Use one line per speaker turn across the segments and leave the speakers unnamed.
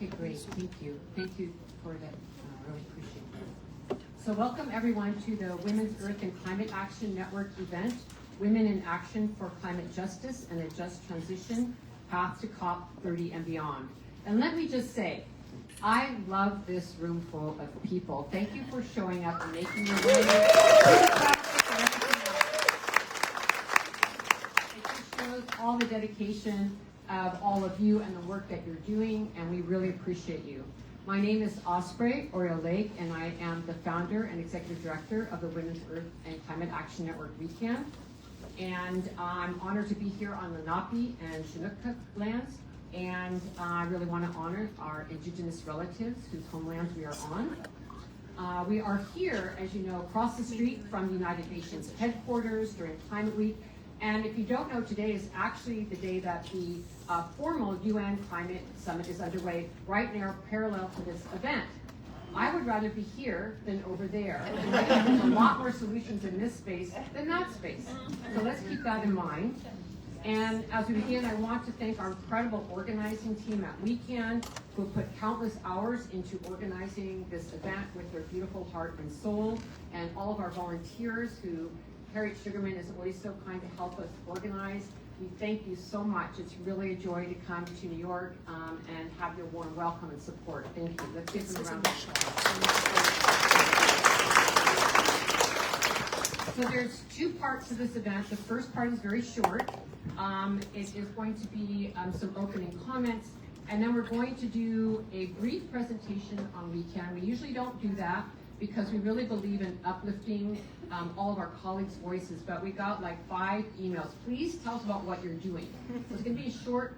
Okay, great. Thank you. Thank you for that. Really appreciate that. So welcome everyone to the Women's Earth and Climate Action Network event, Women in Action for Climate Justice and a Just Transition, Path to COP30 and Beyond. And let me just say, I love this room full of people. Thank you for showing up and making your way. It just shows all the dedication of all of you and the work that you're doing, and we really appreciate you. My name is Osprey Eriel, and I am the founder and executive director of the Women's Earth and Climate Action Network WECAN. And I'm honored to be here on Lenape and Chinook lands, and I really want to honor our Indigenous relatives whose homelands we are on. We are here, as you know, across the street from the United Nations headquarters during Climate Week. And if you don't know, today is actually the day that the formal UN Climate Summit is underway, right now parallel to this event. I would rather be here than over there. There's a lot more solutions in this space than that space. So let's keep that in mind. And as we begin, I want to thank our incredible organizing team at WECAN, who put countless hours into organizing this event with their beautiful heart and soul, and all of our volunteers who Harriet Sugarman is always so kind to help us organize. We thank you so much. It's really a joy to come to New York and have your warm welcome and support. Thank you. Let's give them a round of applause. So there's two parts to this event. The first part is very short. It is going to be some opening comments, and then we're going to do a brief presentation on WECAN. We usually don't do that because we really believe in uplifting all of our colleagues' voices, but we got like 5 emails. Please tell us about what you're doing. So it's going to be a short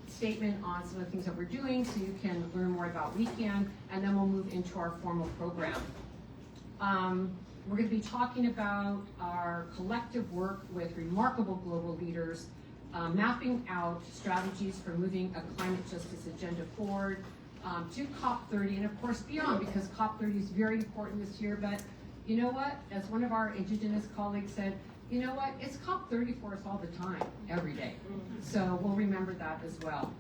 statement on some of the things that we're doing so you can learn more about WECAN, and then we'll move into our formal program. We're going to be talking about our collective work with remarkable global leaders, mapping out strategies for moving a climate justice agenda forward, to COP30 and of course beyond, because COP30 is very important this year. But you know what, as one of our Indigenous colleagues said, you know what, it's COP30 for us all the time, every day. So we'll remember that as well.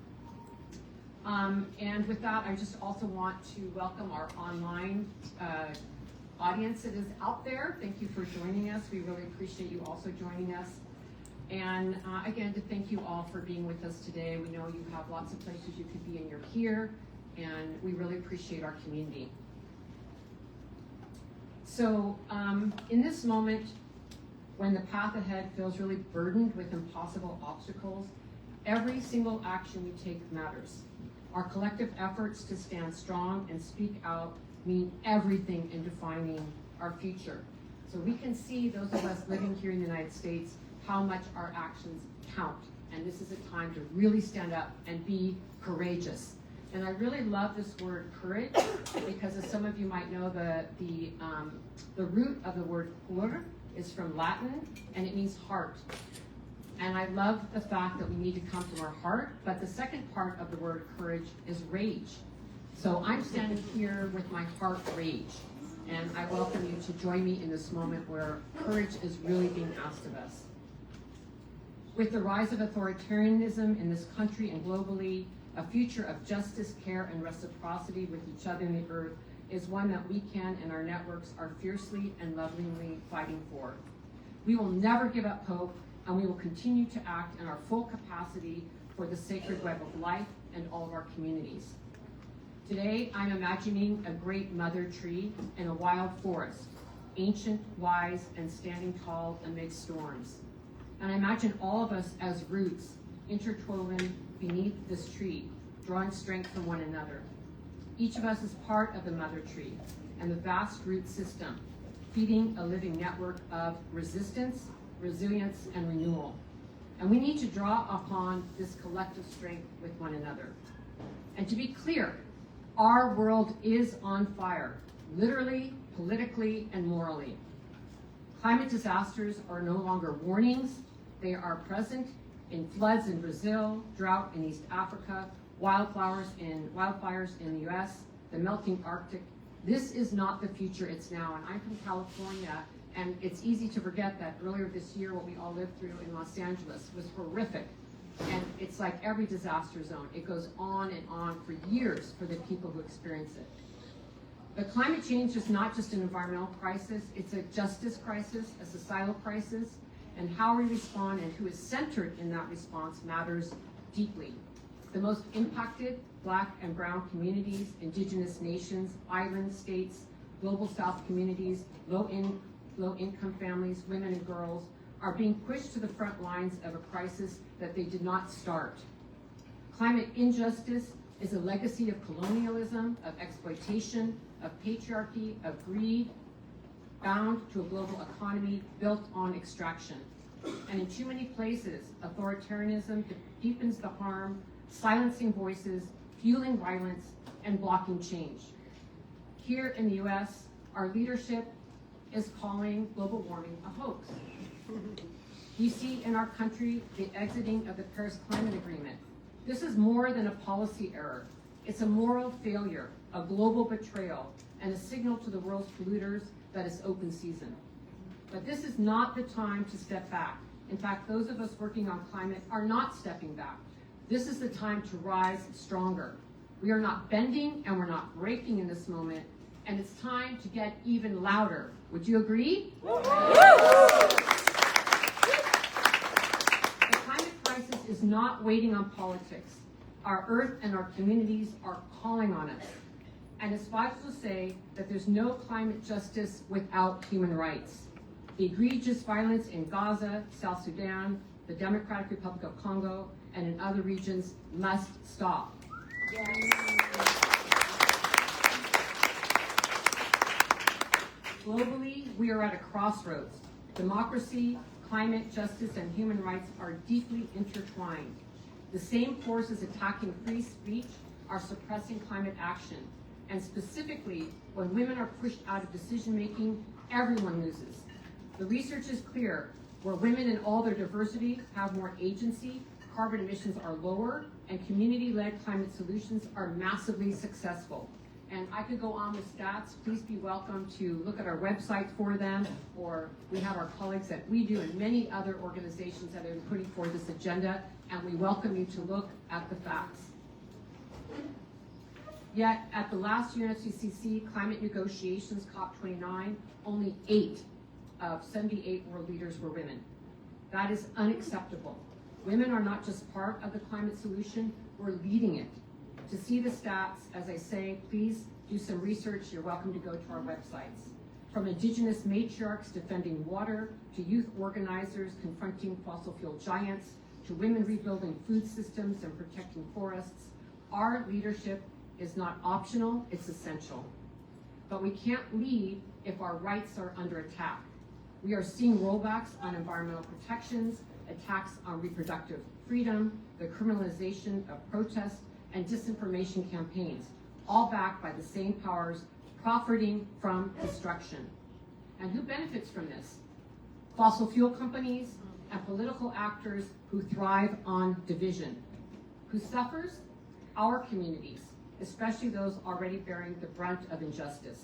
And with that, I just also want to welcome our online audience that is out there. Thank you for joining us. We really appreciate you also joining us. And again, to thank you all for being with us today. We know you have lots of places you could be, and you're here, and we really appreciate our community. So in this moment, when the path ahead feels really burdened with impossible obstacles, every single action we take matters. Our collective efforts to stand strong and speak out mean everything in defining our future. So we can see, those of us living here in the United States, how much our actions count. And this is a time to really stand up and be courageous. And I really love this word courage, because as some of you might know, the root of the word cur is from Latin, and it means heart. And I love the fact that we need to come from our heart, but the second part of the word courage is rage. So I'm standing here with my heart rage, and I welcome you to join me in this moment where courage is really being asked of us. With the rise of authoritarianism in this country and globally, a future of justice, care, and reciprocity with each other in the earth is one that WECAN and our networks are fiercely and lovingly fighting for. We will never give up hope, and we will continue to act in our full capacity for the sacred web of life and all of our communities. Today, I'm imagining a great mother tree in a wild forest, ancient, wise, and standing tall amid storms. And I imagine all of us as roots interwoven beneath this tree, drawing strength from one another. Each of us is part of the mother tree and the vast root system, feeding a living network of resistance, resilience, and renewal. And we need to draw upon this collective strength with one another. And to be clear, our world is on fire, literally, politically, and morally. Climate disasters are no longer warnings. They are present in floods in Brazil, drought in East Africa, wildfires in the US, the melting Arctic. This is not the future, it's now. And I'm from California, and it's easy to forget that earlier this year what we all lived through in Los Angeles was horrific. And it's like every disaster zone. It goes on and on for years for the people who experience it. But climate change is not just an environmental crisis, it's a justice crisis, a societal crisis, and how we respond and who is centered in that response matters deeply. The most impacted Black and Brown communities, Indigenous nations, island states, global South communities, low-income families, women and girls, are being pushed to the front lines of a crisis that they did not start. Climate injustice is a legacy of colonialism, of exploitation, of patriarchy, of greed, bound to a global economy built on extraction. And in too many places, authoritarianism deepens the harm, silencing voices, fueling violence, and blocking change. Here in the US, our leadership is calling global warming a hoax. We see in our country the exiting of the Paris Climate Agreement. This is more than a policy error. It's a moral failure, a global betrayal, and a signal to the world's polluters that it's open season. But this is not the time to step back. In fact, those of us working on climate are not stepping back. This is the time to rise stronger. We are not bending and we're not breaking in this moment, and it's time to get even louder. Would you agree? The climate crisis is not waiting on politics. Our earth and our communities are calling on us. And it's vital to say that there's no climate justice without human rights. The egregious violence in Gaza, South Sudan, the Democratic Republic of Congo, and in other regions must stop. Yes. Globally, we are at a crossroads. Democracy, climate justice, and human rights are deeply intertwined. The same forces attacking free speech are suppressing climate action. And specifically, when women are pushed out of decision-making, everyone loses. The research is clear. Where women in all their diversity have more agency, carbon emissions are lower, and community-led climate solutions are massively successful. And I could go on with stats. Please be welcome to look at our website for them, or we have our colleagues at We Do and many other organizations that are putting forward this agenda, and we welcome you to look at the facts. Yet, at the last UNFCCC climate negotiations, COP29, only 8 of 78 world leaders were women. That is unacceptable. Women are not just part of the climate solution, we're leading it. To see the stats, as I say, please do some research. You're welcome to go to our websites. From Indigenous matriarchs defending water, to youth organizers confronting fossil fuel giants, to women rebuilding food systems and protecting forests, our leadership is not optional, it's essential. But we can't lead if our rights are under attack. We are seeing rollbacks on environmental protections, attacks on reproductive freedom, the criminalization of protest, and disinformation campaigns, all backed by the same powers profiting from destruction. And who benefits from this? Fossil fuel companies and political actors who thrive on division. Who suffers? Our communities, especially those already bearing the brunt of injustice.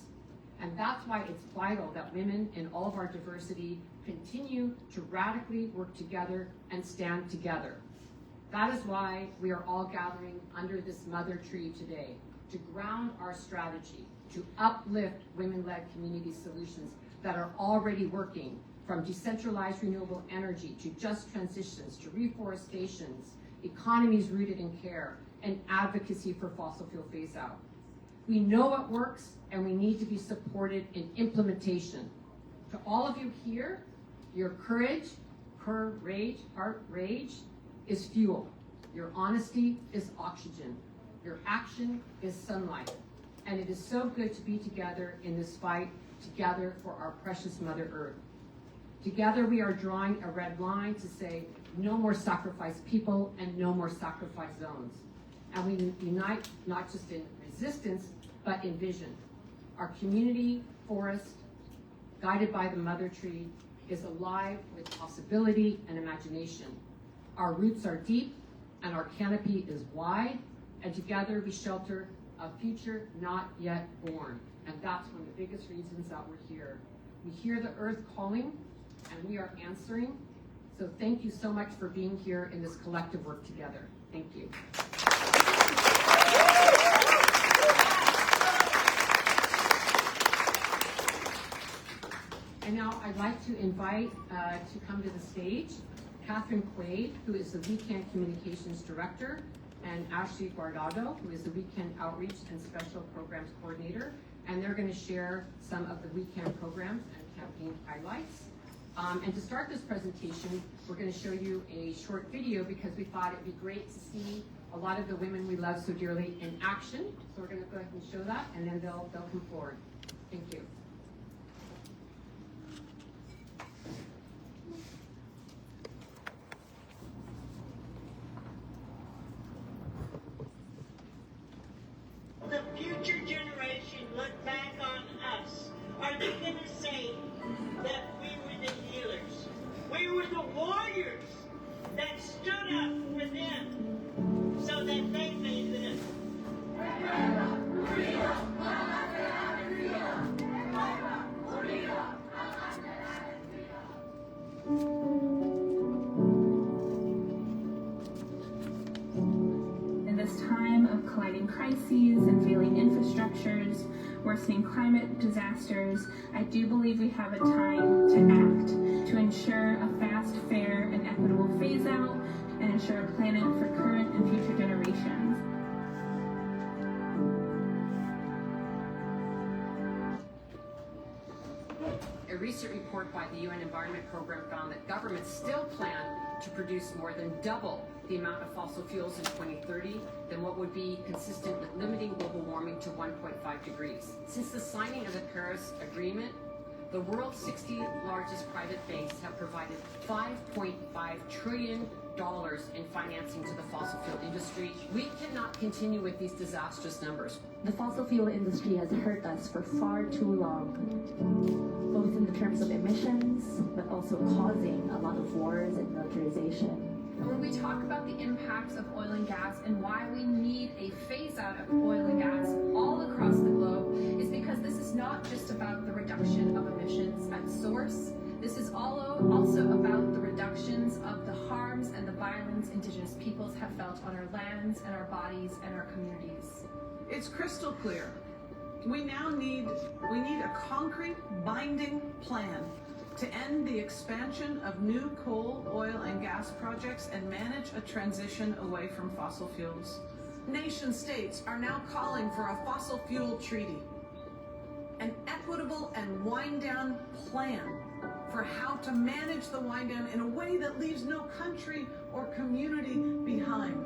And that's why it's vital that women in all of our diversity continue to radically work together and stand together. That is why we are all gathering under this mother tree today, to ground our strategy, to uplift women-led community solutions that are already working, from decentralized renewable energy to just transitions, to reforestations, economies rooted in care, and advocacy for fossil fuel phase out. We know what works, and we need to be supported in implementation. To all of you here, your courage, heart rage, is fuel. Your honesty is oxygen. Your action is sunlight. And it is so good to be together in this fight, together for our precious Mother Earth. Together we are drawing a red line to say no more sacrificed people and no more sacrificed zones. And we unite not just in resistance, but in vision. Our community forest, guided by the mother tree, is alive with possibility and imagination. Our roots are deep and our canopy is wide, and together we shelter a future not yet born. And that's one of the biggest reasons that we're here. We hear the earth calling and we are answering. So thank you so much for being here in this collective work together. Thank you. And now I'd like to invite to come to the stage Catherine Quaid, who is the Weekend Communications Director, and Ashley Guardado, who is the Weekend Outreach and Special Programs Coordinator. And they're going to share some of the weekend programs and campaign highlights. And to start this presentation, we're going to show you a short video because we thought it'd be great to see a lot of the women we love so dearly in action. So we're going to go ahead and show that, and then they'll come forward. Thank you.
The future generation look back on us. Are they going to say that we were the healers? We were the warriors that stood up for them so that they may live.
In this time of colliding crises and failing infrastructures, worsening climate disasters, I do believe we have a time to act, to ensure a fast, fair, and equitable phase-out, and ensure a planet for current and future generations.
A recent report by the UN Environment Program found that governments still plan to produce more than double the amount of fossil fuels in 2030 than what would be consistent with limiting global warming to 1.5 degrees. Since the signing of the Paris Agreement, the world's 60 largest private banks have provided $5.5 trillion in financing to the fossil fuel industry. We cannot continue with these disastrous numbers.
The fossil fuel industry has hurt us for far too long, both in the terms of emissions, but also causing a lot of wars and militarization.
When we talk about the impacts of oil and gas and why we need a phase out of oil and gas all across the globe, is because this is not just about the reduction of emissions at source. This is also about the reductions of the harms and the violence Indigenous peoples have felt on our lands and our bodies and our communities.
It's crystal clear. We now need a concrete, binding plan to end the expansion of new coal, oil, and gas projects and manage a transition away from fossil fuels. Nation states are now calling for a fossil fuel treaty, an equitable and wind-down plan for how to manage the wind-down in a way that leaves no country or community behind.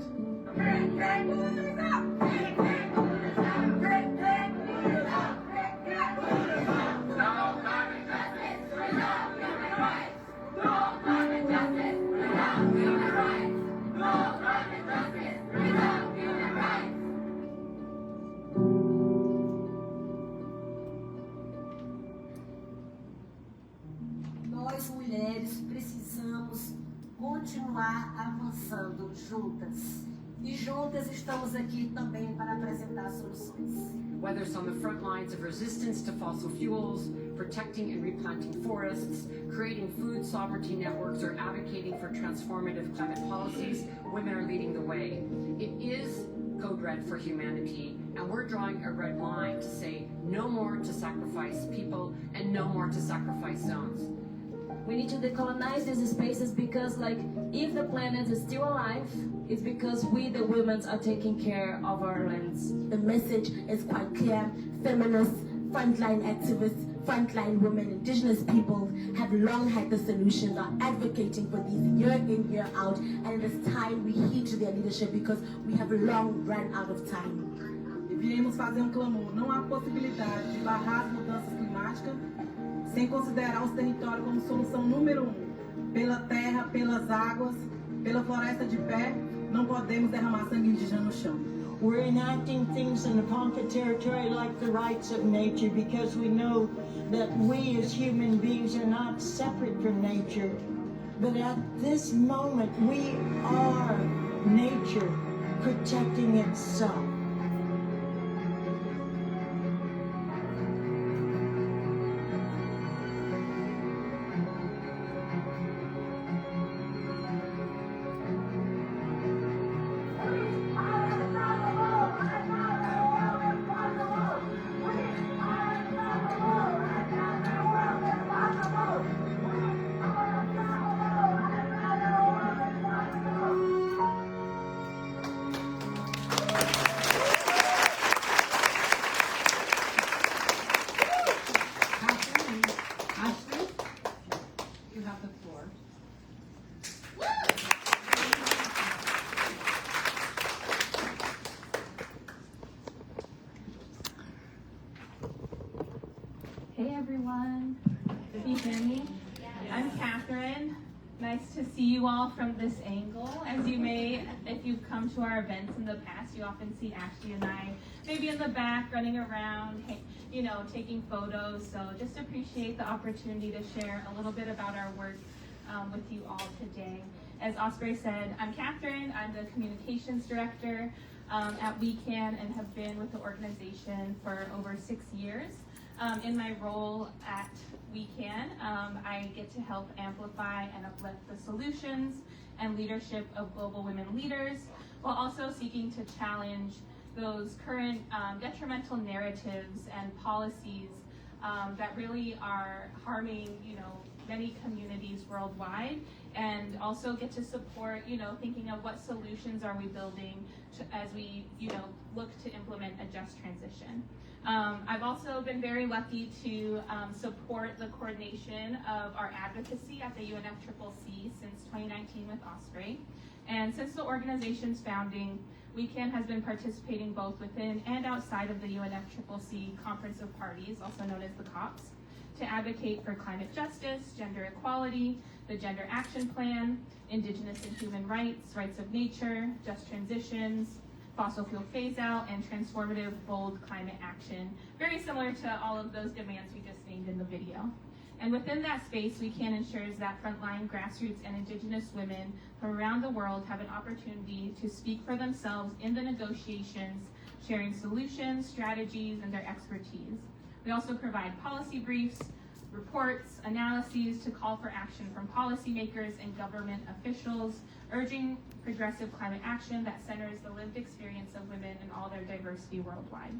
Nós, mulheres, precisamos continuar avançando juntas. E juntas estamos aqui também para apresentar soluções.
Whether it's on the front lines of resistance to fossil fuels, protecting and replanting forests, creating food sovereignty networks, or advocating for transformative climate policies, women are leading the way. It is code red for humanity, and we're drawing a red line to say no more to sacrifice people and no more to sacrifice zones.
We need to decolonize these spaces because, if the planet is still alive, it's because we, the women, are taking care of our lands.
The message is quite clear. Feminists, frontline activists, frontline women, Indigenous people have long had the solutions, are advocating for these year in, year out, and it is time we heed to their leadership because we have long run out of time.
E viemos fazer clamor. Não há possibilidade de barrar as mudanças climáticas sem considerar os territórios como solução número 1. Pela terra, pelas águas, pela floresta de pé, não podemos derramar sangue indígena no chão.
We're enacting things in the Ponca territory like the rights of nature because we know that we as human beings are not separate from nature. But at this moment, we are nature protecting itself.
see you all from this angle. As you may, if you've come to our events in the past, you often see Ashley and I maybe in the back running around, you know, taking photos. So just appreciate the opportunity to share a little bit about our work with you all today. As Osprey said, I'm Catherine. I'm the communications director at We Can and have been with the organization for over 6 years. In my role at We Can, I get to help amplify and uplift the solutions and leadership of global women leaders, while also seeking to challenge those current detrimental narratives and policies that really are harming, you know, many communities worldwide, and also get to support, you know, thinking of what solutions are we building as we, you know, look to implement a just transition. I've also been very lucky to support the coordination of our advocacy at the UNFCCC since 2019 with Osprey. And since the organization's founding, We Can has been participating both within and outside of the UNFCCC Conference of Parties, also known as the COPs, to advocate for climate justice, gender equality, the Gender Action Plan, Indigenous and human rights, rights of nature, just transitions, fossil fuel phase out, and transformative bold climate action, very similar to all of those demands we just named in the video. And within that space, We Can ensures that frontline grassroots and Indigenous women from around the world have an opportunity to speak for themselves in the negotiations, sharing solutions, strategies, and their expertise. We also provide policy briefs, reports, analyses to call for action from policymakers and government officials, urging progressive climate action that centers the lived experience of women and all their diversity worldwide.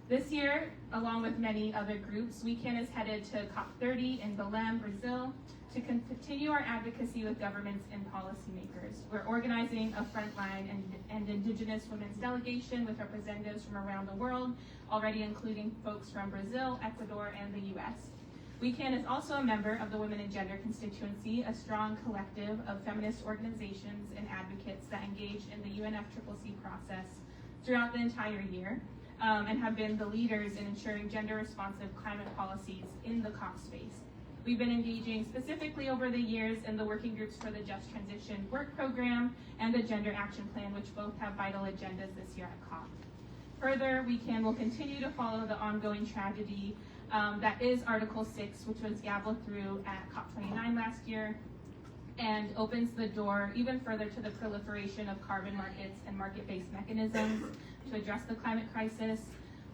This year, along with many other groups, We Can is headed to COP30 in Belém, Brazil, to continue our advocacy with governments and policymakers. We're organizing a frontline and Indigenous women's delegation with representatives from around the world, already including folks from Brazil, Ecuador, and the US. We Can is also a member of the Women and Gender Constituency, a strong collective of feminist organizations and advocates that engage in the UNFCCC process throughout the entire year, and have been the leaders in ensuring gender-responsive climate policies in the COP space. We've been engaging specifically over the years in the working groups for the Just Transition Work Program and the Gender Action Plan, which both have vital agendas this year at COP. Further, We Can will continue to follow the ongoing tragedy that is Article 6, which was gavelled through at COP29 last year, and opens the door even further to the proliferation of carbon markets and market-based mechanisms to address the climate crisis.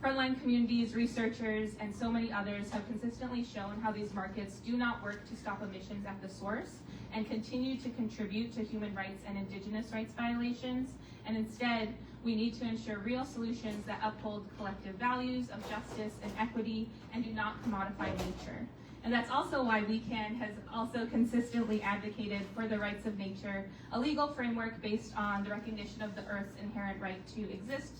Frontline communities, researchers, and so many others have consistently shown how these markets do not work to stop emissions at the source and continue to contribute to human rights and Indigenous rights violations, and instead, we need to ensure real solutions that uphold collective values of justice and equity and do not commodify nature. And that's also why We Can has also consistently advocated for the rights of nature, a legal framework based on the recognition of the Earth's inherent right to exist,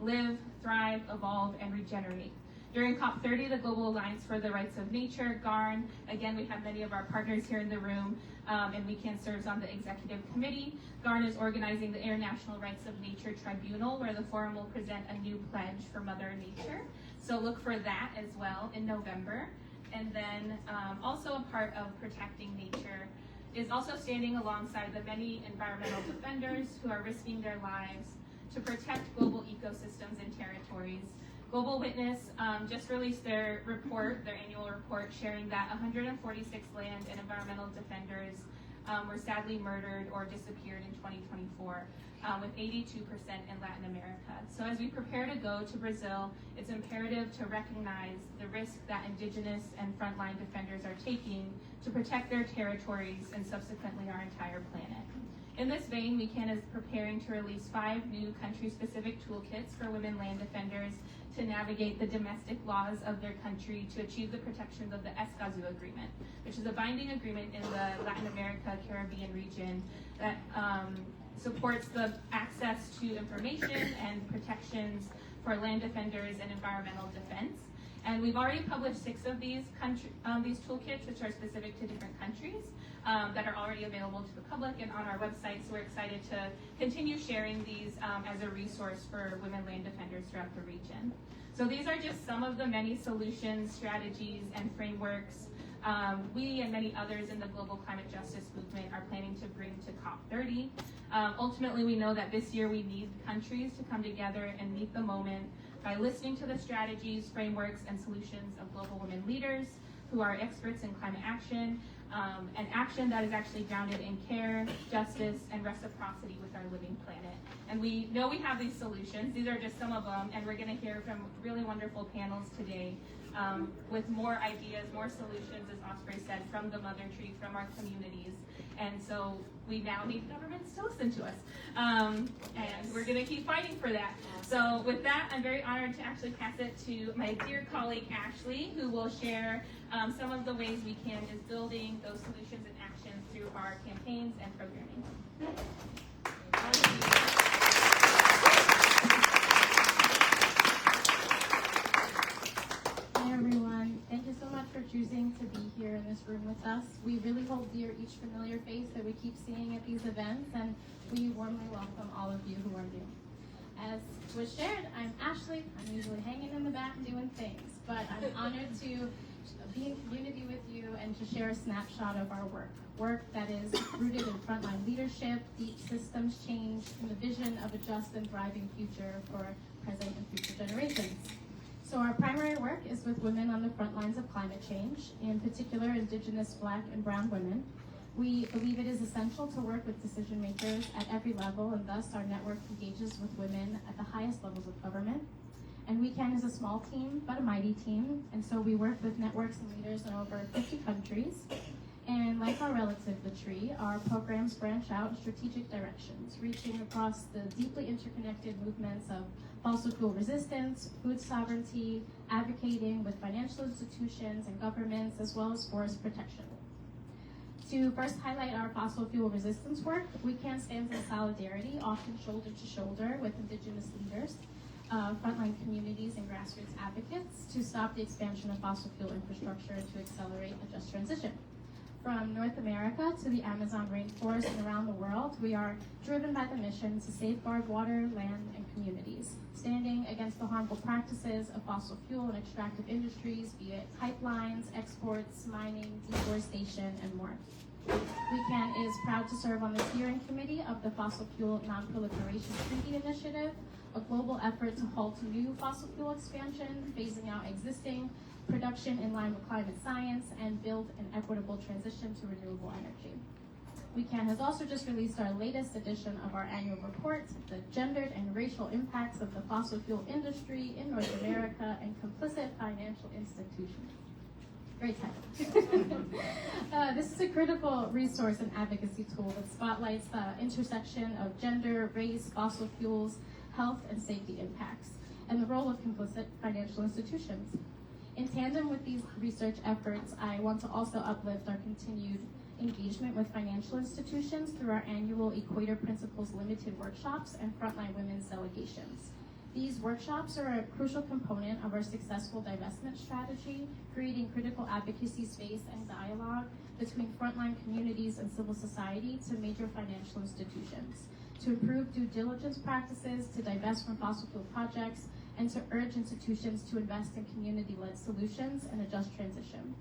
live, thrive, evolve, and regenerate. During COP30, the Global Alliance for the Rights of Nature, GARN, again, we have many of our partners here in the room, and We Can serves on the executive committee. GARN is organizing the International Rights of Nature Tribunal, where the forum will present a new pledge for Mother Nature. So look for that as well in November. And then also a part of protecting nature is also standing alongside the many environmental defenders who are risking their lives to protect global ecosystems and territories. Global Witness just released their report, their annual report, sharing that 146 land and environmental defenders were sadly murdered or disappeared in 2024, with 82% in Latin America. So as we prepare to go to Brazil, it's imperative to recognize the risk that Indigenous and frontline defenders are taking to protect their territories and subsequently our entire planet. In this vein, We Can is preparing to release 5 new country-specific toolkits for women land defenders to navigate the domestic laws of their country to achieve the protections of the Escazú Agreement, which is a binding agreement in the Latin America, Caribbean region that supports the access to information and protections for land defenders and environmental defense. And we've already published 6 of these toolkits, which are specific to different countries, that are already available to the public and on our website. So we're excited to continue sharing these as a resource for women land defenders throughout the region. So these are just some of the many solutions, strategies, and frameworks we and many others in the global climate justice movement are planning to bring to COP30. Ultimately, we know that this year we need countries to come together and meet the moment by listening to the strategies, frameworks, and solutions of global women leaders who are experts in climate action, and action that is actually grounded in care, justice, and reciprocity with our living planet. And we know we have these solutions. These are just some of them, and we're going to hear from really wonderful panels today with more ideas, more solutions, as Osprey said, from the mother tree, from our communities. And so we now need governments to listen to us. And we're going to keep fighting for that. So with that, I'm very honored to actually pass it to my dear colleague, Ashley, who will share some of the ways we can is building those solutions and actions through our campaigns and programming.
Hi everyone, thank you so much for choosing to be here in this room with us. We really hold dear each familiar face that we keep seeing at these events, and we warmly welcome all of you who are new. As was shared, I'm Ashley. I'm usually hanging in the back doing things, but I'm honored to be in community with you and to share a snapshot of our work that is rooted in frontline leadership, deep systems change, and the vision of a just and thriving future for present and future generations. So our primary work is with women on the front lines of climate change, in particular Indigenous, Black, and Brown women. We believe it is essential to work with decision makers at every level, and thus our network engages with women at the highest levels of government. And WeCan is a small team, but a mighty team, and so we work with networks and leaders in over 50 countries. And like our relative, the tree, our programs branch out in strategic directions, reaching across the deeply interconnected movements of fossil fuel resistance, food sovereignty, advocating with financial institutions and governments, as well as forest protection. To first highlight our fossil fuel resistance work, WeCan stands in solidarity, often shoulder to shoulder with Indigenous leaders, frontline communities, and grassroots advocates to stop the expansion of fossil fuel infrastructure and to accelerate a just transition. From North America to the Amazon rainforest and around the world, we are driven by the mission to safeguard water, land, and communities, standing against the harmful practices of fossil fuel and extractive industries, be it pipelines, exports, mining, deforestation, and more. WeCan is proud to serve on the steering committee of the Fossil Fuel Non-Proliferation Treaty Initiative, a global effort to halt new fossil fuel expansion, phasing out existing production in line with climate science, and build an equitable transition to renewable energy. WeCan has also just released our latest edition of our annual report, The Gendered and Racial Impacts of the Fossil Fuel Industry in North America and Complicit Financial Institutions. Great title. This is a critical resource and advocacy tool that spotlights the intersection of gender, race, fossil fuels, health, and safety impacts, and the role of complicit financial institutions. In tandem with these research efforts, I want to also uplift our continued engagement with financial institutions through our annual Equator Principles Limited workshops and Frontline Women's delegations. These workshops are a crucial component of our successful divestment strategy, creating critical advocacy space and dialogue between frontline communities and civil society to major financial institutions, to improve due diligence practices, to divest from fossil fuel projects, and to urge institutions to invest in community-led solutions and a just transition.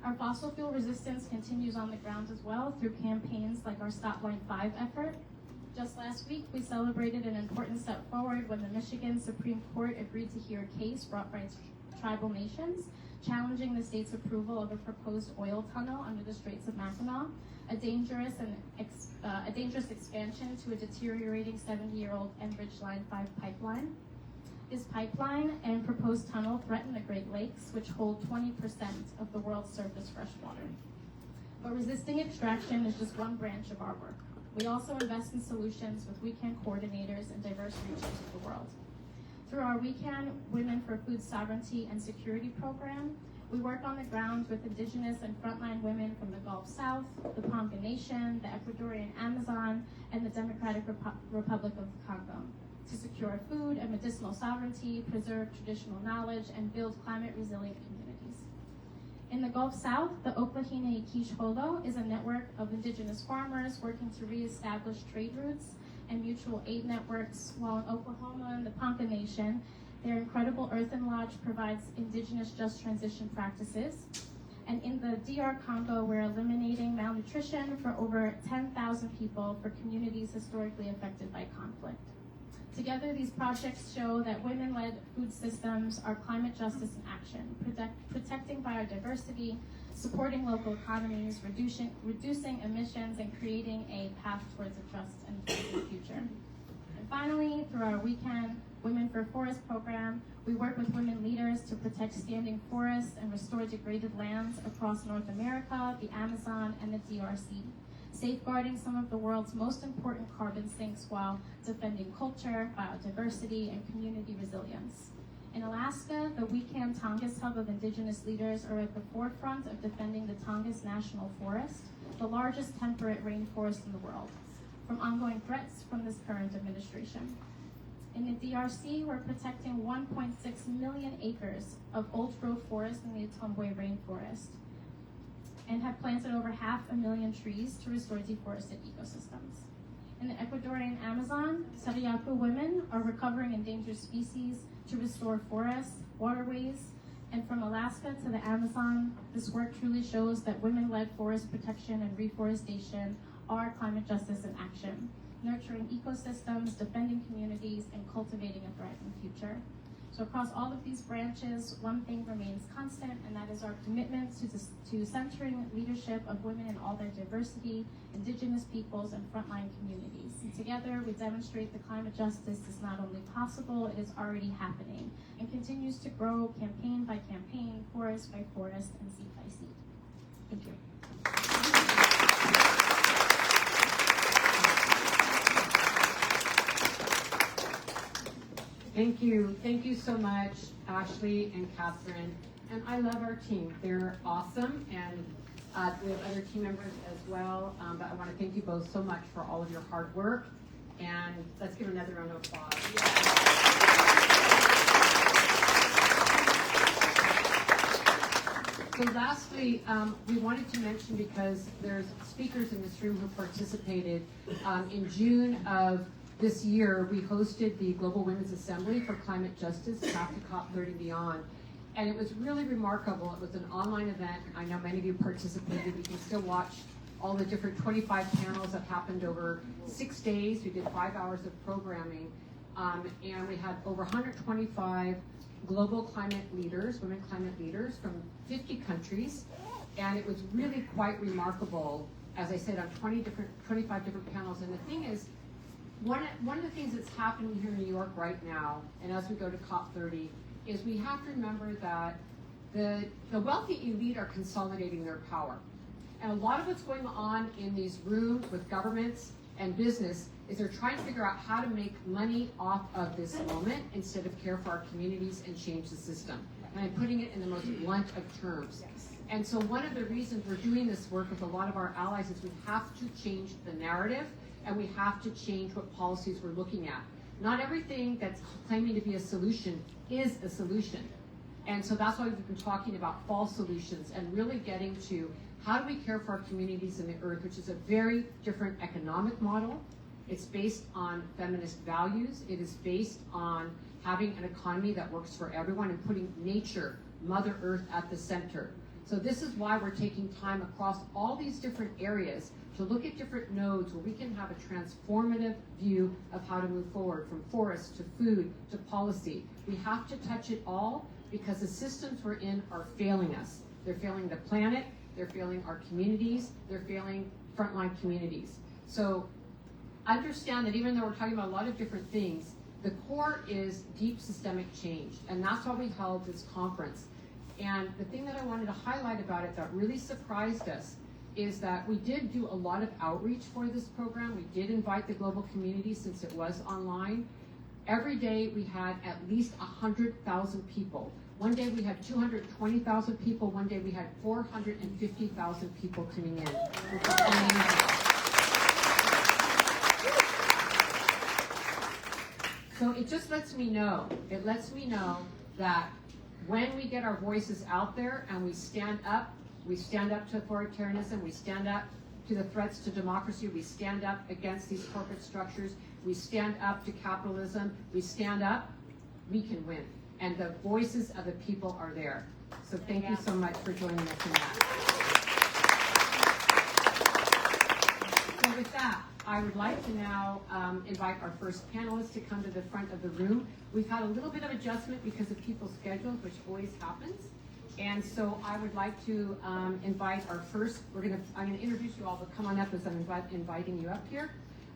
Our fossil fuel resistance continues on the ground as well through campaigns like our Stop Line 5 effort. Just last week, we celebrated an important step forward when the Michigan Supreme Court agreed to hear a case brought by tribal nations challenging the state's approval of a proposed oil tunnel under the Straits of Mackinac, a dangerous expansion to a deteriorating 70-year-old Enbridge Line 5 pipeline. This pipeline and proposed tunnel threaten the Great Lakes, which hold 20% of the world's surface freshwater. But resisting extraction is just one branch of our work. We also invest in solutions with WeCan coordinators in diverse regions of the world. Through our WeCan Women for Food Sovereignty and Security program, we work on the ground with Indigenous and frontline women from the Gulf South, the Ponca Nation, the Ecuadorian Amazon, and the Democratic Republic of Congo to secure food and medicinal sovereignty, preserve traditional knowledge, and build climate-resilient communities. In the Gulf South, the Oklahina Quiche Holo is a network of Indigenous farmers working to reestablish trade routes and mutual aid networks, while in Oklahoma and the Ponca Nation, their incredible earthen lodge provides Indigenous just transition practices. And in the DR Congo, we're eliminating malnutrition for over 10,000 people for communities historically affected by conflict. Together, these projects show that women-led food systems are climate justice in action, protecting biodiversity, supporting local economies, reducing emissions, and creating a path towards a just and inclusive future. And finally, through our Weekend Women for Forest program, we work with women leaders to protect standing forests and restore degraded lands across North America, the Amazon, and the DRC, safeguarding some of the world's most important carbon sinks while defending culture, biodiversity, and community resilience. In Alaska, the Weekend Tongass Hub of Indigenous leaders are at the forefront of defending the Tongass National Forest, the largest temperate rainforest in the world, from ongoing threats from this current administration. In the DRC, we're protecting 1.6 million acres of old-growth forest in the Thilmeeza rainforest and have planted over 500,000 trees to restore deforested ecosystems. In the Ecuadorian Amazon, Sariaku women are recovering endangered species to restore forests, waterways, and from Alaska to the Amazon, this work truly shows that women-led forest protection and reforestation are climate justice in action, nurturing ecosystems, defending communities, and cultivating a thriving future. So across all of these branches, one thing remains constant, and that is our commitment to centering leadership of women in all their diversity, Indigenous peoples, and frontline communities. And together, we demonstrate that climate justice is not only possible, it is already happening, and continues to grow campaign by campaign, forest by forest, and seed by seed. Thank you.
Thank you so much, Ashley and Catherine. And I love our team. They're awesome, and we have other team members as well. But I want to thank you both so much for all of your hard work. And let's give another round of applause. So lastly, we wanted to mention, because there's speakers in this room who participated, in June of this year, we hosted the Global Women's Assembly for Climate Justice, Path to COP30 Beyond. And it was really remarkable. It was an online event. I know many of you participated. You can still watch all the different 25 panels that happened over 6 days. We did 5 hours of programming. And we had over 125 global climate leaders, women climate leaders from 50 countries. And it was really quite remarkable, as I said, on 25 different panels. And the thing is, one of the things that's happening here in New York right now, and as we go to COP30, is we have to remember that the wealthy elite are consolidating their power. And a lot of what's going on in these rooms with governments and business is they're trying to figure out how to make money off of this moment instead of care for our communities and change the system. And I'm putting it in the most blunt of terms. And so one of the reasons we're doing this work with a lot of our allies is we have to change the narrative, and we have to change what policies we're looking at. Not everything that's claiming to be a solution is a solution. And so that's why we've been talking about false solutions and really getting to how do we care for our communities and the earth, which is a very different economic model. It's based on feminist values. It is based on having an economy that works for everyone and putting nature, Mother Earth, at the center. So this is why we're taking time across all these different areas to look at different nodes where we can have a transformative view of how to move forward, from forests to food to policy. We have to touch it all because the systems we're in are failing us. They're failing the planet, they're failing our communities, they're failing frontline communities. So understand that even though we're talking about a lot of different things, the core is deep systemic change, and that's why we held this conference. And the thing that I wanted to highlight about it that really surprised us is that we did do a lot of outreach for this program. We did invite the global community since it was online. Every day we had at least 100,000 people. One day we had 220,000 people. One day we had 450,000 people coming in. Which is amazing. So it just lets me know that when we get our voices out there and we stand up to authoritarianism, we stand up to the threats to democracy, we stand up against these corporate structures, we stand up to capitalism, we stand up, we can win. And the voices of the people are there. So thank you so much for joining us in that. So with that, I would like to now invite our first panelist to come to the front of the room. We've had a little bit of adjustment because of people's schedules, which always happens. And so I would like to invite our first, I'm gonna introduce you all, but come on up as I'm inviting you up here.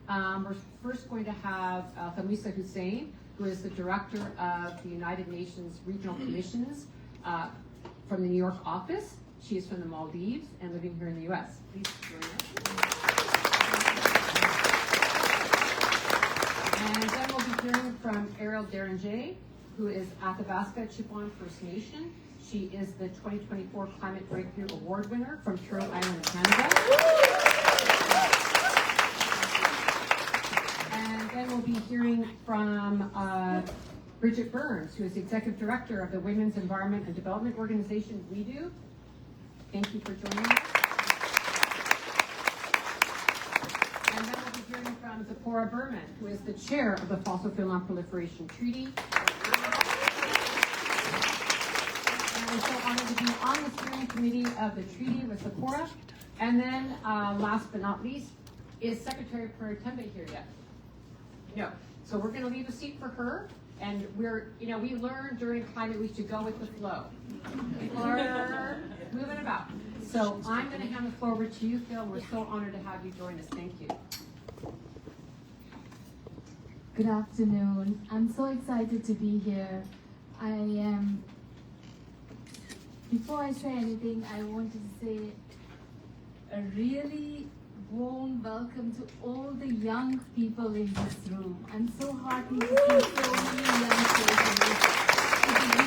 We're first going to have Thilmeeza Hussain, who is the director of the United Nations Regional Commissions from the New York office. She is from the Maldives and living here in the US. Please join us. And then we'll be hearing from Eriel Deranger, who is Athabasca Chipewyan First Nation. She is the 2024 Climate Breakthrough Award winner from Turtle Island, Canada. And then we'll be hearing from Bridget Burns, who is the Executive Director of the Women's Environment and Development Organization, We Do. Thank you for joining us. And then we'll be hearing from Zipporah Berman, who is the Chair of the Fossil Fuel Non-Proliferation Treaty. We're so honored to be on the steering committee of the treaty with Zipporah. And then, last but not least, is Secretary Puratembe here yet? No. So we're going to leave a seat for her. And we learned during Climate Week to go with the flow. People are moving about. So I'm going to hand the floor over to you, Phil. We're so honored to have you join us. Thank you.
Good afternoon. I'm so excited to be here. Before I say anything, I wanted to say a really warm welcome to all the young people in this room. I'm so heartened to see so many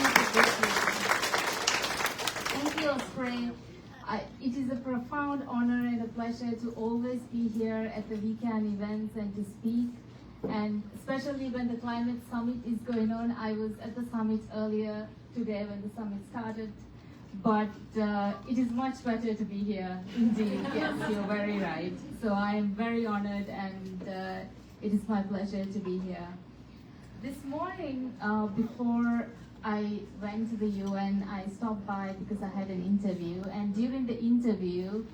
young faces. Thank you, Osprey. It is a profound honor and a pleasure to always be here at the weekend events and to speak. And especially when the climate summit is going on. I was at the summit earlier today when the summit started. But it is much better to be here, indeed. Yes, you're very right. So I'm very honored, and it is my pleasure to be here. This morning, before I went to the UN, I stopped by because I had an interview. And during the interview,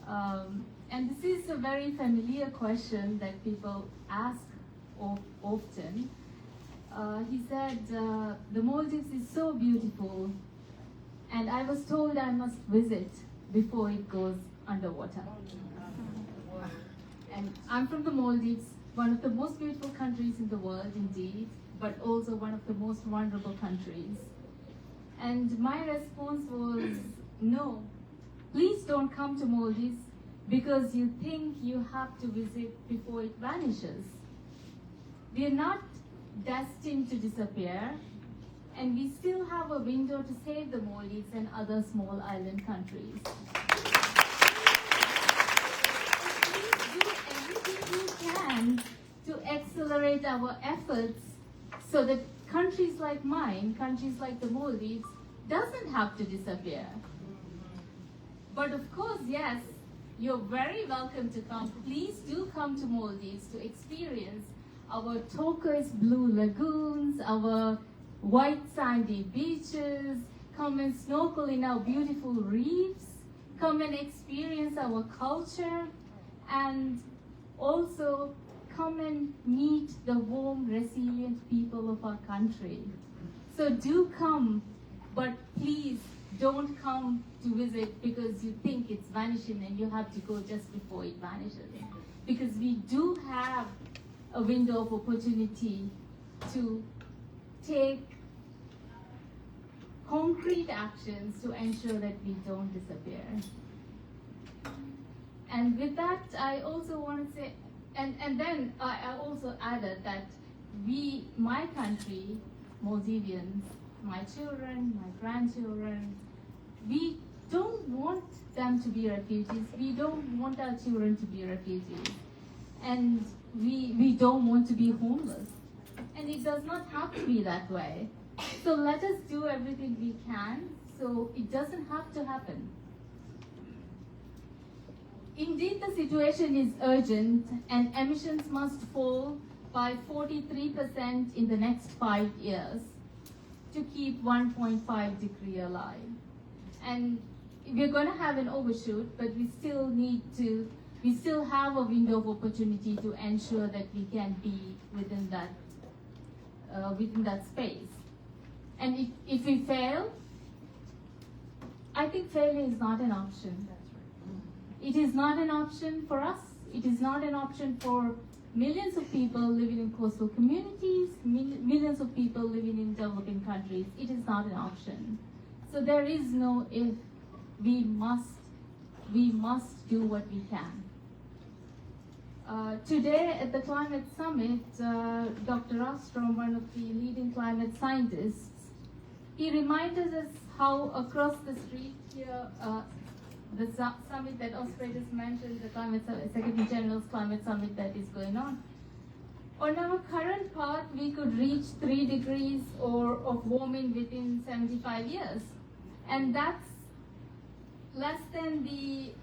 and this is a very familiar question that people ask often, he said, the Maldives is so beautiful, and I was told I must visit before it goes underwater. And I'm from the Maldives, one of the most beautiful countries in the world indeed, but also one of the most vulnerable countries. And my response was, no, please don't come to Maldives because you think you have to visit before it vanishes. We are not destined to disappear, and we still have a window to save the Maldives and other small island countries. Please do everything you can to accelerate our efforts so that countries like mine, countries like the Maldives, doesn't have to disappear. But of course, yes, you're very welcome to come. Please do come to Maldives to experience our turquoise blue lagoons, our white sandy beaches, come and snorkel in our beautiful reefs, come and experience our culture, and also come and meet the warm, resilient people of our country. So do come, but please don't come to visit because you think it's vanishing and you have to go just before it vanishes. Because we do have a window of opportunity to take concrete actions to ensure that we don't disappear. And with that, I also want to say, and then I also added that my country, Maldivians, my children, my grandchildren, we don't want them to be refugees. We don't want our children to be refugees. And we don't want to be homeless. And it does not have to be that way. So let us do everything we can so it doesn't have to happen. Indeed, the situation is urgent and emissions must fall by 43% in the next 5 years to keep 1.5 degree alive. And we're going to have an overshoot, but we still have a window of opportunity to ensure that we can be within that space. And if we fail, I think failure is not an option. It is not an option for us. It is not an option for millions of people living in coastal communities, millions of people living in developing countries. It is not an option. So there is no if. We must do what we can. Today at the Climate Summit, Dr. Ostrom, one of the leading climate scientists, he reminded us how across the street here, the summit that Osprey just mentioned, the Secretary General's Climate Summit that is going on. On our current path, we could reach 3 degrees of warming within 75 years. And that's less than the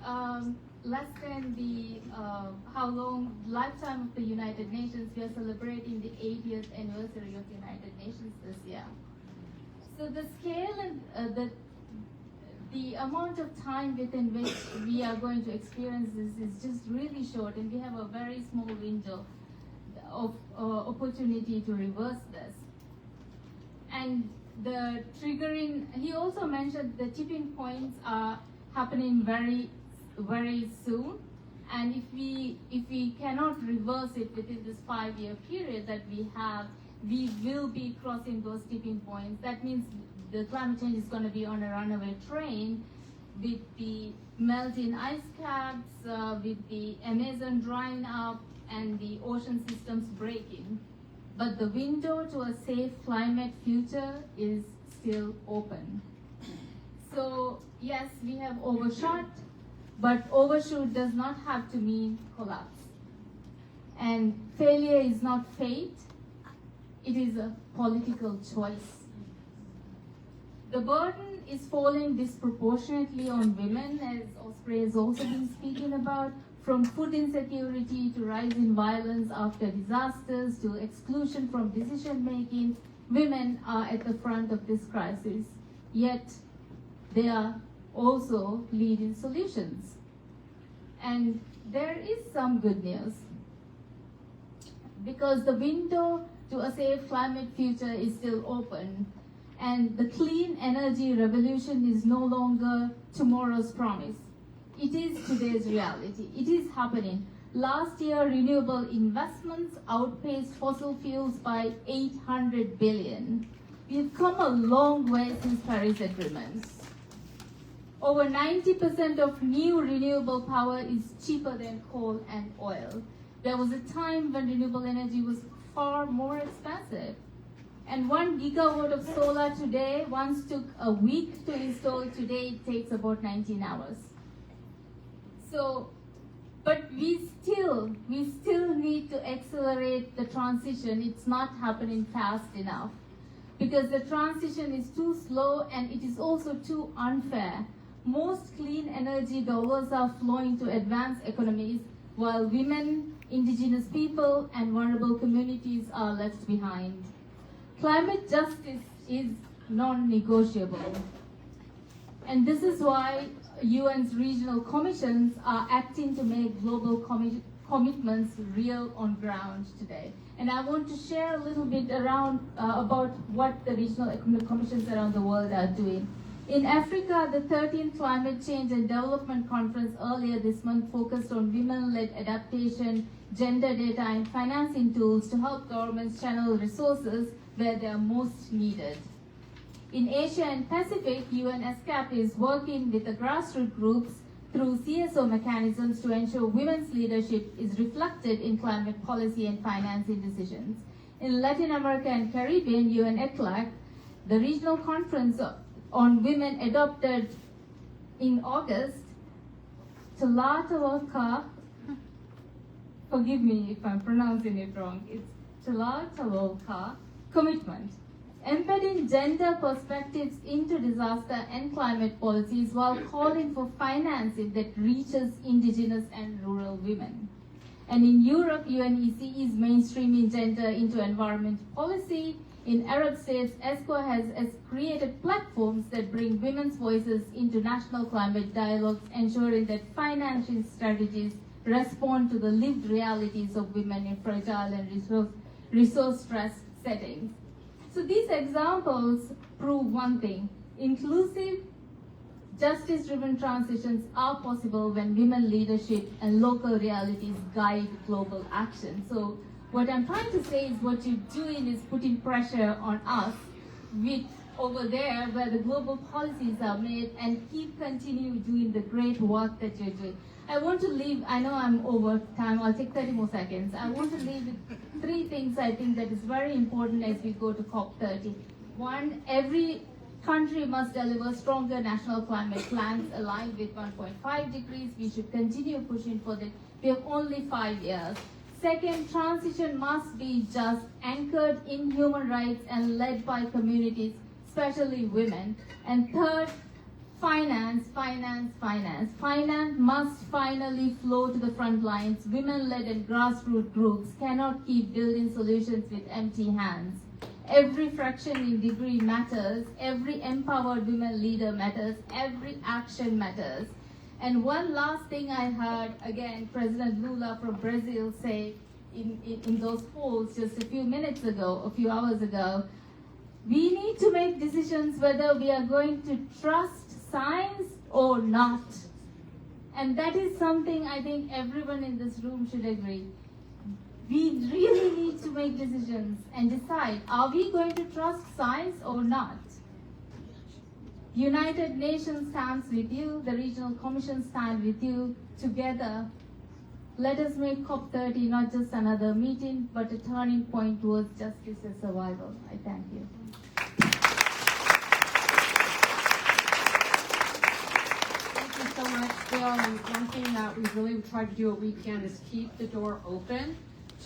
how long lifetime of the United Nations. We are celebrating the 80th anniversary of the United Nations this year. So the scale and the amount of time within which we are going to experience this is just really short, and we have a very small window of opportunity to reverse this. And the triggering, he also mentioned the tipping points are happening very, very soon. And if we cannot reverse it within this 5-year period that we have, we will be crossing those tipping points. That means the climate change is going to be on a runaway train with the melting ice caps, with the Amazon drying up, and the ocean systems breaking. But the window to a safe climate future is still open. So yes, we have overshot, but overshoot does not have to mean collapse. And failure is not fate, it is a political choice. The burden is falling disproportionately on women, as Osprey has also been speaking about, from food insecurity to rise in violence after disasters to exclusion from decision making. Women are at the front of this crisis, yet they are also leading solutions. And there is some good news, because the window to a safe climate future is still open, and the clean energy revolution is no longer tomorrow's promise. It is today's reality. It is happening. Last year, renewable investments outpaced fossil fuels by 800 billion. We've come a long way since Paris agreements. Over 90% of new renewable power is cheaper than coal and oil. There was a time when renewable energy was far more expensive. And 1 gigawatt of solar today once took a week to install. Today it takes about 19 hours. So, but we still need to accelerate the transition. It's not happening fast enough, because the transition is too slow and it is also too unfair. Most clean energy dollars are flowing to advanced economies, while women, indigenous people, and vulnerable communities are left behind. Climate justice is non-negotiable. And this is why UN's regional commissions are acting to make global commitments real on ground today. And I want to share a little bit around about what the regional economic commissions around the world are doing. In Africa, the 13th Climate Change and Development Conference earlier this month focused on women-led adaptation, gender data, and financing tools to help governments channel resources where they are most needed. In Asia and Pacific, UNESCAP is working with the grassroots groups through CSO mechanisms to ensure women's leadership is reflected in climate policy and financing decisions. In Latin America and Caribbean, UNECLAC, the regional conference on women adopted in August, Tlatelolco, forgive me if I'm pronouncing it wrong, it's Tlatelolco commitment, embedding gender perspectives into disaster and climate policies while calling for financing that reaches indigenous and rural women. And in Europe, UNEC is mainstreaming gender into environment policy. In Arab states, ESCO has created platforms that bring women's voices into national climate dialogues, ensuring that financing strategies respond to the lived realities of women in fragile and resource-stressed settings. So these examples prove one thing: inclusive, justice-driven transitions are possible when women leadership and local realities guide global action. So what I'm trying to say is what you're doing is putting pressure on us with over there where the global policies are made, and continue doing the great work that you're doing. I want to leave, I know I'm over time, I'll take 30 more seconds. I want to leave with 3 things I think that is very important as we go to COP30. One, every country must deliver stronger national climate plans aligned with 1.5 degrees. We should continue pushing for that. We have only 5 years. Second, transition must be just, anchored in human rights and led by communities, especially women. And third, finance must finally flow to the front lines. Women-led and grassroots groups cannot keep building solutions with empty hands. Every fraction in degree matters, every empowered women leader matters, every action matters. And one last thing I heard, again, President Lula from Brazil say in those polls just a few hours ago, we need to make decisions whether we are going to trust science or not. And that is something I think everyone in this room should agree. We really need to make decisions and decide, are we going to trust science or not? United Nations stands with you, the Regional Commission stands with you. Together, let us make COP30 not just another meeting, but a turning point towards justice and survival. I thank you.
Thank you so much, Bill. And one thing that we really try to do what we can is keep the door open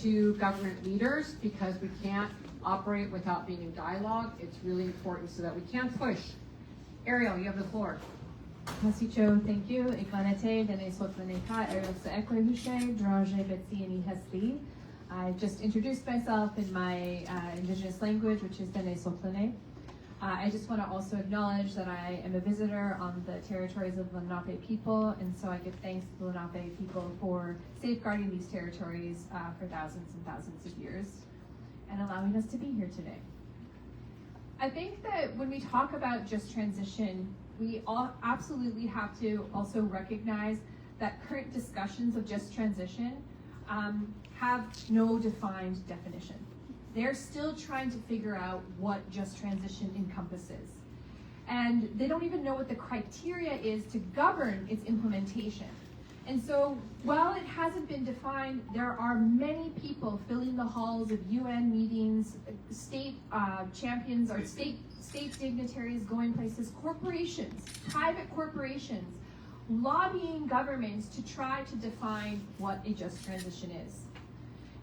to government leaders, because we can't operate without being in dialogue. It's really important so that we can push. Eriel, you have the floor.
Merci, Joe. Thank you. Ikvanete, Dene Sotlaneka, Eriel Seekwe Hussain, Deranger, Betsy, and Ihesli. I just introduced myself in my Indigenous language, which is Dene Sotlane. I just want to also acknowledge that I am a visitor on the territories of the Lenape people, and so I give thanks to the Lenape people for safeguarding these territories for thousands and thousands of years and allowing us to be here today. I think that when we talk about just transition, we all absolutely have to also recognize that current discussions of just transition have no defined definition. They're still trying to figure out what just transition encompasses. And they don't even know what the criteria is to govern its implementation. And so while it hasn't been defined, there are many people filling the halls of UN meetings, state champions or state dignitaries going places, corporations, private corporations, lobbying governments to try to define what a just transition is.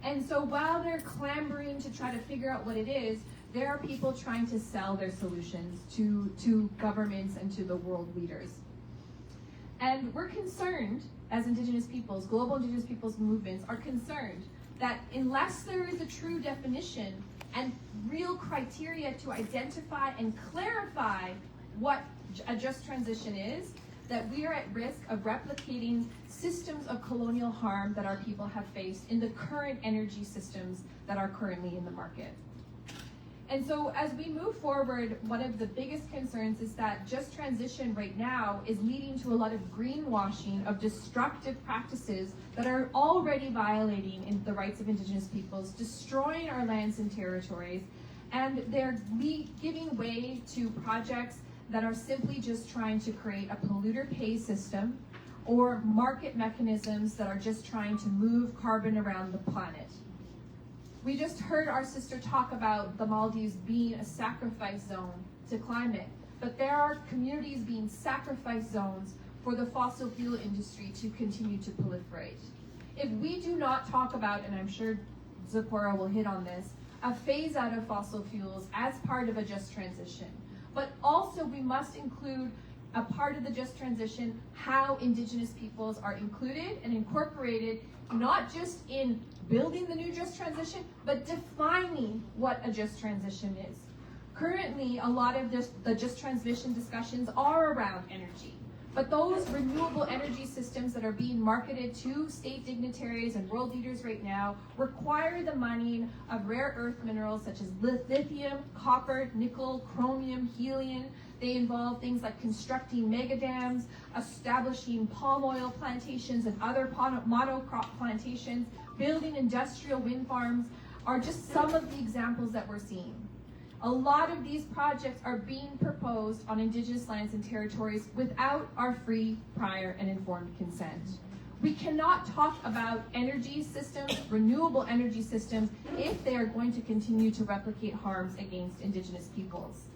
And so while they're clamoring to try to figure out what it is, there are people trying to sell their solutions to governments and to the world leaders. And we're concerned, as Indigenous peoples, global Indigenous peoples movements are concerned that unless there is a true definition and real criteria to identify and clarify what a just transition is, that we are at risk of replicating systems of colonial harm that our people have faced in the current energy systems that are currently in the market. And so as we move forward, one of the biggest concerns is that just transition right now is leading to a lot of greenwashing of destructive practices that are already violating the rights of Indigenous peoples, destroying our lands and territories, and they're giving way to projects that are simply just trying to create a polluter pays system or market mechanisms that are just trying to move carbon around the planet. We just heard our sister talk about the Maldives being a sacrifice zone to climate, but there are communities being sacrifice zones for the fossil fuel industry to continue to proliferate. If we do not talk about, and I'm sure Zipporah will hit on this, a phase out of fossil fuels as part of a just transition, but also we must include
a part of the just transition, how Indigenous peoples are included and incorporated, not just in building the new just transition, but defining what a just transition is. Currently, a lot of the just transition discussions are around energy, but those renewable energy systems that are being marketed to state dignitaries and world leaders right now require the mining of rare earth minerals such as lithium, copper, nickel, chromium, helium. They involve things like constructing mega dams, establishing palm oil plantations and other monocrop plantations, building industrial wind farms are just some of the examples that we're seeing. A lot of these projects are being proposed on Indigenous lands and territories without our free, prior, and informed consent. We cannot talk about energy systems, renewable energy systems, if they are going to continue to replicate harms against Indigenous peoples.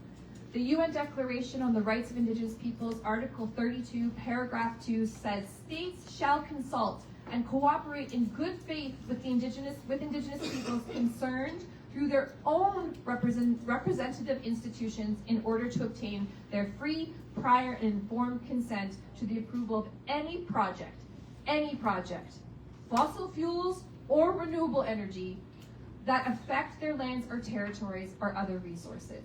The UN Declaration on the Rights of Indigenous Peoples, Article 32, Paragraph 2 says, states shall consult and cooperate in good faith with Indigenous peoples concerned through their own representative institutions in order to obtain their free, prior, and informed consent to the approval of any project, fossil fuels or renewable energy that affect their lands or territories or other resources.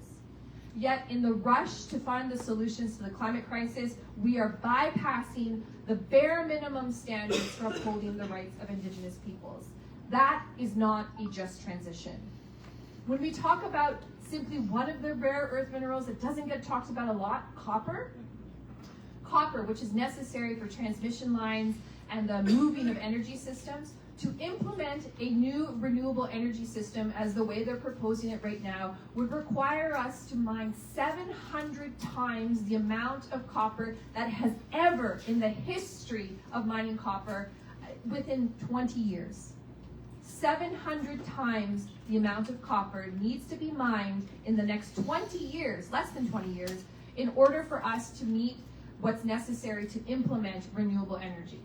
Yet in the rush to find the solutions to the climate crisis, we are bypassing the bare minimum standards for upholding the rights of Indigenous peoples. That is not a just transition. When we talk about simply one of the rare earth minerals that doesn't get talked about a lot, copper, which is necessary for transmission lines and the moving of energy systems, to implement a new renewable energy system as the way they're proposing it right now would require us to mine 700 times the amount of copper that has ever in the history of mining copper within 20 years. 700 times the amount of copper needs to be mined in the next 20 years, less than 20 years, in order for us to meet what's necessary to implement renewable energy.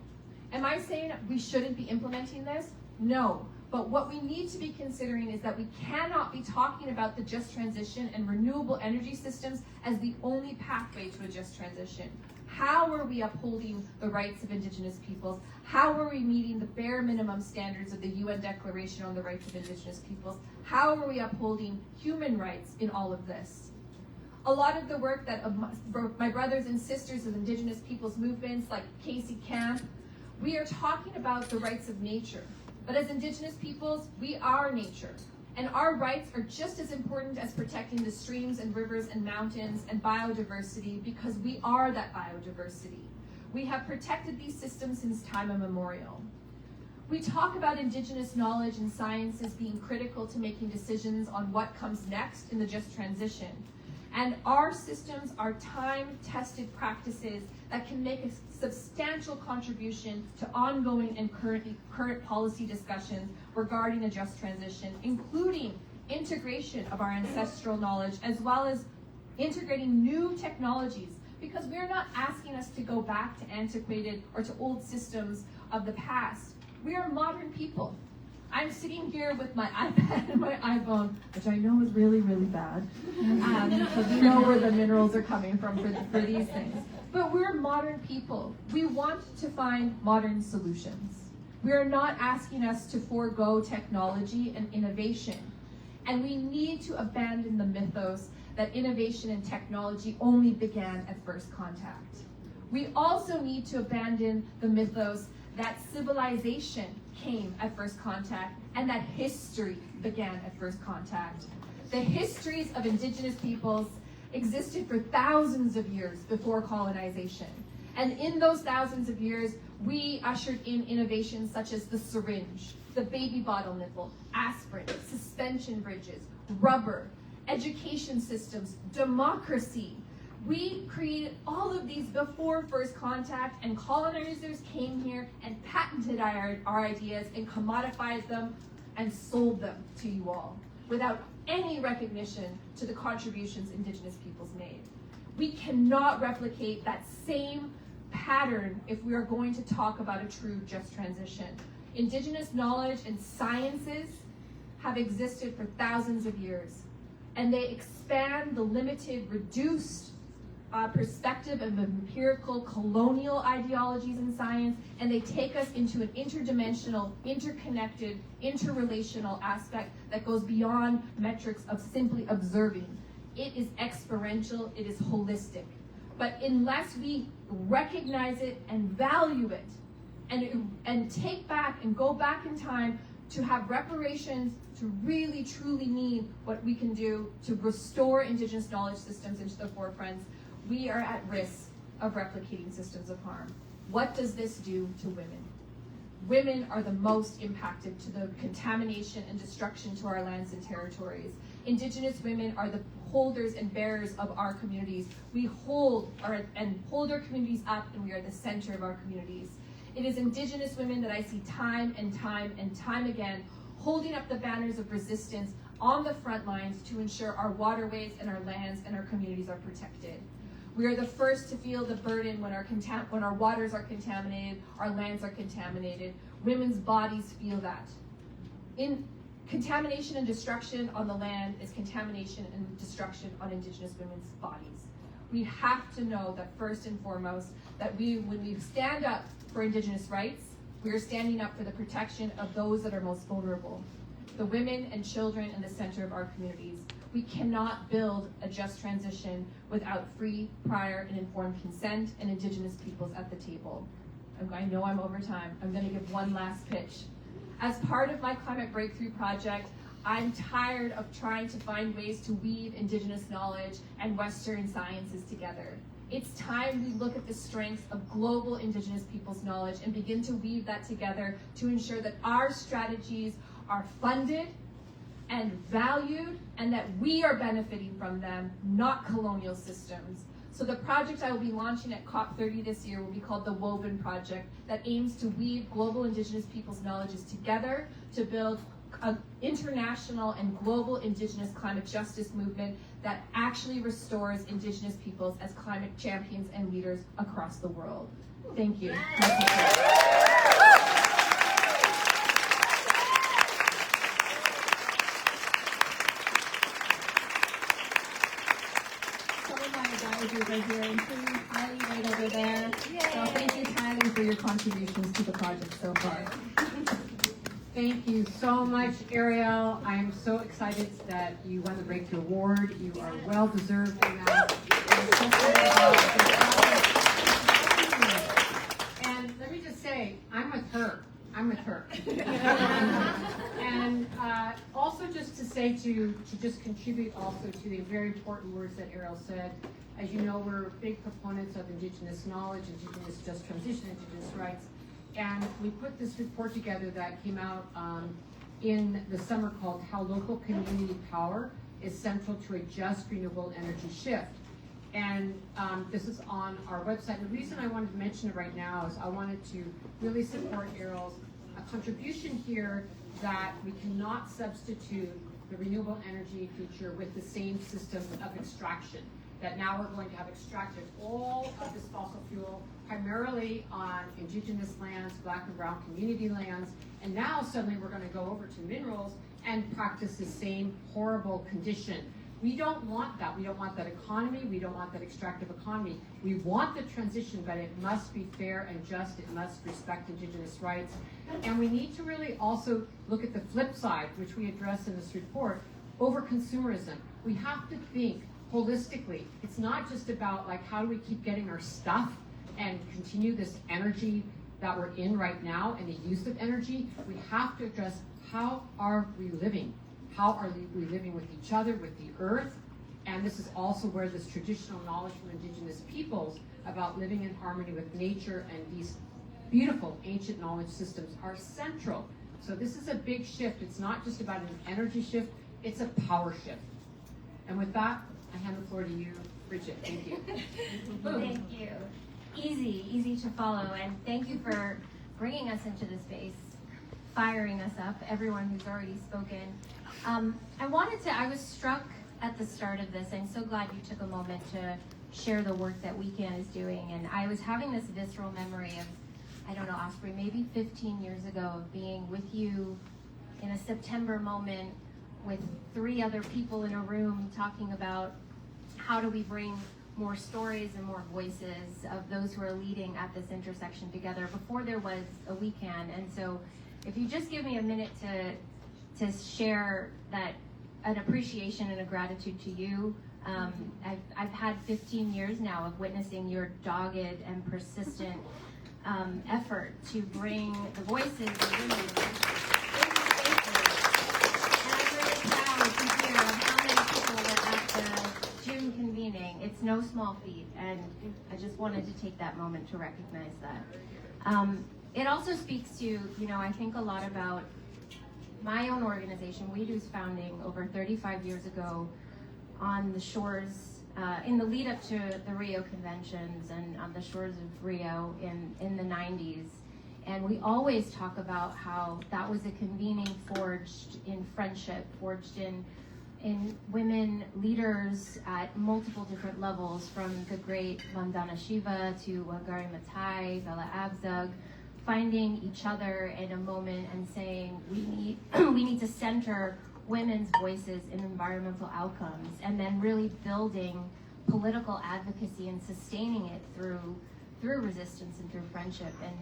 Am I saying we shouldn't be implementing this? No. But what we need to be considering is that we cannot be talking about the just transition and renewable energy systems as the only pathway to a just transition. How are we upholding the rights of Indigenous peoples? How are we meeting the bare minimum standards of the UN Declaration on the Rights of Indigenous Peoples? How are we upholding human rights in all of this? A lot of the work that my brothers and sisters of Indigenous peoples movements like Casey Camp, we are talking about the rights of nature. But as Indigenous peoples, we are nature. And our rights are just as important as protecting the streams and rivers and mountains and biodiversity because we are that biodiversity. We have protected these systems since time immemorial. We talk about Indigenous knowledge and sciences being critical to making decisions on what comes next in the just transition. And our systems are time-tested practices that can make a substantial contribution to ongoing and current policy discussions regarding a just transition, including integration of our ancestral knowledge, as well as integrating new technologies, because we're not asking us to go back to antiquated or to old systems of the past. We are modern people. I'm sitting here with my iPad and my iPhone, which I know is really, really bad, because we know where the minerals are coming from for these things. But we're modern people. We want to find modern solutions. We are not asking us to forego technology and innovation. And we need to abandon the mythos that innovation and technology only began at first contact. We also need to abandon the mythos that civilization came at first contact and that history began at first contact. The histories of Indigenous peoples existed for thousands of years before colonization. And in those thousands of years, we ushered in innovations such as the syringe, the baby bottle nipple, aspirin, suspension bridges, rubber, education systems, democracy. We created all of these before first contact, and colonizers came here and patented our ideas and commodified them and sold them to you all without any recognition to the contributions Indigenous peoples made. We cannot replicate that same pattern if we are going to talk about a true just transition. Indigenous knowledge and sciences have existed for thousands of years, and they expand the limited, reduced perspective of empirical colonial ideologies in science, and they take us into an interdimensional, interconnected, interrelational aspect that goes beyond metrics of simply observing. It is experiential, it is holistic. But unless we recognize it and value it, and take back and go back in time to have reparations to really truly mean what we can do to restore Indigenous knowledge systems into the forefronts, we are at risk of replicating systems of harm. What does this do to women? Women are the most impacted to the contamination and destruction to our lands and territories. Indigenous women are the holders and bearers of our communities. We hold our communities up, and we are the center of our communities. It is Indigenous women that I see time and time and time again holding up the banners of resistance on the front lines to ensure our waterways and our lands and our communities are protected. We are the first to feel the burden when our waters are contaminated, our lands are contaminated. Women's bodies feel that. In contamination and destruction on the land is contamination and destruction on Indigenous women's bodies. We have to know that first and foremost, that when we stand up for Indigenous rights, we are standing up for the protection of those that are most vulnerable, the women and children in the center of our communities. We cannot build a just transition without free, prior, and informed consent and Indigenous peoples at the table. I know I'm over time. I'm going to give one last pitch. As part of my Climate Breakthrough Project, I'm tired of trying to find ways to weave Indigenous knowledge and Western sciences together. It's time we look at the strengths of global Indigenous peoples' knowledge and begin to weave that together to ensure that our strategies are funded and valued, and that we are benefiting from them, not colonial systems. So the project I will be launching at COP30 this year will be called the Woven Project, that aims to weave global Indigenous peoples' knowledges together to build an international and global Indigenous climate justice movement that actually restores Indigenous peoples as climate champions and leaders across the world. Thank you. Some of my advisors are here, including Kylie right over there. So thank you, Kylie, for your contributions to the project so far.
Thank you so much, Eriel. I am so excited that you won the Breakthrough Award. You are well deserved in that. And let me just say, I'm with her. And also just to say to just contribute also to the very important words that Eriel said. As you know, we're big proponents of Indigenous knowledge, Indigenous just transition, Indigenous rights. And we put this report together that came out in the summer called How Local Community Power is Central to a Just Renewable Energy Shift. And this is on our website. And the reason I wanted to mention it right now is I wanted to really support Eriel's contribution here that we cannot substitute the renewable energy future with the same system of extraction. That now we're going to have extracted all of this fossil fuel primarily on Indigenous lands, Black and Brown community lands, and now suddenly we're going to go over to minerals and practice the same horrible condition. We don't want that. We don't want that economy. We don't want that extractive economy. We want the transition, but it must be fair and just. It must respect Indigenous rights. And we need to really also look at the flip side, which we address in this report, over consumerism. We have to think holistically. It's not just about like how do we keep getting our stuff and continue this energy that we're in right now and the use of energy. We have to address how are we living? How are we living with each other, with the earth? And this is also where this traditional knowledge from Indigenous peoples about living in harmony with nature and these beautiful ancient knowledge systems are central. So this is a big shift. It's not just about an energy shift, it's a power shift. And with that, I hand the floor to you, Bridget. Thank you.
Thank you. Easy to follow, and thank you for bringing us into the space, firing us up, everyone who's already spoken. I was struck at the start of this. I'm so glad you took a moment to share the work that WeCan is doing, and I was having this visceral memory of, I don't know, Osprey, maybe 15 years ago, of being with you in a September moment with 3 other people in a room talking about how do we bring more stories and more voices of those who are leading at this intersection together before there was a we can. And so if you just give me a minute to share that an appreciation and a gratitude to you. I've had 15 years now of witnessing your dogged and persistent effort to bring the voices of women into spaces. And I'm really proud to hear of how many people were at the June convening. It's no small feat, and I just wanted to take that moment to recognize that. It also speaks to, I think a lot about my own organization, WeDo's founding over 35 years ago on the shores, in the lead up to the Rio conventions and on the shores of Rio in the 90s. And we always talk about how that was a convening forged in friendship, forged in women leaders at multiple different levels, from the great Vandana Shiva to Wangari Maathai, Bella Abzug, finding each other in a moment and saying we need to center women's voices in environmental outcomes, and then really building political advocacy and sustaining it through resistance and through friendship. And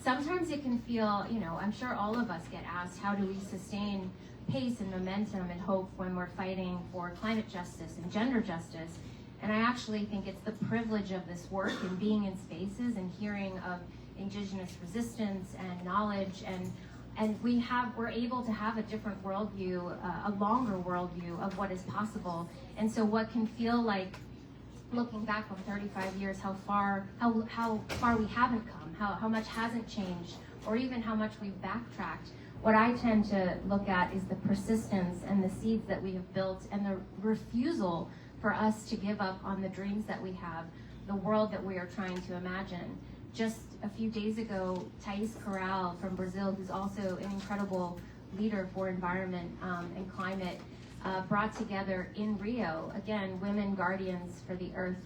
sometimes it can feel, I'm sure all of us get asked, how do we sustain pace and momentum and hope when we're fighting for climate justice and gender justice? And I actually think it's the privilege of this work and being in spaces and hearing of Indigenous resistance and knowledge, and we're able to have a different worldview, a longer worldview of what is possible. And so what can feel like, looking back on 35 years, how far we haven't come, how much hasn't changed, or even how much we've backtracked. What I tend to look at is the persistence and the seeds that we have built, and the refusal for us to give up on the dreams that we have, the world that we are trying to imagine. Just a few days ago, Thais Corral from Brazil, who's also an incredible leader for environment and climate, brought together in Rio, again, women guardians for the earth,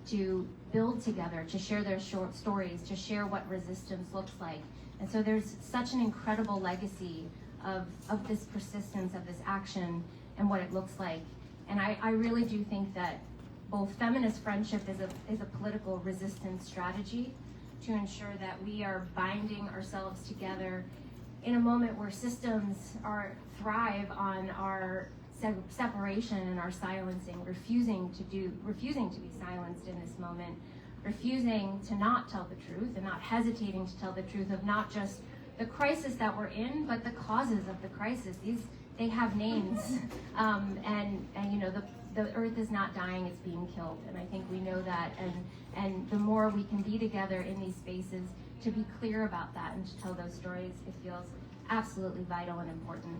to build together, to share their short stories, to share what resistance looks like. And so there's such an incredible legacy of this persistence, of this action, and what it looks like. And I really do think that both feminist friendship is a political resistance strategy to ensure that we are binding ourselves together in a moment where systems thrive on our separation and our silencing, refusing to be silenced in this moment, refusing to not tell the truth and not hesitating to tell the truth of not just the crisis that we're in, but the causes of the crisis. They have names, and the earth is not dying, it's being killed. And I think we know that, and the more we can be together in these spaces to be clear about that and to tell those stories, it feels absolutely vital and important.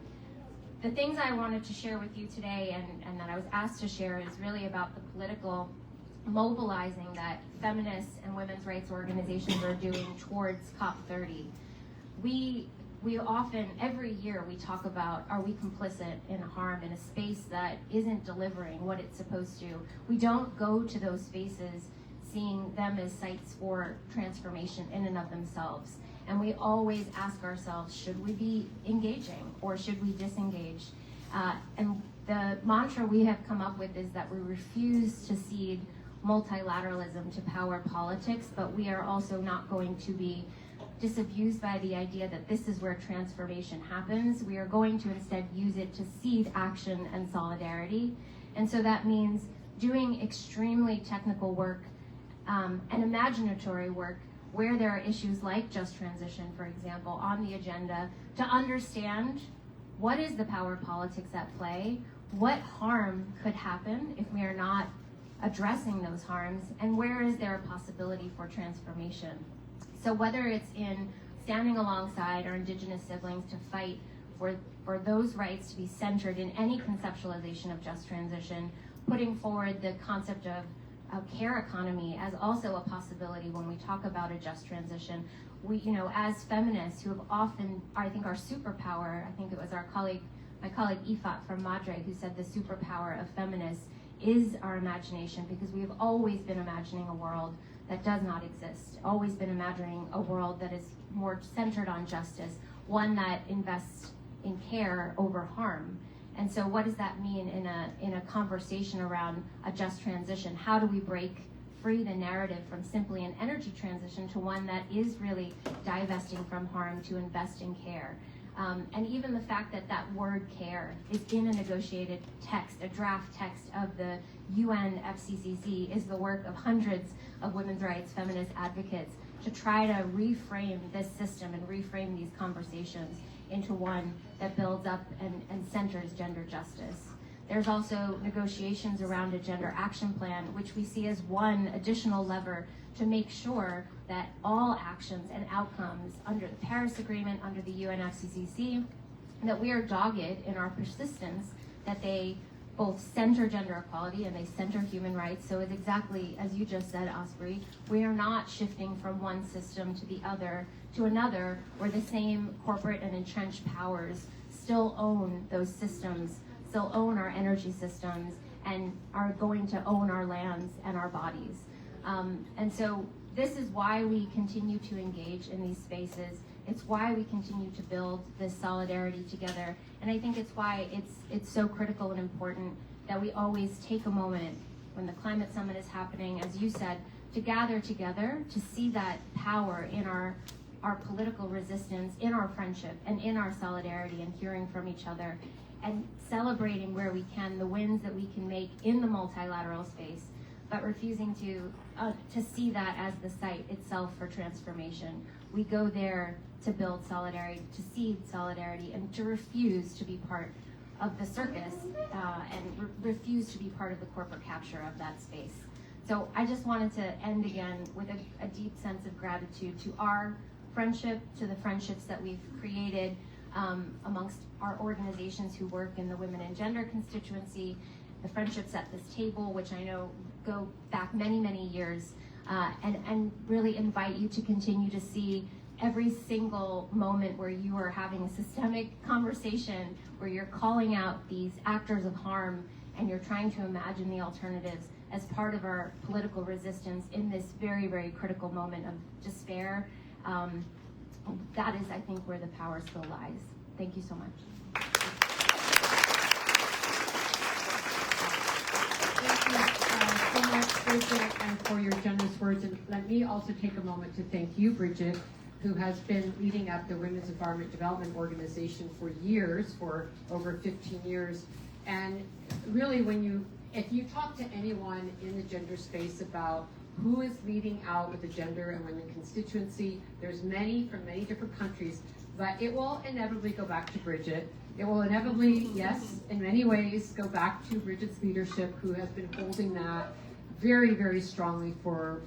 The things I wanted to share with you today, and that I was asked to share, is really about the political mobilizing that feminists and women's rights organizations are doing towards COP30. We often, every year, we talk about, are we complicit in harm in a space that isn't delivering what it's supposed to? We don't go to those spaces seeing them as sites for transformation in and of themselves. And we always ask ourselves, should we be engaging or should we disengage? And the mantra we have come up with is that we refuse to cede multilateralism to power politics, but we are also not going to be disabused by the idea that this is where transformation happens. We are going to instead use it to seed action and solidarity. And so that means doing extremely technical work and imaginatory work where there are issues like just transition, for example, on the agenda, to understand what is the power politics at play, what harm could happen if we are not addressing those harms, and where is there a possibility for transformation. So whether it's in standing alongside our Indigenous siblings to fight for those rights to be centered in any conceptualization of just transition, putting forward the concept of a care economy as also a possibility when we talk about a just transition. We, as feminists who have often, I think our superpower, I think it was my colleague Ifat from Madre who said the superpower of feminists is our imagination, because we have always been imagining a world that does not exist, always been imagining a world that is more centered on justice, one that invests in care over harm. And so what does that mean in a conversation around a just transition? How do we break free the narrative from simply an energy transition to one that is really divesting from harm to invest in care. And even the fact that that word care is in a negotiated text, a draft text of the UN FCCC, is the work of hundreds of women's rights feminist advocates to try to reframe this system and reframe these conversations into one that builds up and centers gender justice. There's also negotiations around a gender action plan, which we see as one additional lever to make sure that all actions and outcomes under the Paris Agreement, under the UNFCCC, that we are dogged in our persistence that they both center gender equality and they center human rights. So it's exactly as you just said, Osprey, we are not shifting from one system to the other to another where the same corporate and entrenched powers still own those systems, still own our energy systems, and are going to own our lands and our bodies. And so this is why we continue to engage in these spaces. It's why we continue to build this solidarity together. And I think it's why it's so critical and important that we always take a moment when the climate summit is happening, as you said, to gather together, to see that power in our political resistance, in our friendship, and in our solidarity, and hearing from each other, and celebrating where we can, the wins that we can make in the multilateral space, but refusing to see that as the site itself for transformation. We go there to build solidarity, to seed solidarity, and to refuse to be part of the circus and refuse to be part of the corporate capture of that space. So I just wanted to end again with a deep sense of gratitude to our friendship, to the friendships that we've created amongst our organizations who work in the women and gender constituency, the friendships at this table, which I know go back many, many years, and really invite you to continue to see every single moment where you are having a systemic conversation, where you're calling out these actors of harm and you're trying to imagine the alternatives as part of our political resistance in this very, very critical moment of despair. That is, I think, where the power still lies. Thank you so much.
Thank you so much, Bridget, and for your generous words. And let me also take a moment to thank you, Bridget, who has been leading up the Women's Environment Development Organization for years, for over 15 years. And really, if you talk to anyone in the gender space about who is leading out with the gender and women constituency, there's many from many different countries, but it will inevitably go back to Bridget. It will inevitably, yes, in many ways, go back to Bridget's leadership, who has been holding that very, very strongly for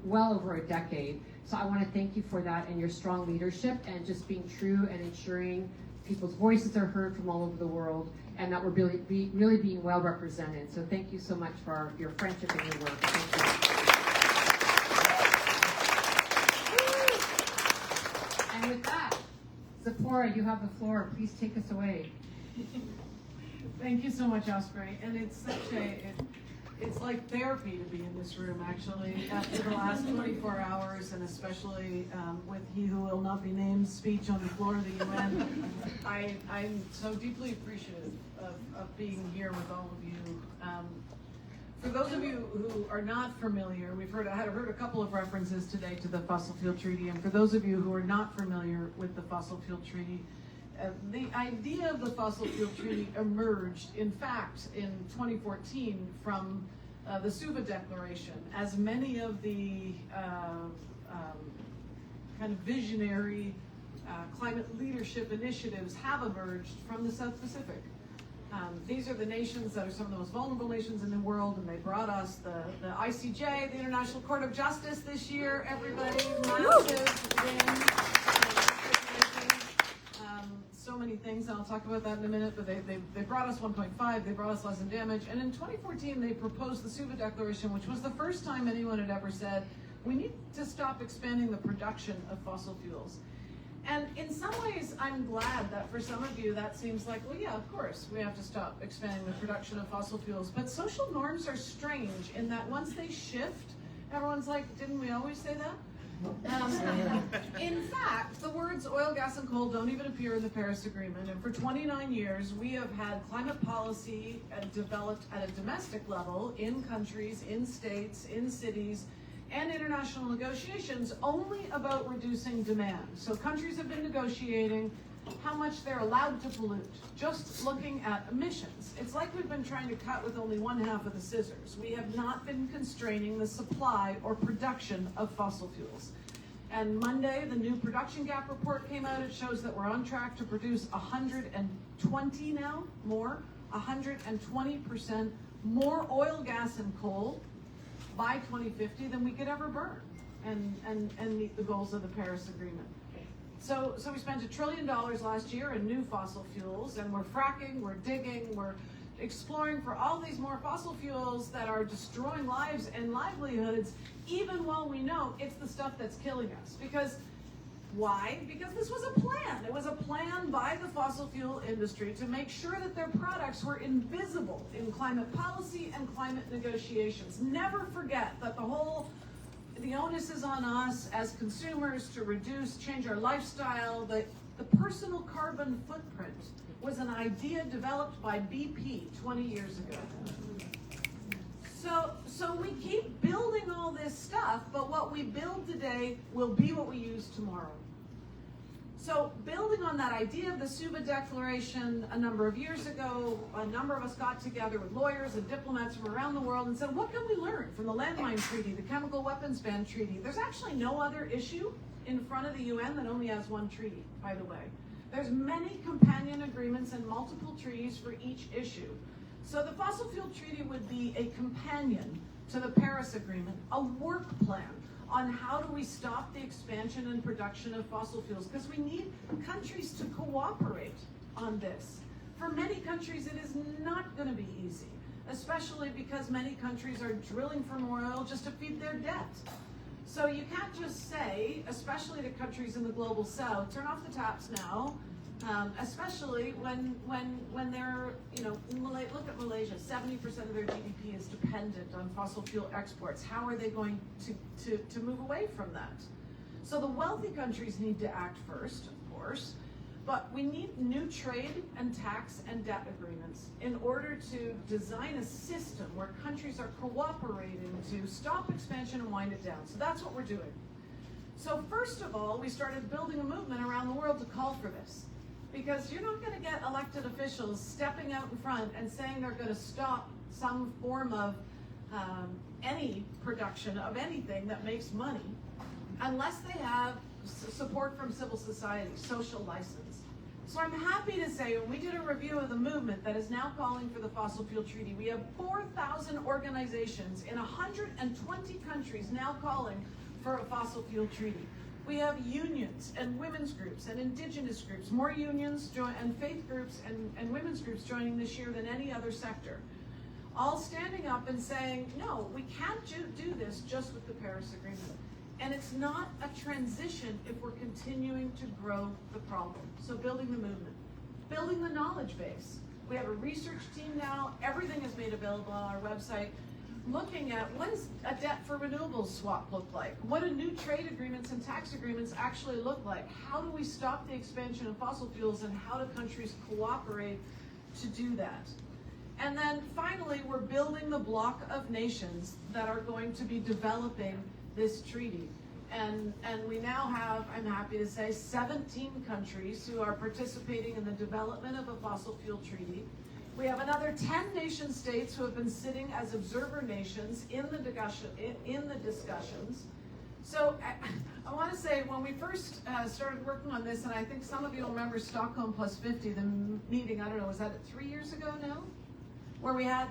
well over a decade. So I want to thank you for that and your strong leadership and just being true and ensuring people's voices are heard from all over the world and that we're really being well represented. So thank you so much for your friendship and your work. Thank you. And with that, Zipporah, you have the floor. Please take us away.
Thank you so much, Osprey. And it's such it's like therapy to be in this room, actually, after the last 24 hours, and especially with He Who Will Not Be Named speech on the floor of the UN. I'm so deeply appreciative of being here with all of you. For those of you who are not familiar, I had heard a couple of references today to the Fossil Fuel Treaty, and for those of you who are not familiar with the Fossil Fuel Treaty, the idea of the Fossil Fuel Treaty emerged, in fact, in 2014 from the Suva Declaration, as many of the kind of visionary climate leadership initiatives have emerged from the South Pacific. These are the nations that are some of the most vulnerable nations in the world, and they brought us the ICJ, the International Court of Justice this year. Everybody, massive win. So many things, and I'll talk about that in a minute, but they brought us 1.5, they brought us less than damage, and in 2014 they proposed the Suva Declaration, which was the first time anyone had ever said, we need to stop expanding the production of fossil fuels. And in some ways, I'm glad that for some of you that seems like, well, yeah, of course, we have to stop expanding the production of fossil fuels. But social norms are strange in that once they shift, everyone's like, didn't we always say that? In fact, the words oil, gas, and coal don't even appear in the Paris Agreement. And for 29 years, we have had climate policy developed at a domestic level in countries, in states, in cities, and international negotiations only about reducing demand. So countries have been negotiating how much they're allowed to pollute, just looking at emissions. It's like we've been trying to cut with only one half of the scissors. We have not been constraining the supply or production of fossil fuels. And Monday, the new production gap report came out. It shows that we're on track to produce 120 now, more, 120% more oil, gas, and coal by 2050 than we could ever burn and meet the goals of the Paris Agreement. So we spent $1 trillion last year in new fossil fuels, and we're fracking, we're digging, we're exploring for all these more fossil fuels that are destroying lives and livelihoods, even while we know it's the stuff that's killing us. Because why? Because this was a plan. It was a plan by the fossil fuel industry to make sure that their products were invisible in climate policy and climate negotiations. Never forget that the onus is on us as consumers to reduce, change our lifestyle. The personal carbon footprint was an idea developed by BP 20 years ago. So we keep building all this stuff, but what we build today will be what we use tomorrow. So building on that idea of the Suva Declaration a number of years ago, a number of us got together with lawyers and diplomats from around the world and said, what can we learn from the Landmine Treaty, the Chemical Weapons Ban Treaty? There's actually no other issue in front of the UN that only has one treaty, by the way. There's many companion agreements and multiple treaties for each issue. So the Fossil Fuel Treaty would be a companion to the Paris Agreement, a work plan on how do we stop the expansion and production of fossil fuels, because we need countries to cooperate on this. For many countries, it is not going to be easy, especially because many countries are drilling for more oil just to feed their debt. So you can't just say, especially to countries in the global south, turn off the taps now, especially when they're, look at Malaysia, 70% of their GDP is dependent on fossil fuel exports. How are they going to move away from that? So the wealthy countries need to act first, of course, but we need new trade and tax and debt agreements in order to design a system where countries are cooperating to stop expansion and wind it down. So that's what we're doing. So first of all, we started building a movement around the world to call for this. Because you're not going to get elected officials stepping out in front and saying they're going to stop some form of any production of anything that makes money unless they have support from civil society, social license. So I'm happy to say when we did a review of the movement that is now calling for the Fossil Fuel Treaty, we have 4,000 organizations in 120 countries now calling for a fossil fuel treaty. We have unions and women's groups and indigenous groups, more unions and faith groups and women's groups joining this year than any other sector. All standing up and saying, no, we can't do this just with the Paris Agreement. And it's not a transition if we're continuing to grow the problem. So building the movement, building the knowledge base. We have a research team now. Everything is made available on our website. Looking at what does a debt for renewables swap look like? What do new trade agreements and tax agreements actually look like? How do we stop the expansion of fossil fuels, and how do countries cooperate to do that? And then finally, we're building the block of nations that are going to be developing this treaty. And we now have, I'm happy to say, 17 countries who are participating in the development of a fossil fuel treaty. We have another 10 nation states who have been sitting as observer nations in the discussions. So I want to say, when we first started working on this, and I think some of you will remember Stockholm Plus 50, the meeting, I don't know, was that 3 years ago now? Where we had,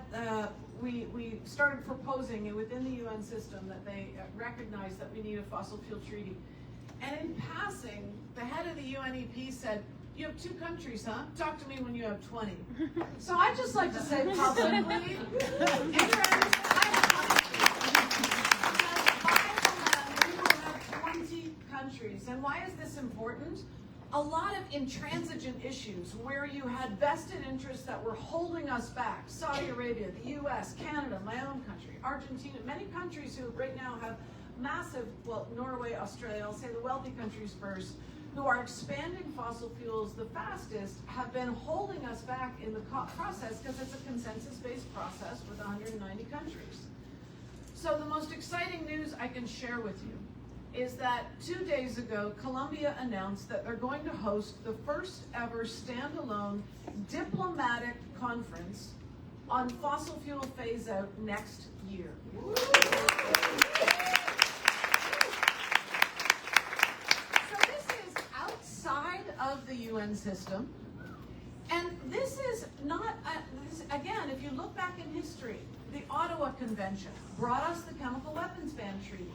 we started proposing it within the UN system that they recognize that we need a fossil fuel treaty. And in passing, the head of the UNEP said, you have 2 countries, huh? Talk to me when you have 20. So I'd just like to say publicly, we will have 20 countries. And why is this important? a lot of intransigent issues where you had vested interests that were holding us back. Saudi Arabia, the US, Canada, my own country, Argentina, many countries who right now have massive, well, Norway, Australia, I'll say the wealthy countries first, who are expanding fossil fuels the fastest, have been holding us back in the process because it's a consensus-based process with 190 countries. So the most exciting news I can share with you is that 2 days ago, Colombia announced that they're going to host the first ever standalone diplomatic conference on fossil fuel phase out next year. So this is outside of the UN system. And this is not, again, if you look back in history, the Ottawa Convention brought us the Chemical Weapons Ban Treaty.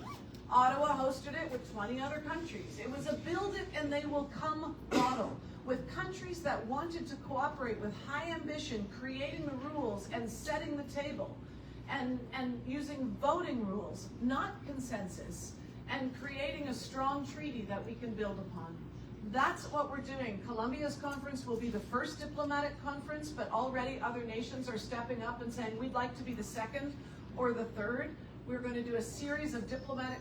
Ottawa hosted it with 20 other countries. It was a build it and they will come model with countries that wanted to cooperate with high ambition, creating the rules and setting the table and using voting rules, not consensus, and creating a strong treaty that we can build upon. That's what we're doing. Colombia's conference will be the first diplomatic conference, but already other nations are stepping up and saying we'd like to be the second or the third. We're going to do a series of diplomatic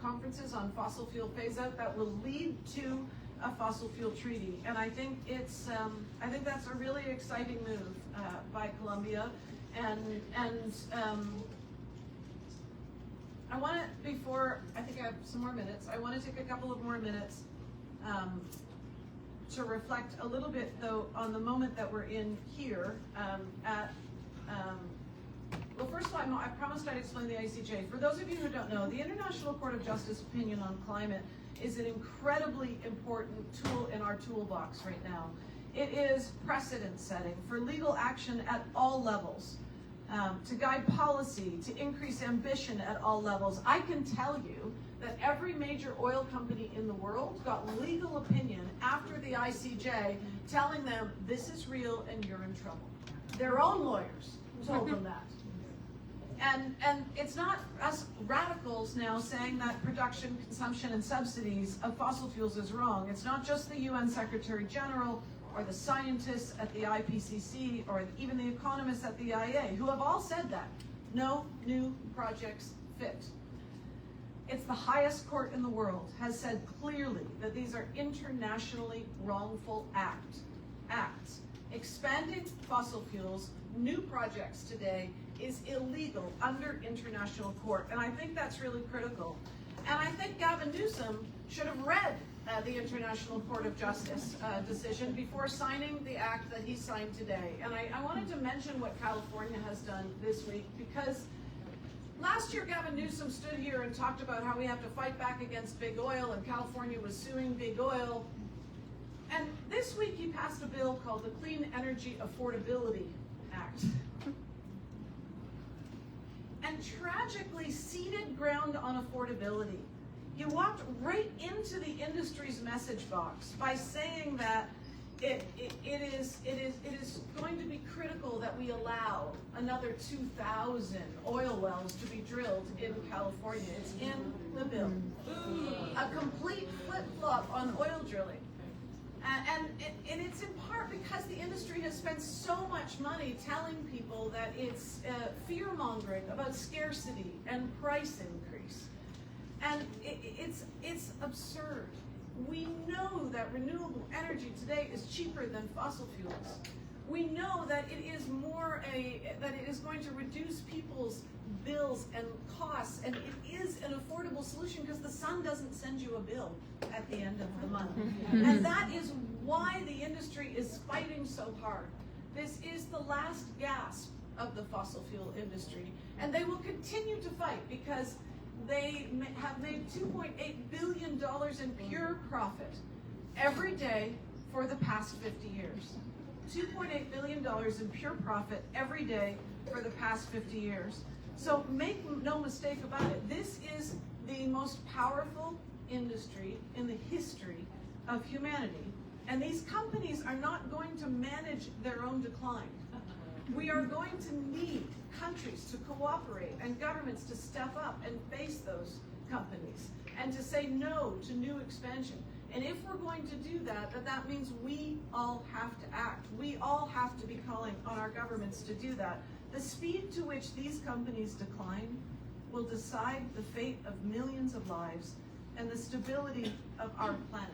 conferences on fossil fuel phase out that will lead to a fossil fuel treaty. And I think it's, I think that's a really exciting move by Colombia. And I want to, before, I think I have some more minutes, I want to take a couple of more minutes to reflect a little bit, though, on the moment that we're in here well, first of all, I promised I'd explain the ICJ. For those of you who don't know, the International Court of Justice opinion on climate is an incredibly important tool in our toolbox right now. It is precedent setting for legal action at all levels, to guide policy, to increase ambition at all levels. I can tell you that every major oil company in the world got legal opinion after the ICJ telling them this is real and you're in trouble. Their own lawyers told them that. And it's not us radicals now saying that production, consumption, and subsidies of fossil fuels is wrong. It's not just the UN Secretary General or the scientists at the IPCC or even the economists at the IEA who have all said that. No new projects fit. It's the highest court in the world has said clearly that these are internationally wrongful acts. Expanding fossil fuels, new projects today, is illegal under international court. And I think that's really critical. And I think Gavin Newsom should have read the International Court of Justice decision before signing the act that he signed today. And I wanted to mention what California has done this week, because last year Gavin Newsom stood here and talked about how we have to fight back against big oil, and California was suing big oil. And this week he passed a bill called the Clean Energy Affordability Act. And tragically ceded ground on affordability. You walked right into the industry's message box by saying that it is going to be critical that we allow another 2,000 oil wells to be drilled in California. It's in the bill. A complete flip-flop on oil drilling. And it's in part because the industry has spent so much money telling people that it's fear-mongering about scarcity and price increase. And it's absurd. We know that renewable energy today is cheaper than fossil fuels. We know that it is going to reduce people's bills and costs, and it is an affordable solution because the sun doesn't send you a bill at the end of the month. And that is why the industry is fighting so hard. This is the last gasp of the fossil fuel industry, and they will continue to fight because they have made $2.8 billion in pure profit every day for the past 50 years. $2.8 billion in pure profit every day for the past 50 years. So make no mistake about it, this is the most powerful industry in the history of humanity. And these companies are not going to manage their own decline. We are going to need countries to cooperate and governments to step up and face those companies and to say no to new expansion. And if we're going to do that, that means we all have to act. We all have to be calling on our governments to do that. The speed to which these companies decline will decide the fate of millions of lives and the stability of our planet.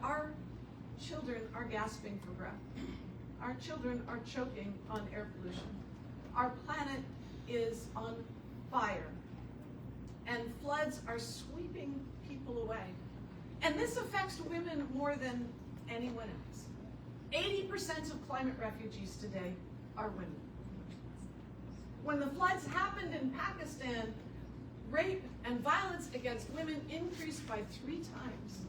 Our children are gasping for breath. Our children are choking on air pollution. Our planet is on fire. And floods are sweeping people away. And this affects women more than anyone else. 80% of climate refugees today are women. When the floods happened in Pakistan, rape and violence against women increased by 3 times.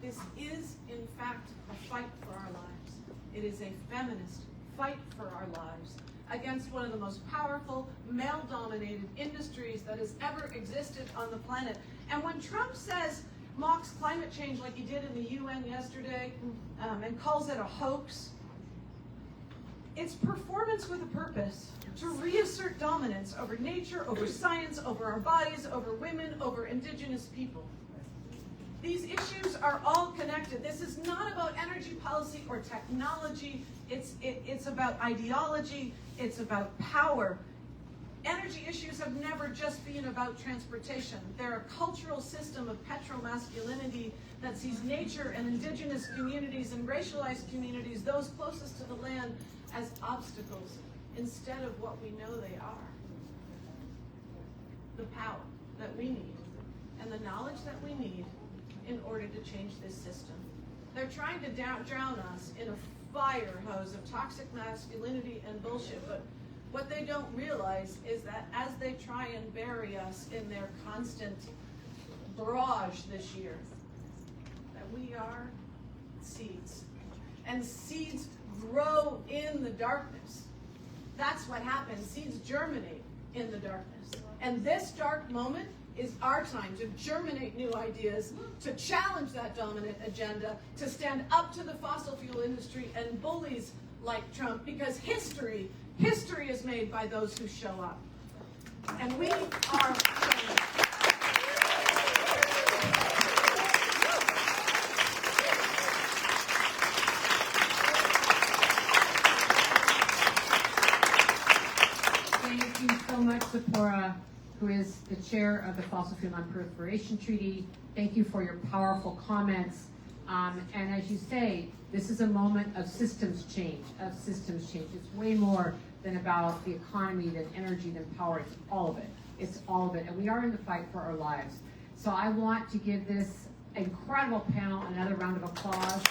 This is, in fact, a fight for our lives. It is a feminist fight for our lives against one of the most powerful, male-dominated industries that has ever existed on the planet. And when Trump mocks climate change like he did in the UN yesterday, and calls it a hoax, it's performance with a purpose to reassert dominance over nature, over science, over our bodies, over women, over Indigenous people. These issues are all connected. This is not about energy policy or technology. It's about ideology. It's about power. Energy issues have never just been about transportation. They're a cultural system of petromasculinity that sees nature and Indigenous communities and racialized communities, those closest to the land, as obstacles instead of what we know they are. The power that we need and the knowledge that we need in order to change this system. They're trying to drown us in a fire hose of toxic masculinity and bullshit, but what they don't realize is that as they try and bury us in their constant barrage this year, that we are seeds. And seeds grow in the darkness. That's what happens. Seeds germinate in the darkness. And this dark moment is our time to germinate new ideas, to challenge that dominant agenda, to stand up to the fossil fuel industry and bullies like Trump, because history is made by those who show up. And we are showing up.
Thank you so much, Sephora, who is the chair of the Fossil Fuel Non-Proliferation Treaty. Thank you for your powerful comments. And as you say, this is a moment of systems change, It's way more than about the economy, than energy, than power. It's all of it. It's all of it. And we are in the fight for our lives. So I want to give this incredible panel another round of applause.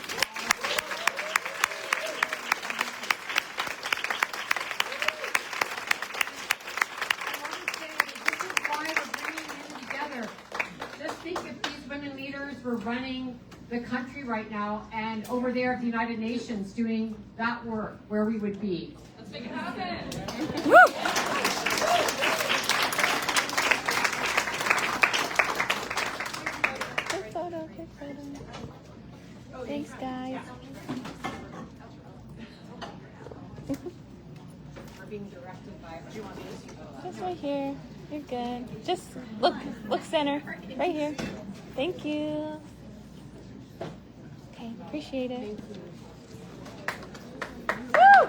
We're running the country right now, and over there at the United Nations doing that work, where we would be.
Let's make it happen.
Quick photo. Thanks, guys.
We're being directed by. Do you want me to see the?
Just right here. You're good. Just look center. Right here. Thank you. Okay, appreciate it. Woo!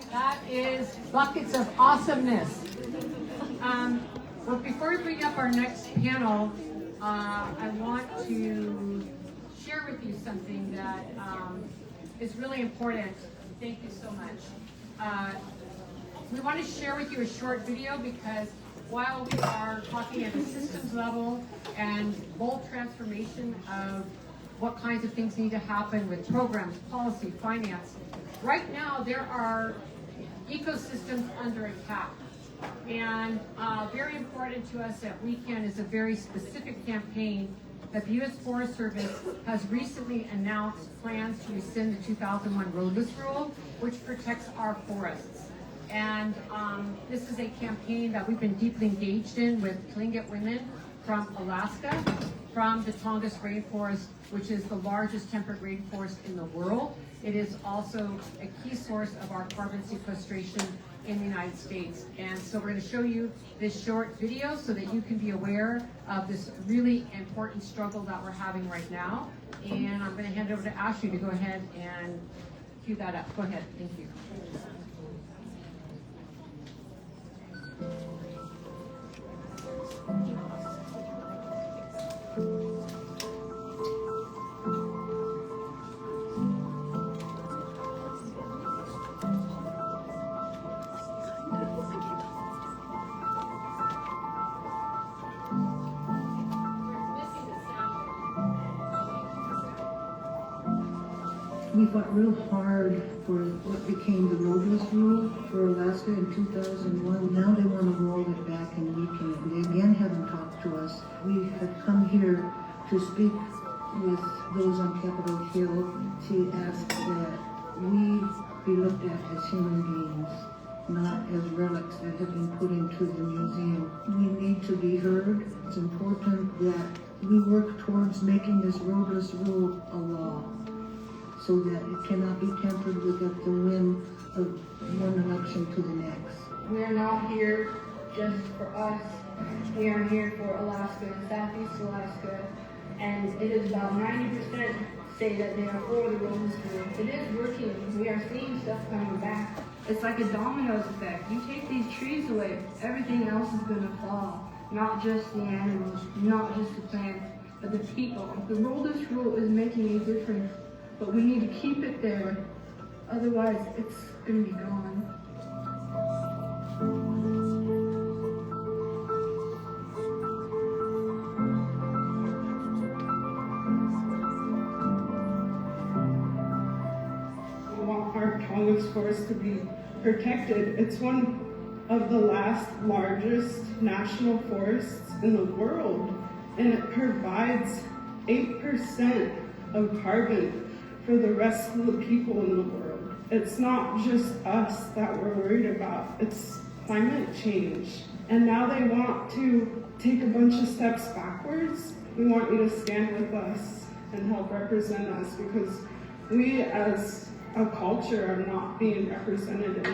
That is buckets of awesomeness. But before we bring up our next panel, I want to share with you something that is really important. Thank you so much. We want to share with you a short video because while we are talking at a systems level and bold transformation of what kinds of things need to happen with programs, policy, finance, right now there are ecosystems under attack. And very important to us at Weekend is a very specific campaign that the U.S. Forest Service has recently announced plans to rescind the 2001 roadless rule, which protects our forests. And this is a campaign that we've been deeply engaged in with Tlingit women from Alaska. from the Tongass rainforest, which is the largest temperate rainforest in the world. It is also a key source of our carbon sequestration in the United States. And so we're going to show you this short video so that you can be aware of this really important struggle that we're having right now. And I'm going to hand it over to Ashley to go ahead and cue that up. Go ahead. Thank you.
We fought real hard for what became the roadless rule for Alaska in 2001. Now they want to roll it back and we can't. They again haven't talked to us. We have come here to speak with those on Capitol Hill to ask that we be looked at as human beings, not as relics that have been put into the museum. We need to be heard. It's important that we work towards making this roadless rule a law, so that it cannot be tempered with the whim of one election to the next.
We are not here just for us. We are here for Alaska, Southeast Alaska, and it is about 90% say that they are for the roadless rule. It is working. We are seeing stuff coming back. It's like a dominoes effect. You take these trees away, everything else is going to fall. Not just the animals, not just the plants, but the people. The roadless rule is making a difference. But we need to keep it there, otherwise it's going to be gone.
We want our Tongass forest to be protected. It's one of the largest national forests in the world, and it provides 8% of carbon for the rest of the people in the world. It's not just us that we're worried about, it's climate change. And now they want to take a bunch of steps backwards. We want you to stand with us and help represent us, because we as a culture are not being represented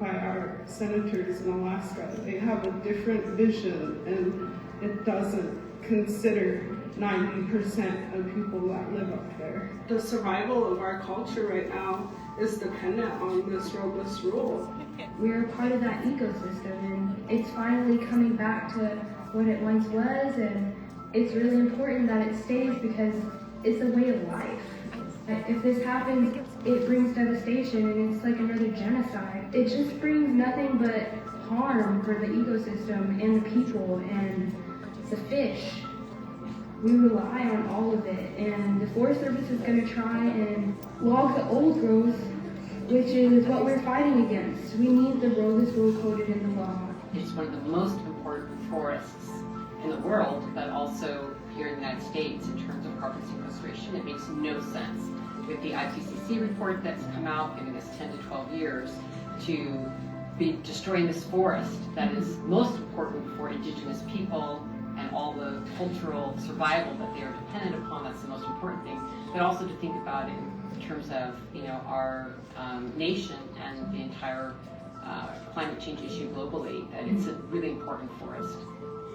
by our senators in Alaska. They have a different vision, and it doesn't consider 90% of people that live up there. The survival of our culture right now is dependent on this roadless rule.
We're part of that ecosystem, and it's finally coming back to what it once was, and it's really important that it stays because it's a way of life. If this happens, it brings devastation, and it's like another genocide. It just brings nothing but harm for the ecosystem and the people and the fish. We rely on all of it, and the Forest Service is going to try and log the old growth, which is what we're fighting against. We need the roadless rule coded in the law.
It's one of the most important forests in the world, but also here in the United States in terms of carbon sequestration. It makes no sense with the IPCC report that's come out, giving us 10 to 12 years to be destroying this forest that is most important for Indigenous people and all the cultural survival that they are dependent upon. That's the most important thing. But also to think about it in terms of, our nation and the entire climate change issue globally, that it's a really important forest.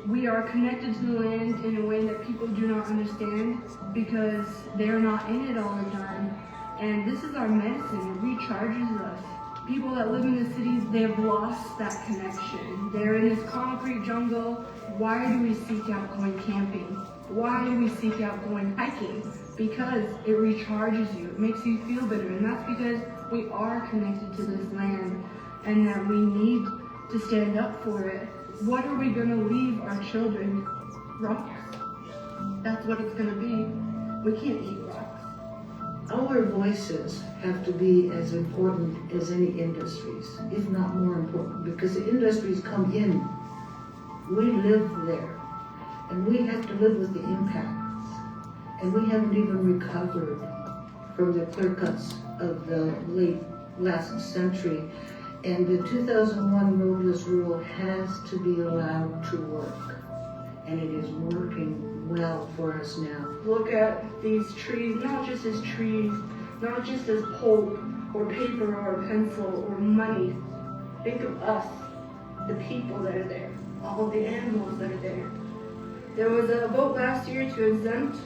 We are connected to the land in a way that people do not understand because they're not in it all the time. And this is our medicine. It recharges us. People that live in the cities, they have lost that connection. They're in this concrete jungle. Why do we seek out going camping? Why do we seek out going hiking? Because it recharges you. It makes you feel better. And that's because we are connected to this land and that we need to stand up for it. What are we going to leave our children? Rocks. That's what it's going to be. We can't eat rocks.
Our voices have to be as important as any industries, if not more important, because the industries come in. We live there, and we have to live with the impacts. And we haven't even recovered from the clear cuts of the late last century. And the 2001 roadless rule has to be allowed to work. And it is working well for us now.
Look at these trees, not just as trees, not just as pulp or paper or pencil or money. Think of us, the people that are there, all of the animals that are there. There was a vote last year to exempt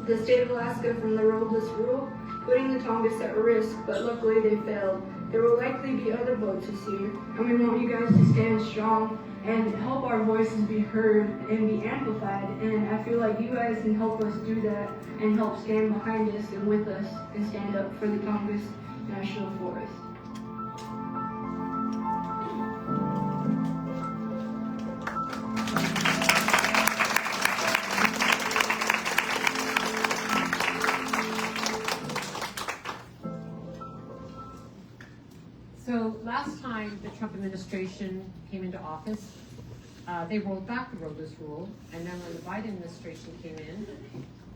the state of Alaska from the roadless rule, putting the Tongass at risk, but luckily they failed. There will likely be other votes this year, and we want you guys to stand strong and help our voices be heard and be amplified. And I feel like you guys can help us do that and help stand behind us and with us and stand up for the Tongass National Forest.
So last time the Trump administration came into office, they rolled back the roadless rule, and then when the Biden administration came in,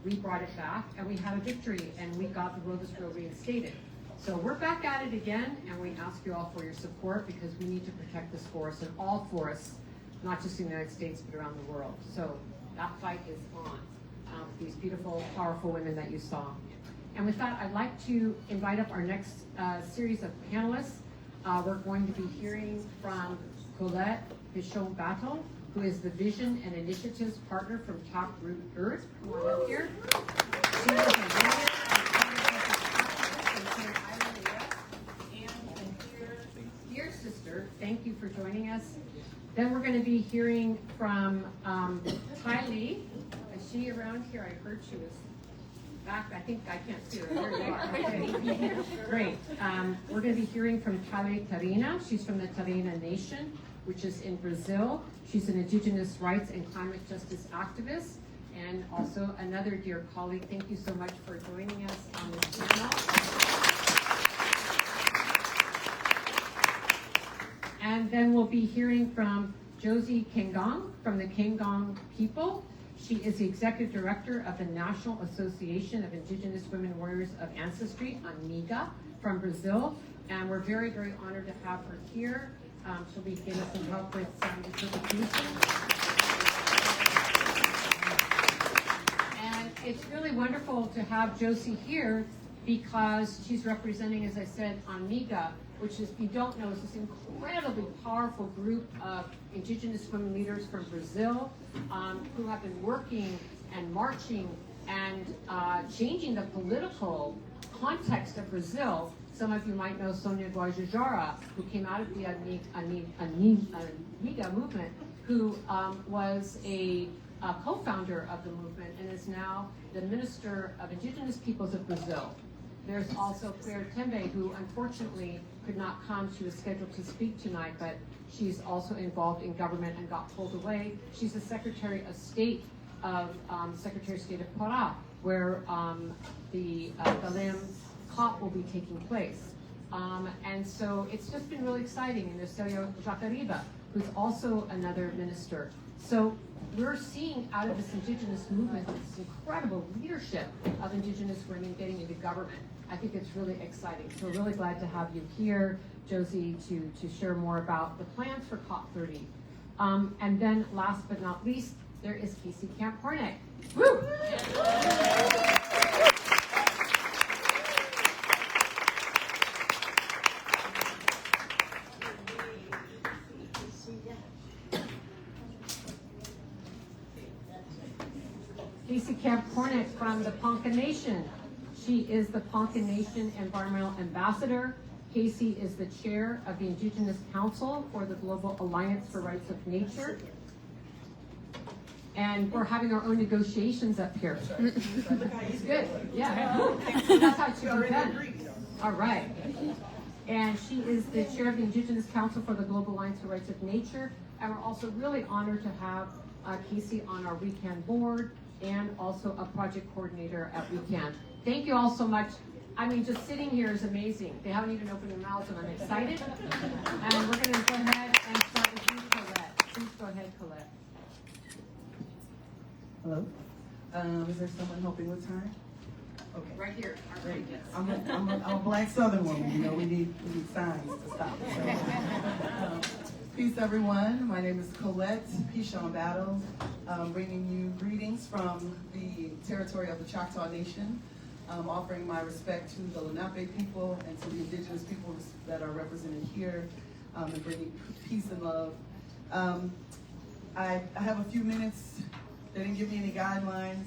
we brought it back, and we had a victory, and we got the roadless rule reinstated. So we're back at it again, and we ask you all for your support because we need to protect this forest and all forests, not just in the United States, but around the world. So that fight is on. These beautiful, powerful women that you saw. And with that, I'd like to invite up our next series of panelists. We're going to be hearing from Colette Pichon Battle, who is the Vision and Initiatives Partner from Taproot Earth. Come on up here. She is a lawyer and dear sister. Thank you for joining us. Then we're going to be hearing from Tylee. Is she around here? I heard she was back. I think I can't see her. There you are. Okay. Great. We're going to be hearing from Tylee Tarina. She's from the Tarina Nation, which is in Brazil. She's an Indigenous rights and climate justice activist, and also another dear colleague. Thank you so much for joining us on this panel. And then we'll be hearing from Josie Kengong from the Kengong people. She is the Executive Director of the National Association of Indigenous Women Warriors of Ancestry, ANIGA, from Brazil. And we're very, very honored to have her here. She'll be giving us some help with some interpretation. And it's really wonderful to have Josie here because she's representing, as I said, ANIGA, which is, if you don't know, is this incredibly powerful group of Indigenous women leaders from Brazil who have been working and marching and changing the political context of Brazil. Some of you might know Sonia Guajajara, who came out of the ANIGA movement, who was a co-founder of the movement and is now the Minister of Indigenous Peoples of Brazil. There's also Claire Tembe, who unfortunately could not come. She was scheduled to speak tonight, but she's also involved in government and got pulled away. She's the Secretary of State of Secretary of State of Pará, where the Belém COP will be taking place. And so it's just been really exciting. And there's Célia Jacarriba, who's also another minister. So we're seeing out of this Indigenous movement this incredible leadership of Indigenous women getting into government. I think it's really exciting. So we're really glad to have you here, Josie, to share more about the plans for COP30. And then last but not least, there is Casey Camp-Hornet. Woo! Casey Camp-Hornet from the Ponca Nation. She is the Ponca Nation Environmental Ambassador. Casey is the chair of the Indigenous Council for the Global Alliance for Rights of Nature. And we're having our own negotiations up here. It's good. Yeah. That's how it should be done. All right. And she is the chair of the Indigenous Council for the Global Alliance for Rights of Nature. And we're also really honored to have Casey on our WeCan board and also a project coordinator at WeCan. Thank you all so much. I mean, just sitting here is amazing. They haven't even opened their mouths, and I'm excited. And we're going to go ahead and start with you, Colette. Please go ahead, Colette.
Hello. Is there someone helping with time? Okay.
Right here.
Great. I'm a black Southern woman. You know, we need signs to stop. So, Peace, everyone. My name is Colette Shone Battle, bringing you greetings from the territory of the Choctaw Nation, offering my respect to the Lenape people and to the Indigenous peoples that are represented here, and bringing peace and love. I have a few minutes. They didn't give me any guidelines.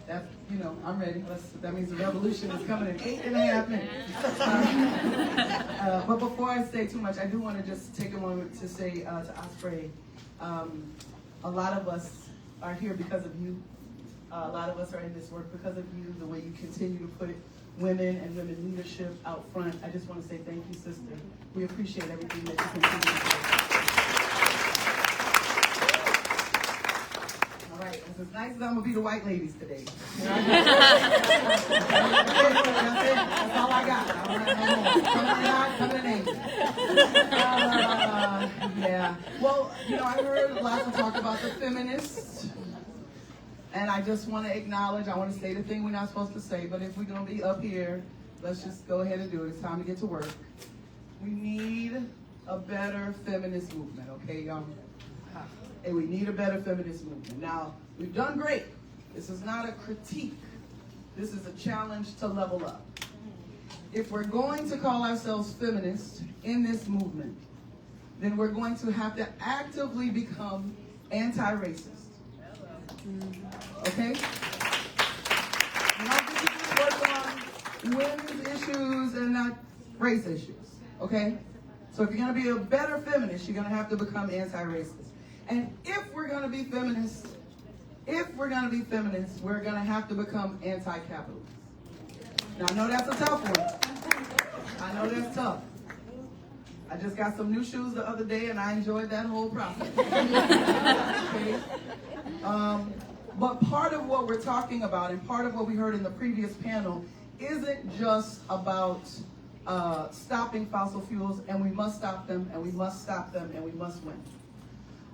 That, you know, I'm ready. That means the revolution is coming in 8.5 minutes. But before I say too much, I do want to just take a moment to say to Osprey, a lot of us are here because of you. A lot of us are in this work because of you, the way you continue to put women and women leadership out front. I just want to say thank you, sister. We appreciate everything that you continue to do. All right, it's as nice as I'm going to be the white ladies today. That's all I got. I don't have no more. Come to the yeah. Well, you know, I heard lots of talk about the feminists. And I just want to acknowledge, I want to say the thing we're not supposed to say, but if we're going to be up here, let's just go ahead and do it. It's time to get to work. We need a better feminist movement, okay, y'all? And we need a better feminist movement. Now, we've done great. This is not a critique. This is a challenge to level up. If we're going to call ourselves feminists in this movement, then we're going to have to actively become anti-racist. Okay? Not just work on women's issues and not race issues. Okay? So if you're going to be a better feminist, you're going to have to become anti-racist. And if we're going to be feminists, we're going to have to become anti-capitalist. Now, I know that's a tough one. I know that's tough. I just got some new shoes the other day, and I enjoyed that whole process. Okay? But part of what we're talking about, and part of what we heard in the previous panel, isn't just about stopping fossil fuels, and we must stop them, and we must stop them, and we must win.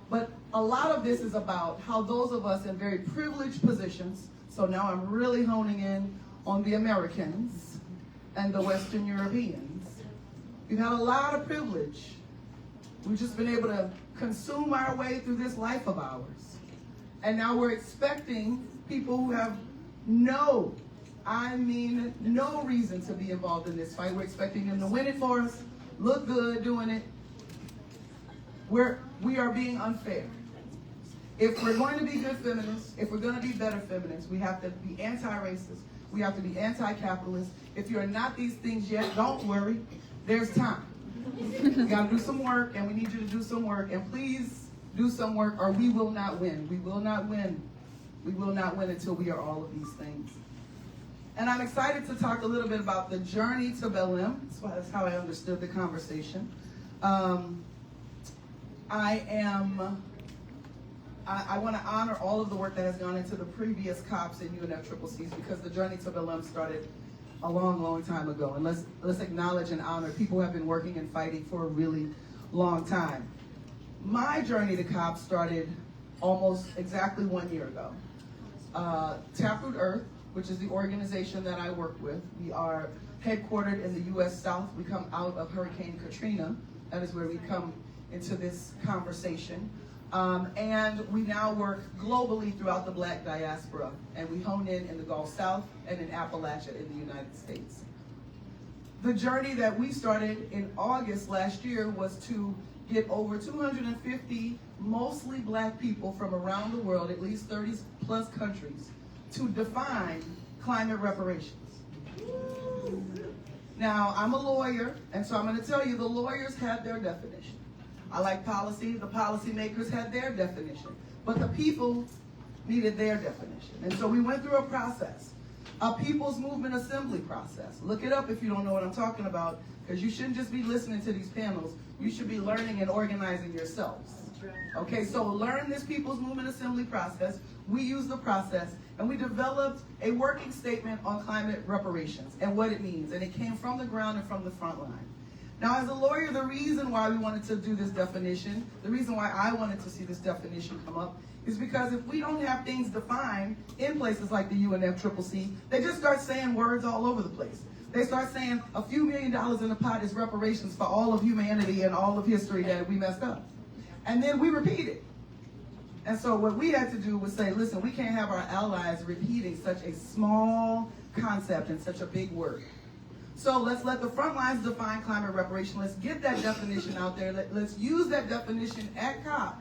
But a lot of this is about how those of us in very privileged positions, so now I'm really honing in on the Americans and the Western Europeans. We've had a lot of privilege. We've just been able to consume our way through this life of ours. And now we're expecting people who have no reason to be involved in this fight. We're expecting them to win it for us, look good doing it. We are being unfair. If we're going to be good feminists, if we're going to be better feminists, we have to be anti-racist. We have to be anti-capitalist. If you're not these things yet, don't worry. There's time. You got to do some work, and we need you to do some work. And please do some work, or we will not win. We will not win. We will not win until we are all of these things. And I'm excited to talk a little bit about the journey to Belém. That's how I understood the conversation. I want to honor all of the work that has gone into the previous COPs and UNFCCCs, because the journey to Belém started a long, long time ago. And let's acknowledge and honor people who have been working and fighting for a really long time. My journey to COP started almost exactly 1 year ago. Taproot Earth, which is the organization that I work with, we are headquartered in the U.S. South. We come out of Hurricane Katrina. That is where we come into this conversation. And we now work globally throughout the Black diaspora, and we hone in the Gulf South and in Appalachia in the United States. The journey that we started in August last year was to get over 250 mostly Black people from around the world, at least 30 plus countries, to define climate reparations. Now, I'm a lawyer, and so I'm going to tell you the lawyers had their definition. I like policy. The policymakers had their definition. But the people needed their definition. And so we went through a process, a people's movement assembly process. Look it up if you don't know what I'm talking about, because you shouldn't just be listening to these panels. You should be learning and organizing yourselves. Okay, so learn this people's movement assembly process. We used the process, and we developed a working statement on climate reparations and what it means. And it came from the ground and from the front line. Now, as a lawyer, the reason why we wanted to do this definition, the reason why I wanted to see this definition come up, is because if we don't have things defined in places like the UNFCCC, they just start saying words all over the place. They start saying a few $1 million in the pot is reparations for all of humanity and all of history that we messed up. And then we repeat it. And so what we had to do was say, listen, we can't have our allies repeating such a small concept and such a big word. So let's let the front lines define climate reparation. Let's get that definition out there. Let's use that definition at COP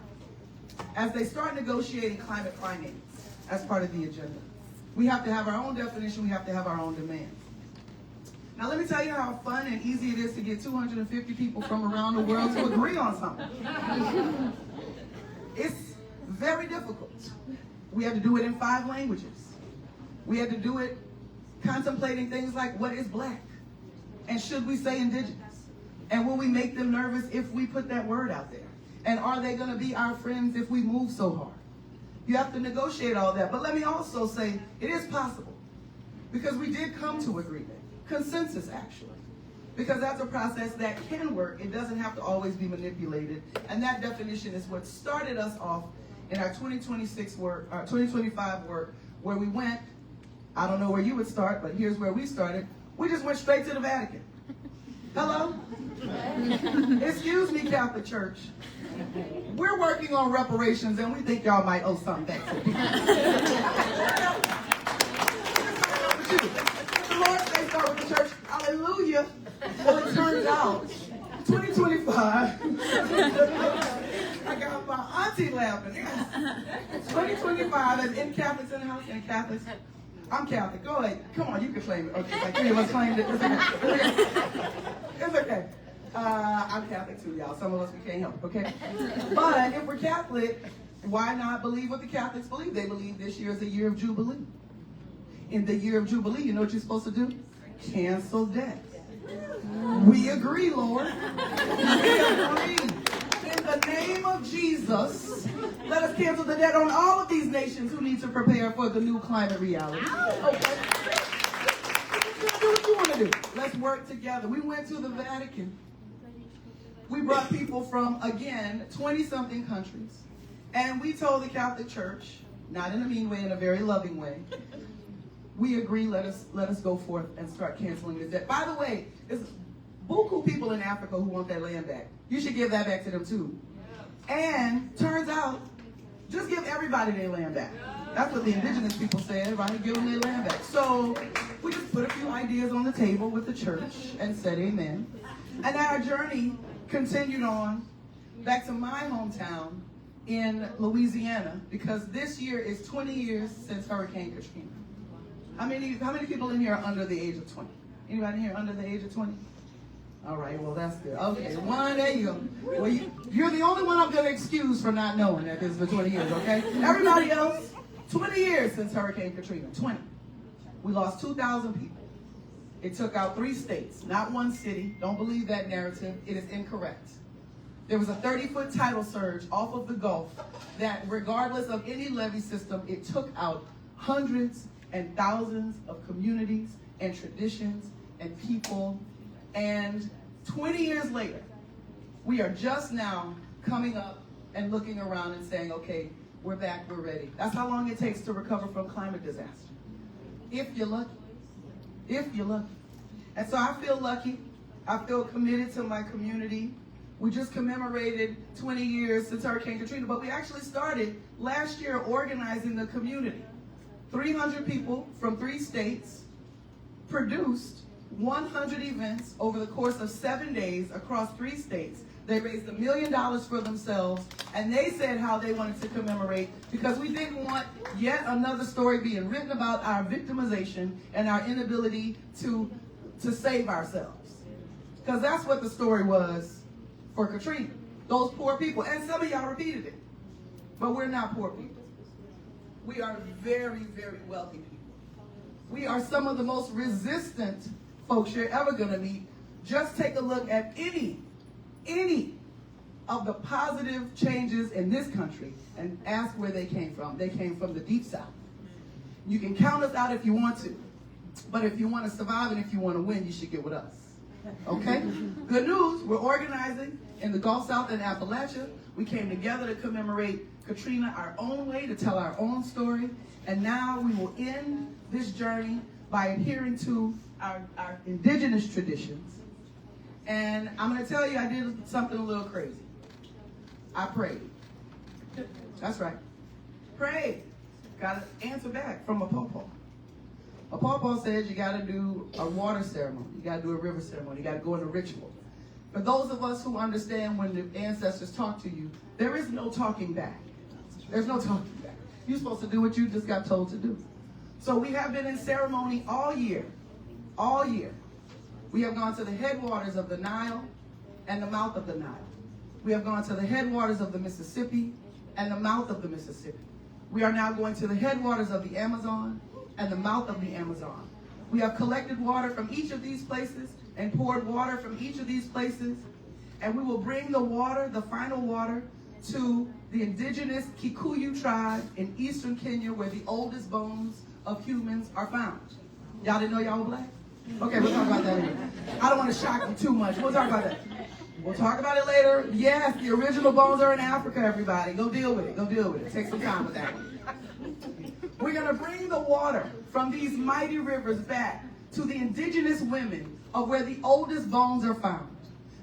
as they start negotiating climate finance as part of the agenda. We have to have our own definition. We have to have our own demands. Now let me tell you how fun and easy it is to get 250 people from around the world to agree on something. It's very difficult. We had to do it in 5 languages. We had to do it contemplating things like what is black? And should we say indigenous? And will we make them nervous if we put that word out there? And are they going to be our friends if we move so hard? You have to negotiate all that. But let me also say it is possible because we did come to agreement. Consensus, actually. Because that's a process that can work. It doesn't have to always be manipulated. And that definition is what started us off in our 2026 work, our 2025 work, where we went, I don't know where you would start, but here's where we started. We just went straight to the Vatican. Hello? Excuse me, Catholic Church. We're working on reparations and we think y'all might owe something back to people. The Lord say start with the church. Hallelujah. Well, it turns out, 2025, I got my auntie laughing. 2025, as in Catholics in the house, and Catholics. I'm Catholic. Go ahead. Come on, you can claim it. Okay, like 3 of us claimed it. It's okay. I'm Catholic too, y'all. Some of us, we can't help, okay? But if we're Catholic, why not believe what the Catholics believe? They believe this year is a year of Jubilee. In the year of Jubilee, you know what you're supposed to do? Cancel debt. We agree, Lord. We agree. In the name of Jesus, let us cancel the debt on all of these nations who need to prepare for the new climate reality. Okay. Do what you want to do. Let's work together. We went to the Vatican. We brought people from, again, 20-something countries. And we told the Catholic Church, not in a mean way, in a very loving way, we agree, let us go forth and start canceling this debt. By the way, there's buku people in Africa who want their land back. You should give that back to them too. And turns out, just give everybody their land back. That's what the indigenous people said, right? Give them their land back. So we just put a few ideas on the table with the church and said amen. And our journey continued on back to my hometown in Louisiana, because this year is 20 years since Hurricane Katrina. How many people in here are under the age of 20? Anybody here under the age of 20? All right, well, that's good. Okay, one, there you go. Well, you're the only one I'm going to excuse for not knowing that this is for 20 years, okay? Everybody else, 20 years since Hurricane Katrina, 20. We lost 2,000 people. It took out 3 states, not 1 city. Don't believe that narrative. It is incorrect. There was a 30-foot tidal surge off of the Gulf that, regardless of any levee system, it took out hundreds and thousands of communities and traditions and people. And 20 years later, we are just now coming up and looking around and saying, okay, we're back, we're ready. That's how long it takes to recover from climate disaster. If you're lucky. If you're lucky. And so I feel lucky. I feel committed to my community. We just commemorated 20 years since Hurricane Katrina, but we actually started last year organizing the community. 300 people from 3 states produced 100 events over the course of 7 days across 3 states. They raised $1 million for themselves, and they said how they wanted to commemorate, because we didn't want yet another story being written about our victimization and our inability to save ourselves. Because that's what the story was for Katrina. Those poor people. And some of y'all repeated it. But we're not poor people. We are very, very wealthy people. We are some of the most resistant folks you're ever going to meet. Just take a look at any of the positive changes in this country and ask where they came from. They came from the Deep South. You can count us out if you want to. But if you want to survive and if you want to win, you should get with us. Okay? Good news, we're organizing in the Gulf South and Appalachia. We came together to commemorate Katrina our own way, to tell our own story. And now we will end this journey by adhering to our indigenous traditions. And I'm going to tell you, I did something a little crazy. I prayed. That's right. Prayed. Got an answer back from a pawpaw. A pawpaw says you got to do a water ceremony. You got to do a river ceremony. You got to go in a ritual. For those of us who understand when the ancestors talk to you, there is no talking back. There's no talking back. You're supposed to do what you just got told to do. So we have been in ceremony all year. All year. We have gone to the headwaters of the Nile and the mouth of the Nile. We have gone to the headwaters of the Mississippi and the mouth of the Mississippi. We are now going to the headwaters of the Amazon and the mouth of the Amazon. We have collected water from each of these places and poured water from each of these places. And we will bring the water, the final water, to the indigenous Kikuyu tribe in eastern Kenya, where the oldest bones of humans are found. Y'all didn't know y'all were black? Okay, we'll talk about that later. I don't want to shock you too much. We'll talk about that. We'll talk about it later. Yes, the original bones are in Africa, everybody. Go deal with it. Go deal with it. Take some time with that one. We're going to bring the water from these mighty rivers back to the indigenous women of where the oldest bones are found.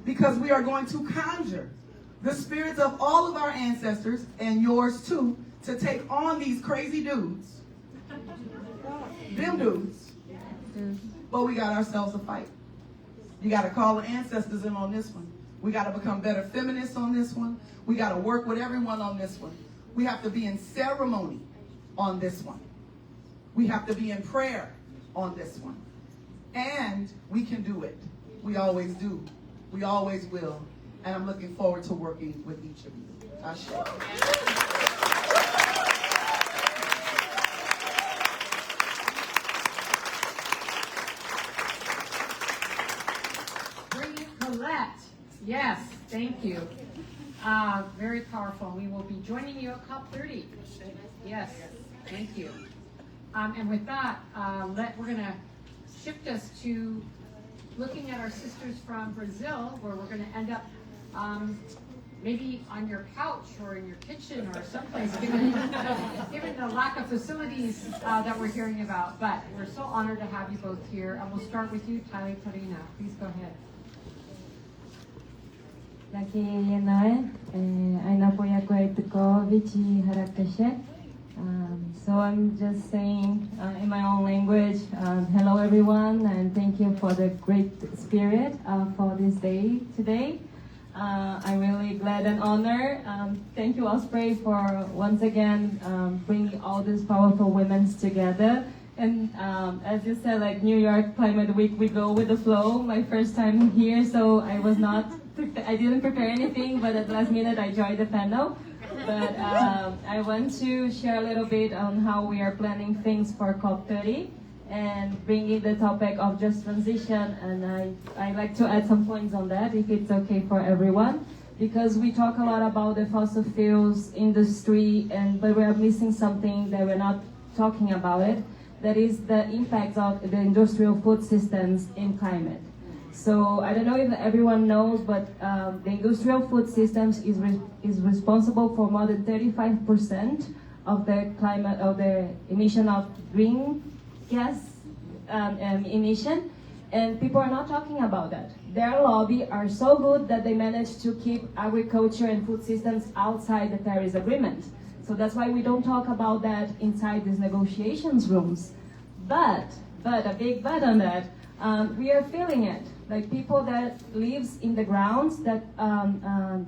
Because we are going to conjure the spirits of all of our ancestors, and yours too, to take on these crazy dudes. Them dudes. But we got ourselves a fight. You got to call the ancestors in on this one. We got to become better feminists on this one. We got to work with everyone on this one. We have to be in ceremony on this one. We have to be in prayer on this one. And we can do it. We always do. We always will. And I'm looking forward to working with each of you. Ashe.
Yes, thank you. Very powerful. We will be joining you at COP30. Yes, thank you. And with that, we're going to shift us to looking at our sisters from Brazil, where we're going to end up maybe on your couch or in your kitchen or someplace, given the lack of facilities that we're hearing about. But we're so honored to have you both here. And we'll start with you, Tyler Torina. Please go ahead.
Laki Yenoe, Aina Poyakwe Tukovici Harakashe. So I'm just saying in my own language, hello everyone, and thank you for the great spirit for this day today. I'm really glad and honored. Thank you, Osprey, for once again bringing all these powerful women together. And as you said, like New York Climate Week, we go with the flow. My first time here, so I didn't prepare anything, but at the last minute I joined the panel. But I want to share a little bit on how we are planning things for COP30 and bringing the topic of just transition. And I like to add some points on that, if it's okay for everyone, because we talk a lot about the fossil fuels industry, but we are missing something that we're not talking about it. That is the impact of the industrial food systems in climate. So I don't know if everyone knows, but the industrial food systems is responsible for more than 35% of the emission of green gas emission, and people are not talking about that. Their lobby are so good that they managed to keep agriculture and food systems outside the Paris Agreement. So that's why we don't talk about that inside these negotiations rooms. But a big but on that, we are feeling it. Like people that lives in the grounds, that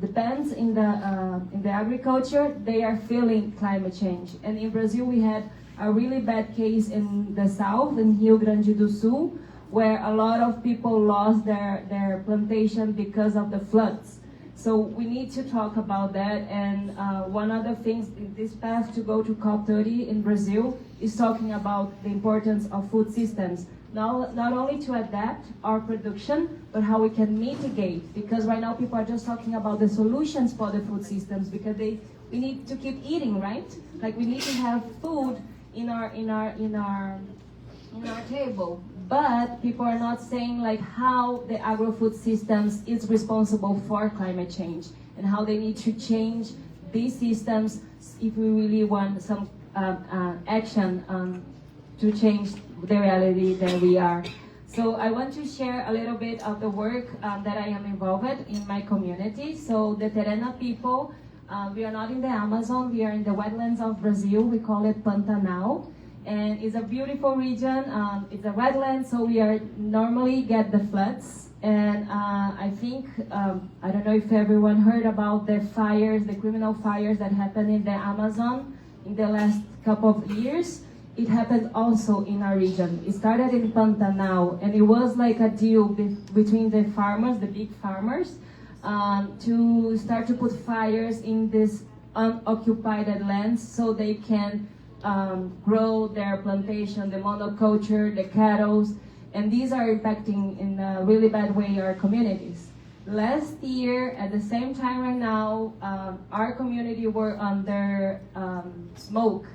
depends in the agriculture, they are feeling climate change. And in Brazil, we had a really bad case in the south, in Rio Grande do Sul, where a lot of people lost their plantation because of the floods. So we need to talk about that. And one other thing, this path to go to COP30 in Brazil is talking about the importance of food systems. Not only to adapt our production, but how we can mitigate. Because right now people are just talking about the solutions for the food systems, because we need to keep eating, right? Like we need to have food in our table. But people are not saying like how the agro-food systems is responsible for climate change and how they need to change these systems if we really want some action to change the reality that we are. So I want to share a little bit of the work that I am involved in my community. So the Terena people, We are not in the Amazon, we are in the wetlands of Brazil. We call it Pantanal. And it's a beautiful region. It's a wetland, so we are normally get the floods. And I think, I don't know if everyone heard about the fires, the criminal fires that happened in the Amazon in the last couple of years. It happened also in our region. It started in Pantanal, and it was like a deal between the farmers, the big farmers, to start to put fires in these unoccupied lands so they can grow their plantation, the monoculture, the cattle, and these are impacting in a really bad way our communities. Last year, at the same time right now, our community were under smoke.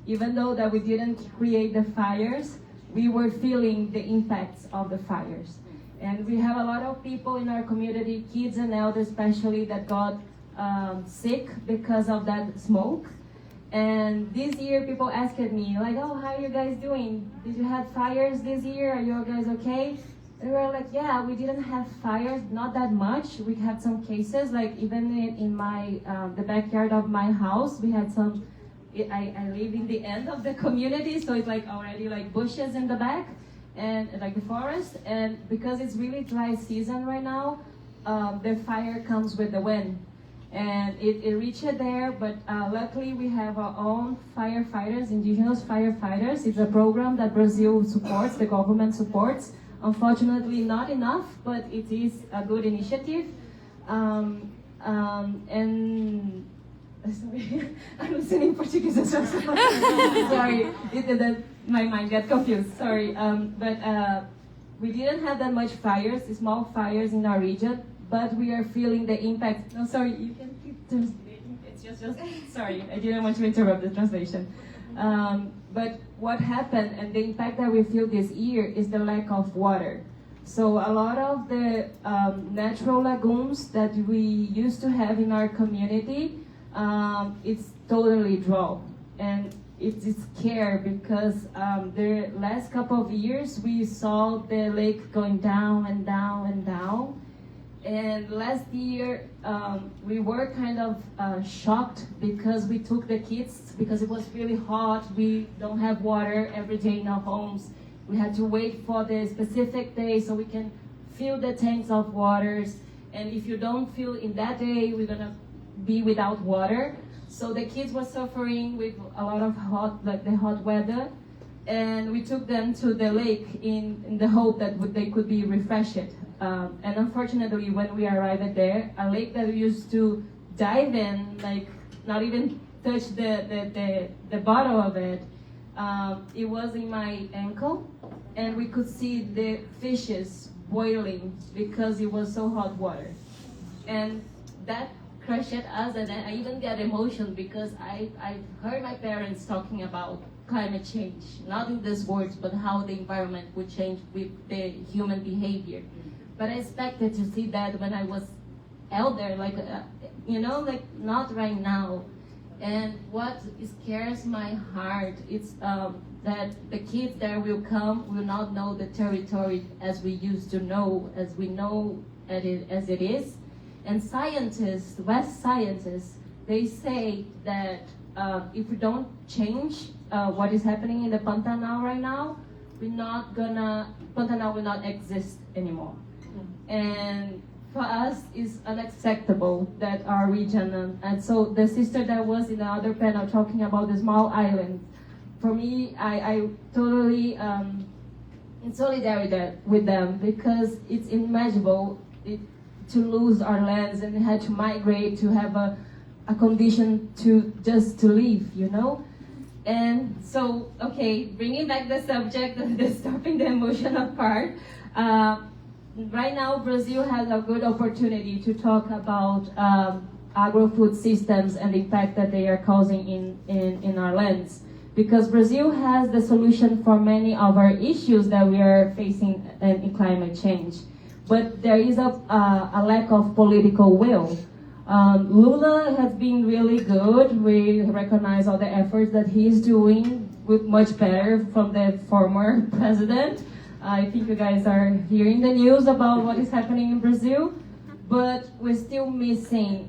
Even though that we didn't create the fires, we were feeling the impacts of the fires. And we have a lot of people in our community, kids and elders especially, that got sick because of that smoke. And this year people asked me, like, oh, how are you guys doing? Did you have fires this year? Are you guys okay? And we were like, yeah, we didn't have fires, not that much. We had some cases, like even in my, the backyard of my house, we had some, I live in the end of the community, so it's like already like bushes in the back, and like the forest, and because it's really dry season right now, the fire comes with the wind. And it reached there, but luckily we have our own firefighters, indigenous firefighters. It's a program that Brazil supports, the government supports. Unfortunately, not enough, but it is a good initiative. And sorry, I'm listening Portuguese as well. Sorry, my mind got confused. Sorry, but we didn't have that much fires, small fires in our region. But we are feeling the impact. No, sorry, you can keep translating. It's just sorry, I didn't want to interrupt the translation. But what happened and the impact that we feel this year is the lack of water. So a lot of the natural lagoons that we used to have in our community, it's totally dry. And it's scary because the last couple of years we saw the lake going down and down and down. And last year, we were kind of shocked because we took the kids, because it was really hot, we don't have water every day in our homes. We had to wait for the specific day so we can fill the tanks of waters. And if you don't fill in that day, we're gonna be without water. So the kids were suffering with a lot of the hot weather. And we took them to the lake in the hope that they could be refreshed. And unfortunately, when we arrived there, a lake that we used to dive in, like not even touch the bottom of it, it was in my ankle, and we could see the fishes boiling because it was so hot water. And that crushed us, and I even got emotional because I heard my parents talking about climate change, not in these words, but how the environment would change with the human behavior. But I expected to see that when I was elder, like, like not right now. And what scares my heart is that the kids that will come will not know the territory as we used to know, as we know as it is. And scientists, West scientists, they say that if we don't change what is happening in the Pantanal right now, Pantanal will not exist anymore. And for us, it's unacceptable that our region, and so the sister that was in the other panel talking about the small island, for me, I totally in solidarity with them, because it's unimaginable to lose our lands and had to migrate to have a condition to just to live, And so, okay, bringing back the subject of the stopping the emotional part. Right now, Brazil has a good opportunity to talk about agro-food systems and the impact that they are causing in our lands. Because Brazil has the solution for many of our issues that we are facing in climate change. But there is a lack of political will. Lula has been really good. We recognize all the efforts that he's doing, with much better from the former president. I think you guys are hearing the news about what is happening in Brazil, but we're still missing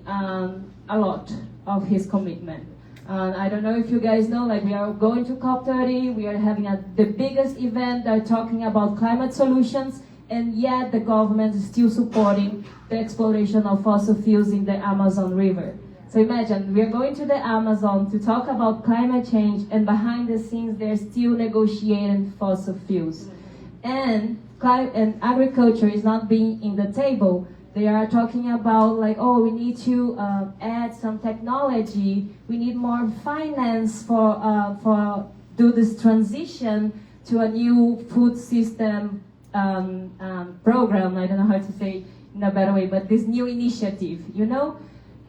a lot of his commitment. I don't know if you guys know, like we are going to COP30, we are having the biggest event that are talking about climate solutions, and yet the government is still supporting the exploration of fossil fuels in the Amazon River. So imagine, we are going to the Amazon to talk about climate change, and behind the scenes they're still negotiating fossil fuels. And agriculture is not being in the table. They are talking about like, oh, we need to add some technology. We need more finance for do this transition to a new food system program. I don't know how to say in a better way, but this new initiative, you know.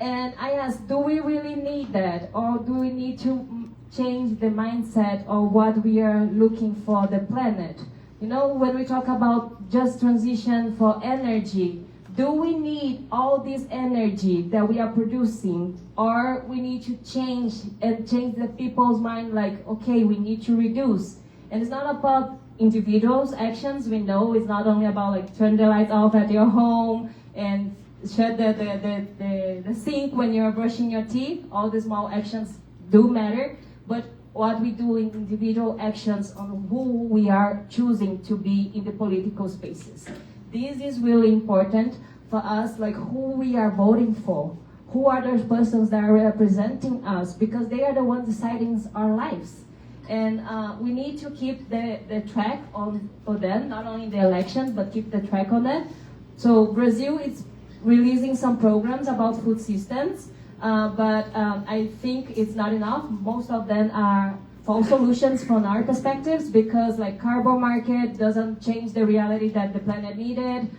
And I asked, do we really need that, or do we need to change the mindset of what we are looking for the planet? You know, when we talk about just transition for energy, do we need all this energy that we are producing, or we need to change the people's mind, like, okay, we need to reduce. And it's not about individuals' actions. We know it's not only about like turn the lights off at your home and shut the sink when you're brushing your teeth. All the small actions do matter, but what we do in individual actions on who we are choosing to be in the political spaces. This is really important for us, like who we are voting for. Who are those persons that are representing us? Because they are the ones deciding our lives. And we need to keep the track on them, not only in the elections, but keep the track on that. So Brazil is releasing some programs about food systems, but I think it's not enough. Most of them are false solutions from our perspectives, because like carbon market doesn't change the reality that the planet needed.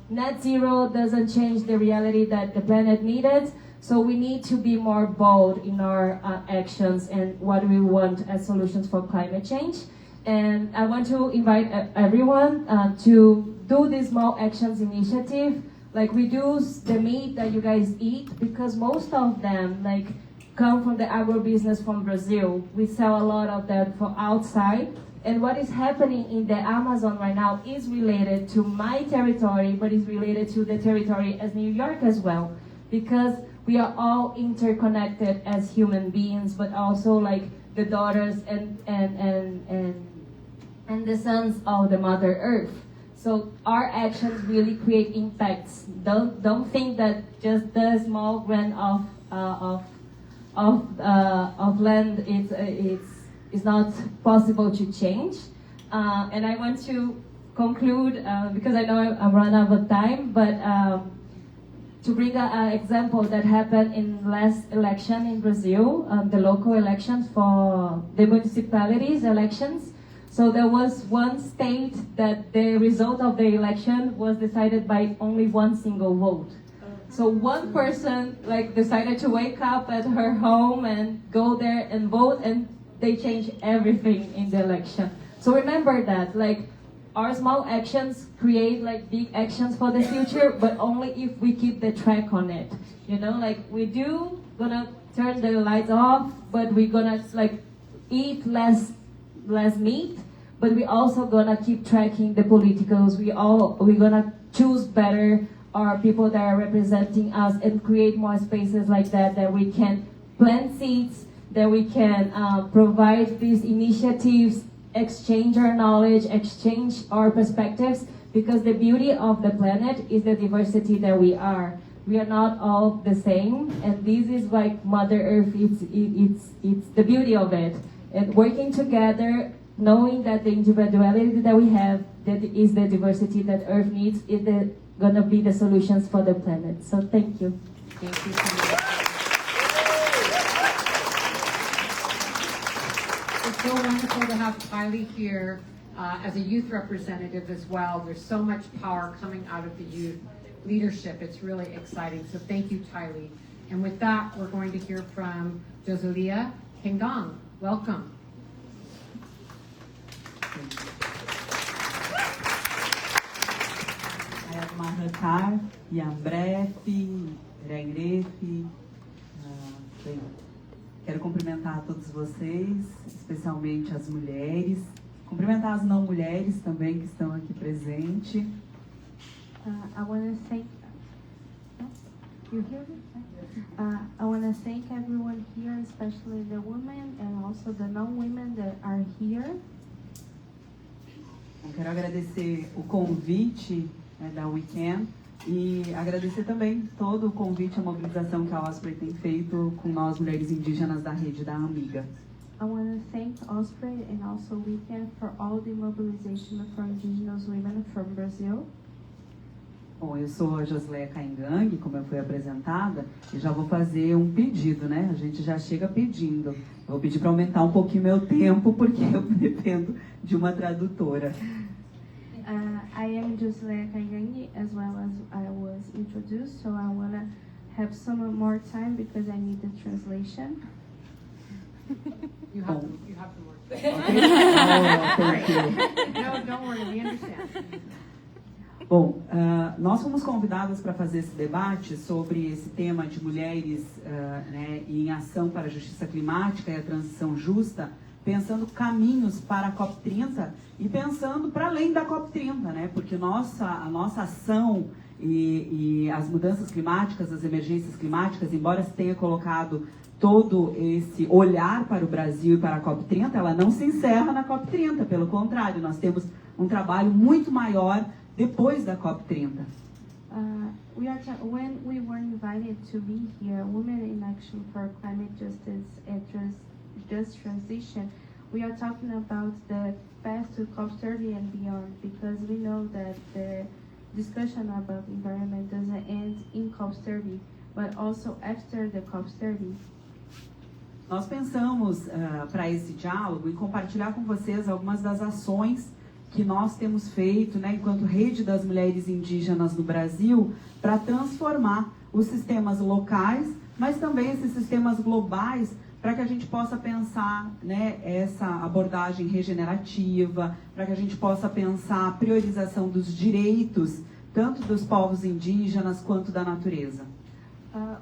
Net zero doesn't change the reality that the planet needed. So we need to be more bold in our actions and what we want as solutions for climate change. And I want to invite everyone to do this small actions initiative, like reduce the meat that you guys eat, because most of them like come from the agribusiness from Brazil. We sell a lot of that for outside. And what is happening in the Amazon right now is related to my territory, but is related to the territory as New York as well, because we are all interconnected as human beings, but also like the daughters and the sons of the Mother Earth. So our actions really create impacts. Don't think that just the small grant of land is not possible to change. And I want to conclude because I know I'm running out of time, but to bring an example that happened in last election in Brazil, the local elections for the municipalities elections. So there was one state that the result of the election was decided by only one single vote. So one person like decided to wake up at her home and go there and vote, and they changed everything in the election. So remember that, like, our small actions create like big actions for the future, but only if we keep the track on it. You know, like we do gonna turn the lights off, but we're gonna like eat less meat, but we also gonna keep tracking the politicals. We're gonna choose better our people that are representing us and create more spaces like that we can plant seeds, that we can provide these initiatives, exchange our knowledge, exchange our perspectives, because the beauty of the planet is the diversity that we are. We are not all the same, and this is like Mother Earth, it's the beauty of it. And working together, knowing that the individuality that we have, that is the diversity that Earth needs, is gonna be the solutions for the planet. So thank you.
Thank you so much. It's so wonderful to have Kylie here as a youth representative as well. There's so much power coming out of the youth leadership. It's really exciting. So thank you, Kylie. And with that, we're going to hear from Joselia Hengong. Welcome.
Mahatar, Yambref, Regref. Bem, quero cumprimentar a todos vocês, especialmente as mulheres, cumprimentar as não mulheres também que estão aqui presentes.
I want to thank.
You hear me? I want to thank everyone here, especially the women and also the non-women that are here.
Eu quero agradecer o convite da Weekend e agradecer também todo o convite, a mobilização que a Osprey tem feito com nós, mulheres indígenas da rede da Amiga.
I want to thank Osprey and also Weekend for all the mobilization for Indigenous women from Brazil.
Bom, eu sou a Josleia Caingang, como eu fui apresentada, e já vou fazer um pedido, né? A gente já chega pedindo. Vou pedir para aumentar um pouquinho meu tempo, porque eu dependo de uma tradutora.
I am Josleia Caingang, as well as I was introduced, so I want to have some more time because I need the translation.
You have the word.
No, don't worry, we understand.
Bom, nós fomos convidadas para fazer esse debate sobre esse tema de mulheres em ação para a justiça climática e a transição justa, pensando caminhos para a COP30 e pensando para além da COP30, né? Porque a nossa ação e as mudanças climáticas, as emergências climáticas, embora se tenha colocado todo esse olhar para o Brasil e para a COP30, ela não se encerra na COP30, pelo contrário, nós temos um trabalho muito maior depois da COP30.
When we were invited to be here, Women in Action for Climate Justice and Just Transition, we are talking about the path to COP30 and beyond, because we know that the discussion about environment doesn't end in COP30, but also after the COP30.
Nós pensamos para esse diálogo em compartilhar com vocês algumas das ações que nós temos feito, né, enquanto rede das mulheres indígenas no Brasil, para transformar os sistemas locais, mas também esses sistemas globais, para que a gente possa pensar, né, essa abordagem regenerativa, para que a gente possa pensar a priorização dos direitos, tanto dos povos indígenas quanto da natureza.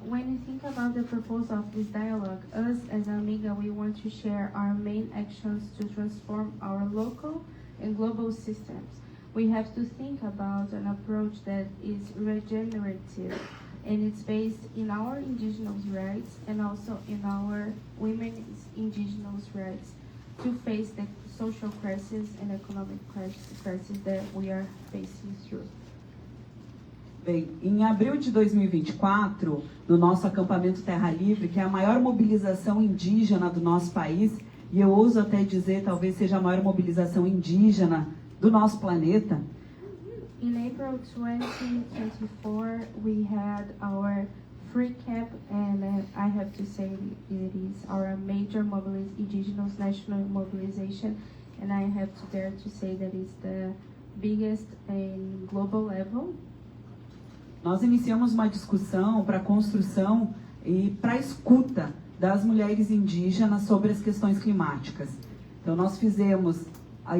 When you think about the proposal of this dialogue, us as Amiga, we want to share our main actions to transform our local and global systems. We have to think about an approach that is regenerative, and it's based in our indigenous rights and also in our women's indigenous rights to face the social crisis and economic crisis that we are facing through.
Bem, em abril de 2024, no nosso acampamento Terra Livre, que é a maior mobilização indígena do nosso país, e eu ouso até dizer, talvez seja a maior mobilização indígena do nosso planeta.
In April 2024, we had our free camp, and I have to say it is our major Indigenous national mobilization, and I have to dare to say that it's the biggest in global level.
Nós iniciamos uma discussão para a construção e para a escuta das mulheres indígenas sobre as questões climáticas. Então, nós fizemos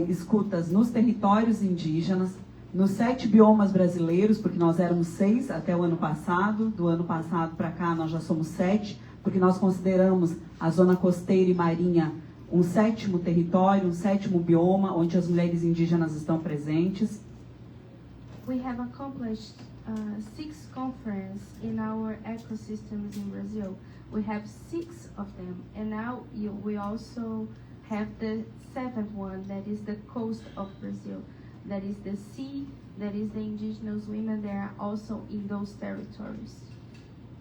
escutas nos territórios indígenas, nos 7 biomas brasileiros, porque nós éramos 6 até o ano passado. Do ano passado para cá, nós já somos 7, porque nós consideramos a zona costeira e marinha um 7º território, um 7º bioma, onde as mulheres indígenas estão presentes.
We have accomplished 6 conferences in our ecosystems in Brazil. We have 6 of them, and now we also have the 7th one, that is the coast of Brazil. That is the sea, that is the indigenous women that are also in those territories.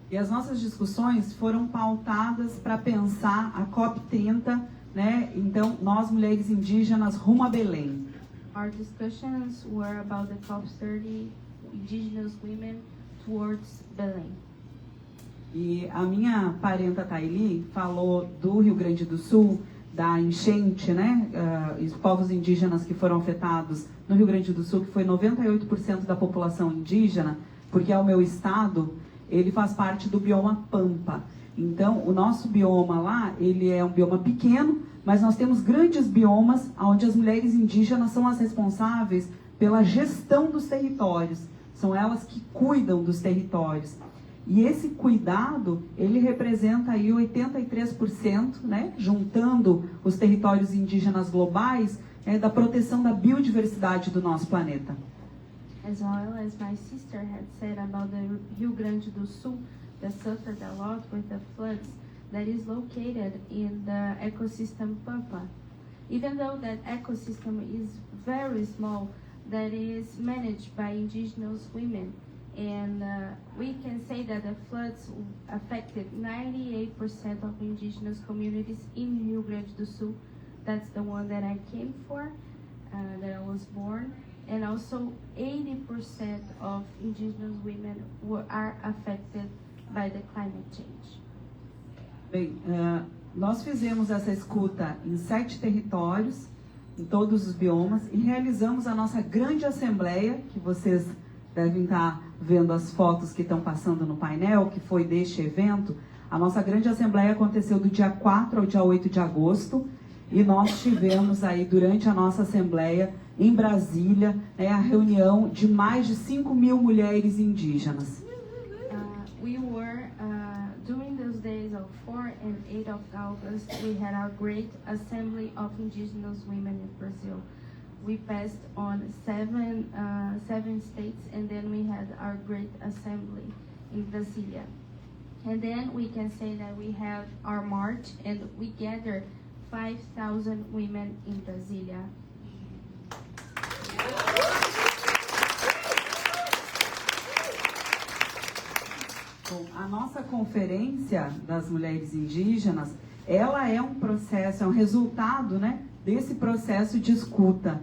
E as nossas discussões foram pautadas para pensar a COP30, né? Então, nós mulheres indígenas rumo a Belém.
Our discussions were about the COP30 indigenous women towards Belém.
E a minha parenta Thaili falou do Rio Grande do Sul, da enchente, né? Os povos indígenas que foram afetados no Rio Grande do Sul, que foi 98% da população indígena, porque é o meu estado, ele faz parte do bioma Pampa. Então, o nosso bioma lá, ele é um bioma pequeno, mas nós temos grandes biomas onde as mulheres indígenas são as responsáveis pela gestão dos territórios. São elas que cuidam dos territórios. E esse cuidado, ele representa aí 83%, né, juntando os territórios indígenas globais, da proteção da biodiversidade do nosso planeta.
As well as my sister had said about the Rio Grande do Sul, that suffered a lot with the floods that is located in the ecosystem Pampa. Even though that ecosystem is very small, that is managed by indigenous women. And we can say that the floods affected 98% of indigenous communities in Rio Grande do Sul. That's the one that I came for, that I was born. And also 80% of indigenous women are affected by the climate change.
Bem, nós fizemos essa escuta em 7 territórios, em todos os biomas, e realizamos a nossa grande assembleia, que vocês devem estar vendo as fotos que estão passando no painel, que foi deste evento. A nossa grande assembleia aconteceu do dia 4 ao dia 8 de agosto, e nós tivemos aí, durante a nossa assembleia, em Brasília, a reunião de mais de 5.000 mulheres indígenas.
We were, during those days of 4 and 8 of August, we had our great assembly of indigenous women in Brazil. We passed on seven states, and then we had our great assembly in Brasilia. And then we can say that we have our march, and we gathered 5,000 women in Brasilia.
Bom, a nossa conferência das mulheres indígenas, ela é um processo, é um resultado, desse processo de escuta,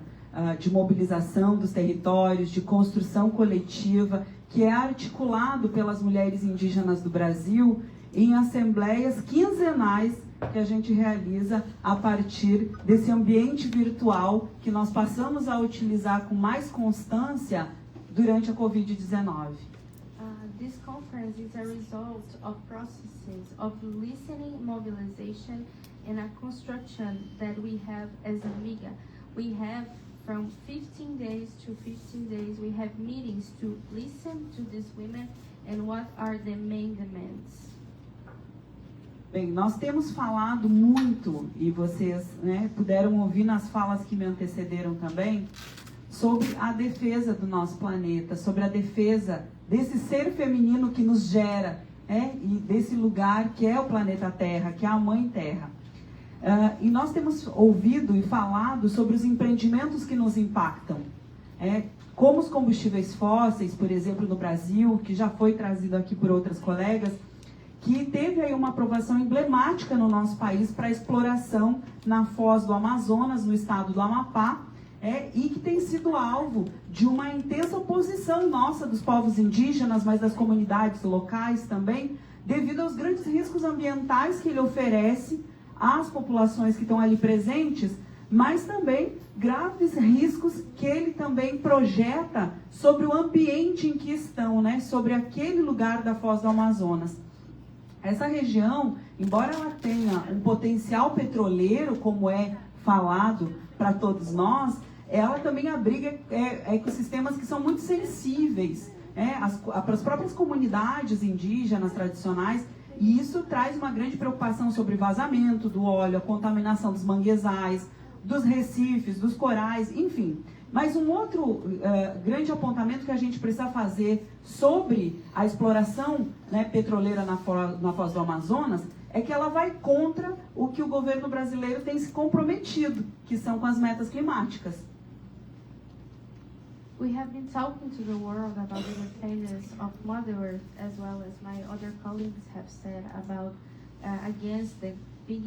de mobilização dos territórios, de construção coletiva, que é articulado pelas mulheres indígenas do Brasil em assembleias quinzenais que a gente realiza a partir desse ambiente virtual que nós passamos a utilizar com mais constância durante a Covid-19.
This conference is a result of processes of listening, mobilization, and a construction that we have as Amiga. We have from 15 days to 15 days, we have meetings to listen to these women and what are the main demands.
Bem, nós temos falado muito, e vocês puderam ouvir nas falas que me antecederam também, sobre a defesa do nosso planeta, sobre a defesa desse ser feminino que nos gera, e desse lugar que é o planeta Terra, que é a Mãe Terra. E nós temos ouvido e falado sobre os empreendimentos que nos impactam, como os combustíveis fósseis, por exemplo, no Brasil, que já foi trazido aqui por outras colegas, que teve aí uma aprovação emblemática no nosso país para exploração na foz do Amazonas, no estado do Amapá, e que tem sido alvo de uma intensa oposição nossa dos povos indígenas, mas das comunidades locais também, devido aos grandes riscos ambientais que ele oferece às populações que estão ali presentes, mas também graves riscos que ele também projeta sobre o ambiente em que estão, sobre aquele lugar da foz do Amazonas. Essa região, embora ela tenha um potencial petroleiro, como é falado para todos nós, ela também abriga ecossistemas que são muito sensíveis para as próprias comunidades indígenas tradicionais, e isso traz uma grande preocupação sobre vazamento do óleo, a contaminação dos manguezais, dos recifes, dos corais, enfim. Mas um outro grande apontamento que a gente precisa fazer sobre a exploração petroleira na foz do Amazonas é que ela vai contra o que o governo brasileiro tem se comprometido, que são com as metas climáticas.
We have been talking to the world about the defenders of Mother Earth, as well as my other colleagues have said about against the big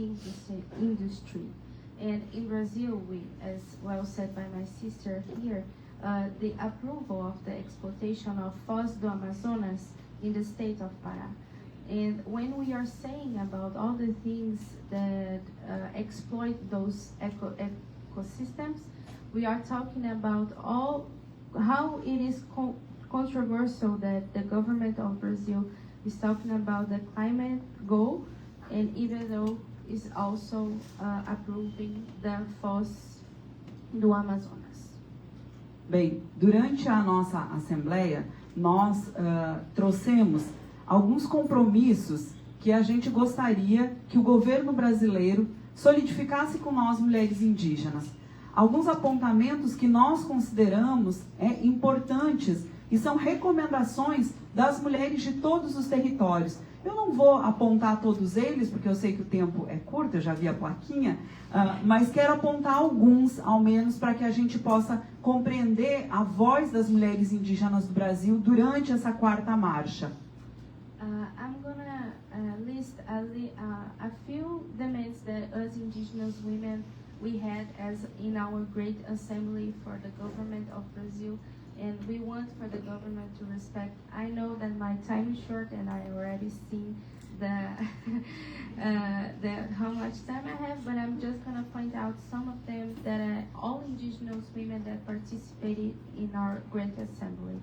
industry. And in Brazil, as well said by my sister here, the approval of the exploitation of Foz do Amazonas in the state of Pará. And when we are saying about all the things that exploit those ecosystems, we are talking about how it is controversial that the government of Brazil is talking about the climate goal, and even though is also approving the Foz do Amazonas.
Bem, durante a nossa assembleia, nós trouxemos alguns compromissos que a gente gostaria que o governo brasileiro solidificasse com nós, mulheres indígenas. Alguns apontamentos que nós consideramos importantes e são recomendações das mulheres de todos os territórios. Eu não vou apontar todos eles, porque eu sei que o tempo é curto, eu já vi a plaquinha, mas quero apontar alguns, ao menos, para que a gente possa compreender a voz das mulheres indígenas do Brasil durante essa 4ª marcha.
I'm gonna list a few demands that us Indigenous women we had as in our great assembly for the government of Brazil, and we want for the government to respect. I know that my time is short, and I already seen the how much time I have, but I'm just gonna point out some of them that are all Indigenous women that participated in our great assembly.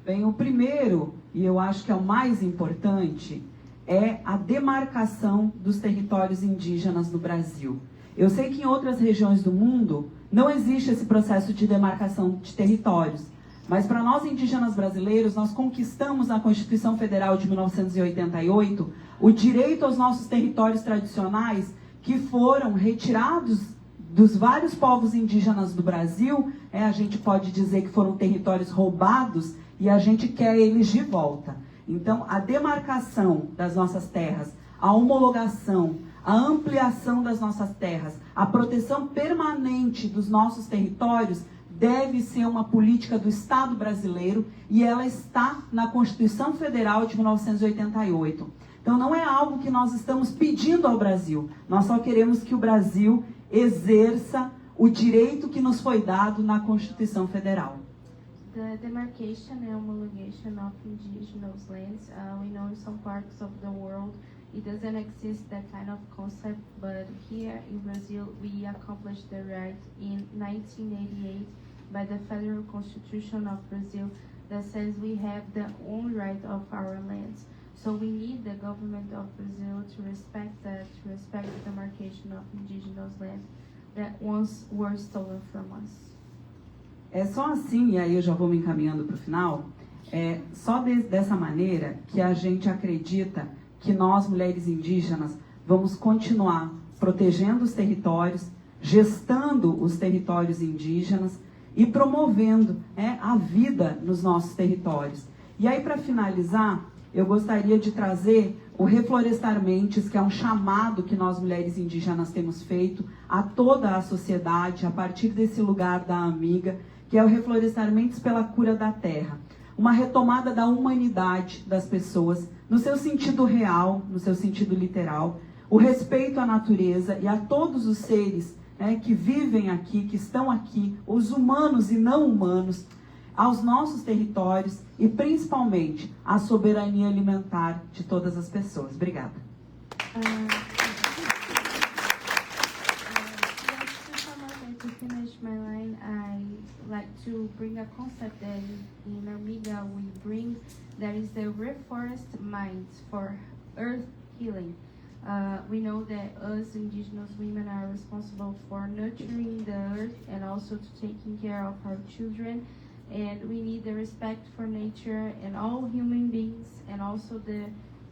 Bem, o primeiro, e eu acho que é o mais importante, é a demarcação dos territórios indígenas no Brasil. Eu sei que em outras regiões do mundo não existe esse processo de demarcação de territórios, mas para nós indígenas brasileiros, nós conquistamos na Constituição Federal de 1988 o direito aos nossos territórios tradicionais que foram retirados dos vários povos indígenas do Brasil. A gente pode dizer que foram territórios roubados e a gente quer eles de volta. Então, a demarcação das nossas terras, a homologação, a ampliação das nossas terras, a proteção permanente dos nossos territórios deve ser uma política do Estado brasileiro e ela está na Constituição Federal de 1988. Então, não é algo que nós estamos pedindo ao Brasil, nós só queremos que o Brasil exerça o direito que nos foi dado na Constituição Federal.
The demarcation and homologation of indigenous lands, we know in some parts of the world it doesn't exist that kind of concept, but here in Brazil we accomplished the right in 1988 by the Federal Constitution of Brazil that says we have the own right of our lands. So we need the government of Brazil to respect that, to respect the demarcation of indigenous land that once were stolen from us.
É só assim, e aí eu já vou me encaminhando para o final, só dessa maneira que a gente acredita que nós, mulheres indígenas, vamos continuar protegendo os territórios, gestando os territórios indígenas e promovendo a vida nos nossos territórios. E aí, para finalizar, eu gostaria de trazer o Reflorestar Mentes, que é um chamado que nós, mulheres indígenas, temos feito a toda a sociedade, a partir desse lugar da amiga, que é o Reflorestar Mentes pela cura da terra. Uma retomada da humanidade das pessoas, no seu sentido real, no seu sentido literal, o respeito à natureza e a todos os seres que vivem aqui, que estão aqui, os humanos e não humanos, aos nossos territórios e principalmente à soberania alimentar de todas as pessoas. Obrigada.
To finish my line, I like to bring a concept that in Amiga we bring, that is the reforest minds for earth healing. We know that us indigenous women are responsible for nurturing the earth and also to taking care of our children, and we need the respect for nature and all human beings and also the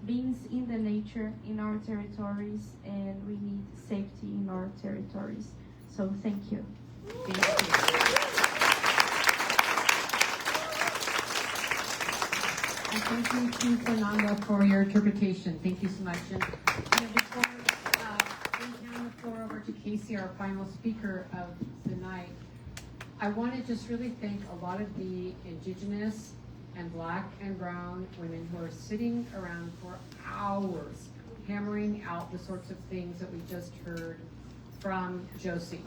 beings in the nature in our territories, and we need safety in our territories. So thank you.
Thank you. And thank you to Fernanda for your interpretation. Thank you so much. And before we hand the floor over to Casey, our final speaker of the night, I want to just really thank a lot of the Indigenous and Black and Brown women who are sitting around for hours hammering out the sorts of things that we just heard from Josie.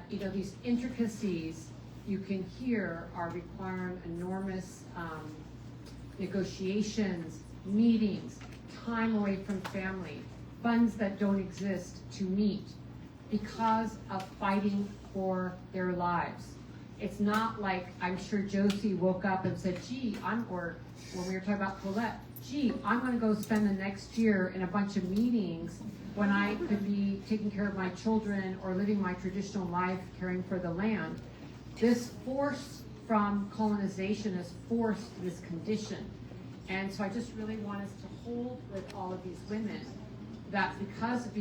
These intricacies you can hear are requiring enormous negotiations, meetings, time away from family, funds that don't exist to meet because of fighting for their lives. It's not like, I'm sure Josie woke up and said, or when we were talking about Colette, I'm going to go spend the next year in a bunch of meetings when I could be taking care of my children or living my traditional life, caring for the land. This force from colonization has forced this condition. And so I just really want us to hold with all of these women that because of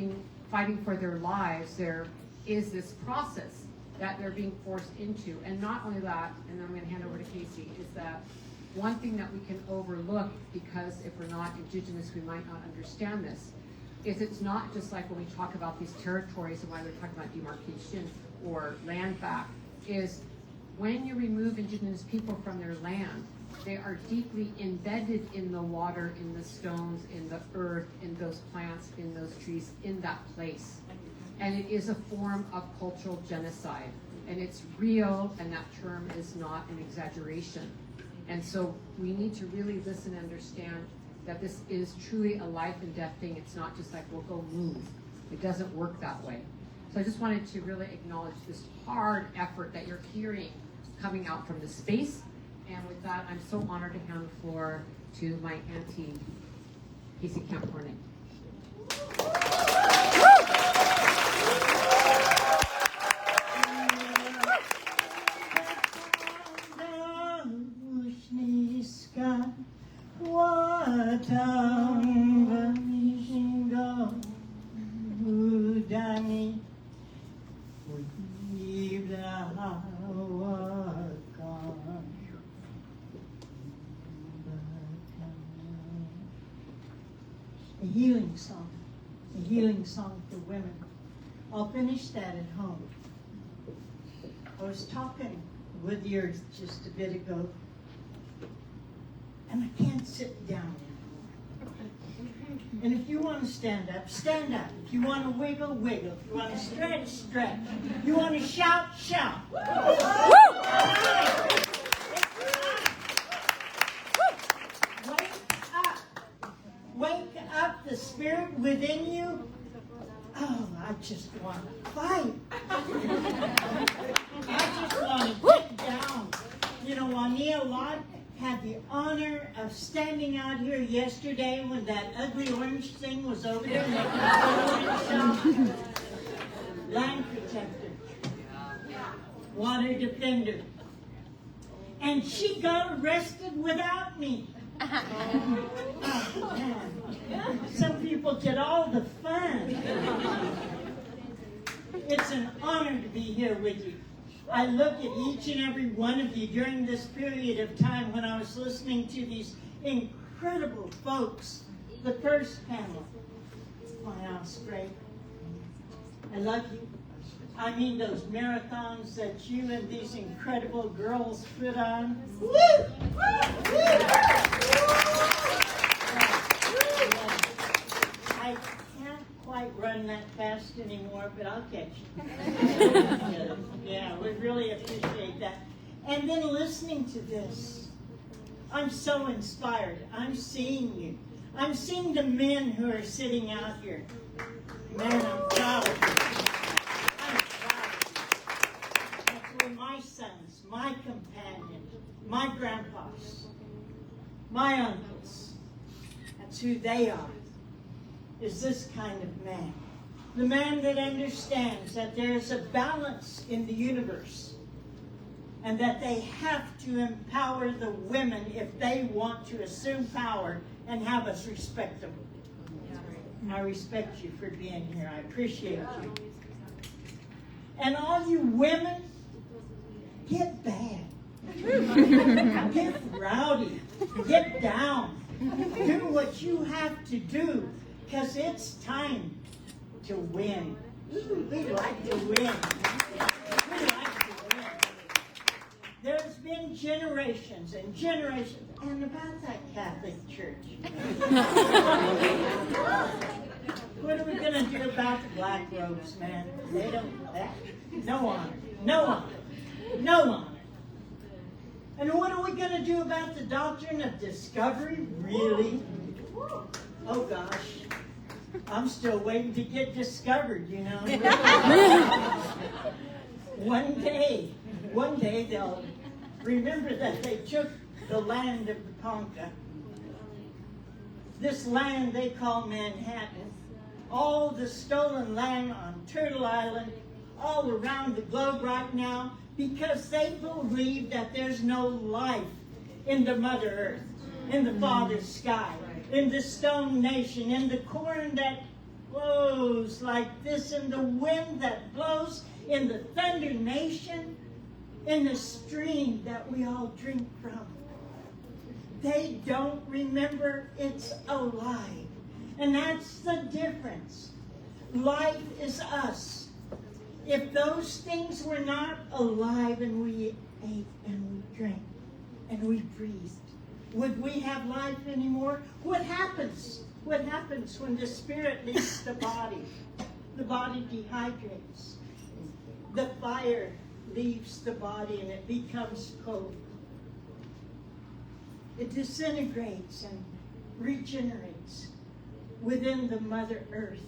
fighting for their lives, there is this process that they're being forced into. And not only that, and I'm going to hand over to Casey, is that one thing that we can overlook, because if we're not Indigenous, we might not understand this, is it's not just like when we talk about these territories and why we're talking about demarcation or land back, is when you remove Indigenous people from their land, they are deeply embedded in the water, in the stones, in the earth, in those plants, in those trees, in that place. And it is a form of cultural genocide. And it's real, and that term is not an exaggeration. And so we need to really listen and understand that this is truly a life and death thing. It's not just like, we'll go move. It doesn't work that way. So I just wanted to really acknowledge this hard effort that you're hearing coming out from the space. And with that, I'm so honored to hand the floor to my auntie, Casey Camp-Hornig.
A healing song for women. I'll finish that at home. I was talking with the earth just a bit ago, and I can't sit down anymore. And if you want to stand up, stand up. If you want to wiggle, wiggle. If you want to stretch, stretch. If you want to shout, shout. Wake up the spirit within you. Oh, I just want to fight. I just want to get down. You know, Wania Lott had the honor of standing out here yesterday when that ugly orange thing was over there. Land protector. Water defender. And she got arrested without me. Oh, man. Some people get all the fun. It's an honor to be here with you. I look at each and every one of you during this period of time when I was listening to these incredible folks. The first panel, my Osprey, I love you. I mean those marathons that you and these incredible girls put on. Woo! Woo! I can't quite run that fast anymore, but I'll catch you. Yeah, we really appreciate that. And then listening to this, I'm so inspired. I'm seeing you. I'm seeing the men who are sitting out here. Man, I'm proud of you. My sons, my companions, my grandpas, my uncles. That's who they are, is this kind of man. The man that understands that there's a balance in the universe and that they have to empower the women if they want to assume power and have us respect them. I respect you for being here. I appreciate you. And all you women, get bad. Get rowdy. Get down. Do what you have to do, because it's time to win. Ooh, we like to win. We like to win. There's been generations and generations. And about that Catholic Church. What are we going to do about the black robes, man? They don't, no honor. No honor. No honor. And what are we going to do about the doctrine of discovery? Really? Oh gosh. I'm still waiting to get discovered, you know. One day they'll remember that they took the land of the Ponca. This land they call Manhattan. All the stolen land on Turtle Island, all around the globe right now, because they believe that there's no life in the Mother Earth, in the Father Sky, in the Stone Nation, in the corn that blows like this, in the wind that blows in the Thunder Nation, in the stream that we all drink from. They don't remember it's alive. And that's the difference. Life is us. If those things were not alive and we ate and we drank and we breathed, would we have life anymore? What happens? What happens when the spirit leaves the body? The body dehydrates. The fire leaves the body and it becomes cold. It disintegrates and regenerates within the Mother Earth.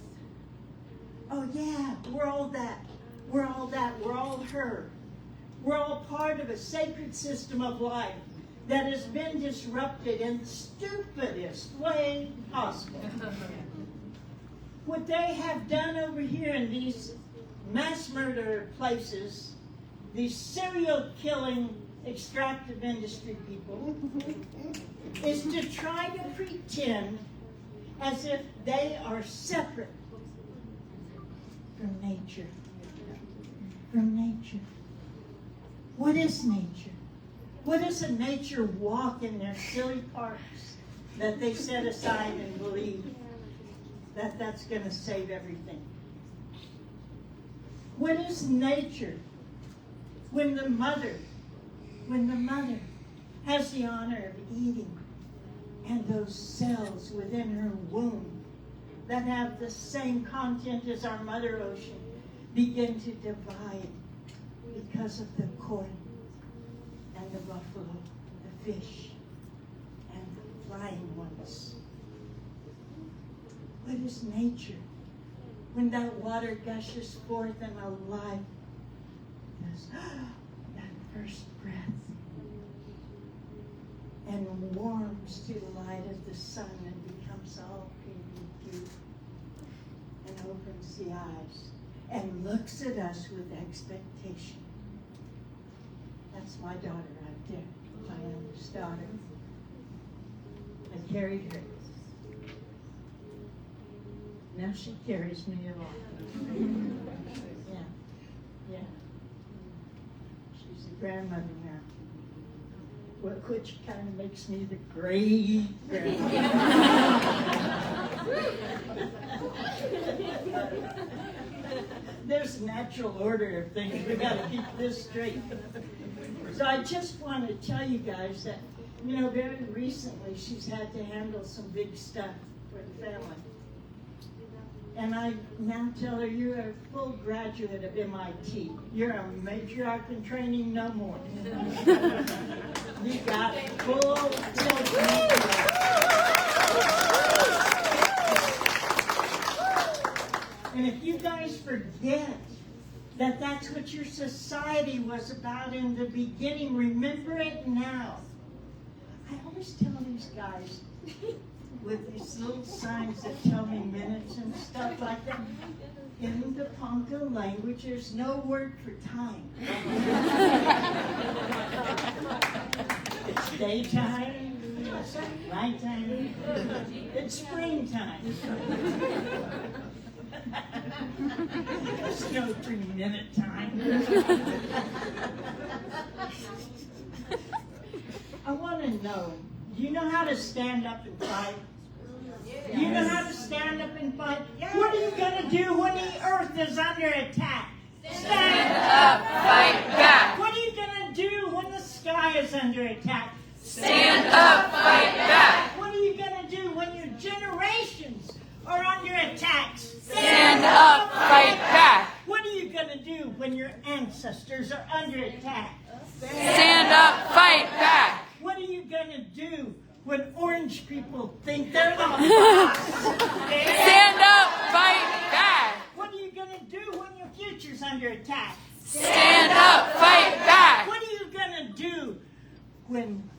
Oh yeah, we're all that. We're all that. We're all her. We're all part of a sacred system of life that has been disrupted in the stupidest way possible. What they have done over here in these mass murder places, these serial killing extractive industry people, is to try to pretend as if they are separate from nature. From nature. What is nature? What is a nature walk in their silly parks that they set aside and believe that that's going to save everything? What is nature when the mother has the honor of eating and those cells within her womb that have the same content as our Mother Ocean begin to divide because of the corn and the buffalo, the fish, and the flying ones? What is nature when that water gushes forth and alive does that first breath and warms to the light of the sun and becomes all pink and cute and opens the eyes and looks at us with expectation? That's my daughter right there, my youngest daughter. I carried her. Now she carries me along. Yeah. She's a grandmother now. Which kind of makes me the great grandmother. There's a natural order of things. We got to keep this straight. So I just want to tell you guys that, very recently she's had to handle some big stuff for the family. And I now tell her, you're a full graduate of MIT. You're a matriarch in training, no more. You got full And if you guys forget that that's what your society was about in the beginning, remember it now. I always tell these guys, with these little signs that tell me minutes and stuff like that. In the Ponca language, there's no word for time. It's daytime, it's nighttime, it's springtime. There's no 3-minute time. I want to know, do you know how to stand up and fight? Do you know how to stand up and fight? What are you going to do when the earth is under attack? Stand up, fight back. What are you going to do when the sky is under attack? Stand up, fight back. What are you going to do when your generations are under attack? Stand up, fight back. What are you going to do when your ancestors are under attack? Stand up, fight back. What are you going to do when orange people think they're the boss? Stand up, fight back. What are you going to do when your future's under attack? Stand up, fight back. What are you going to do when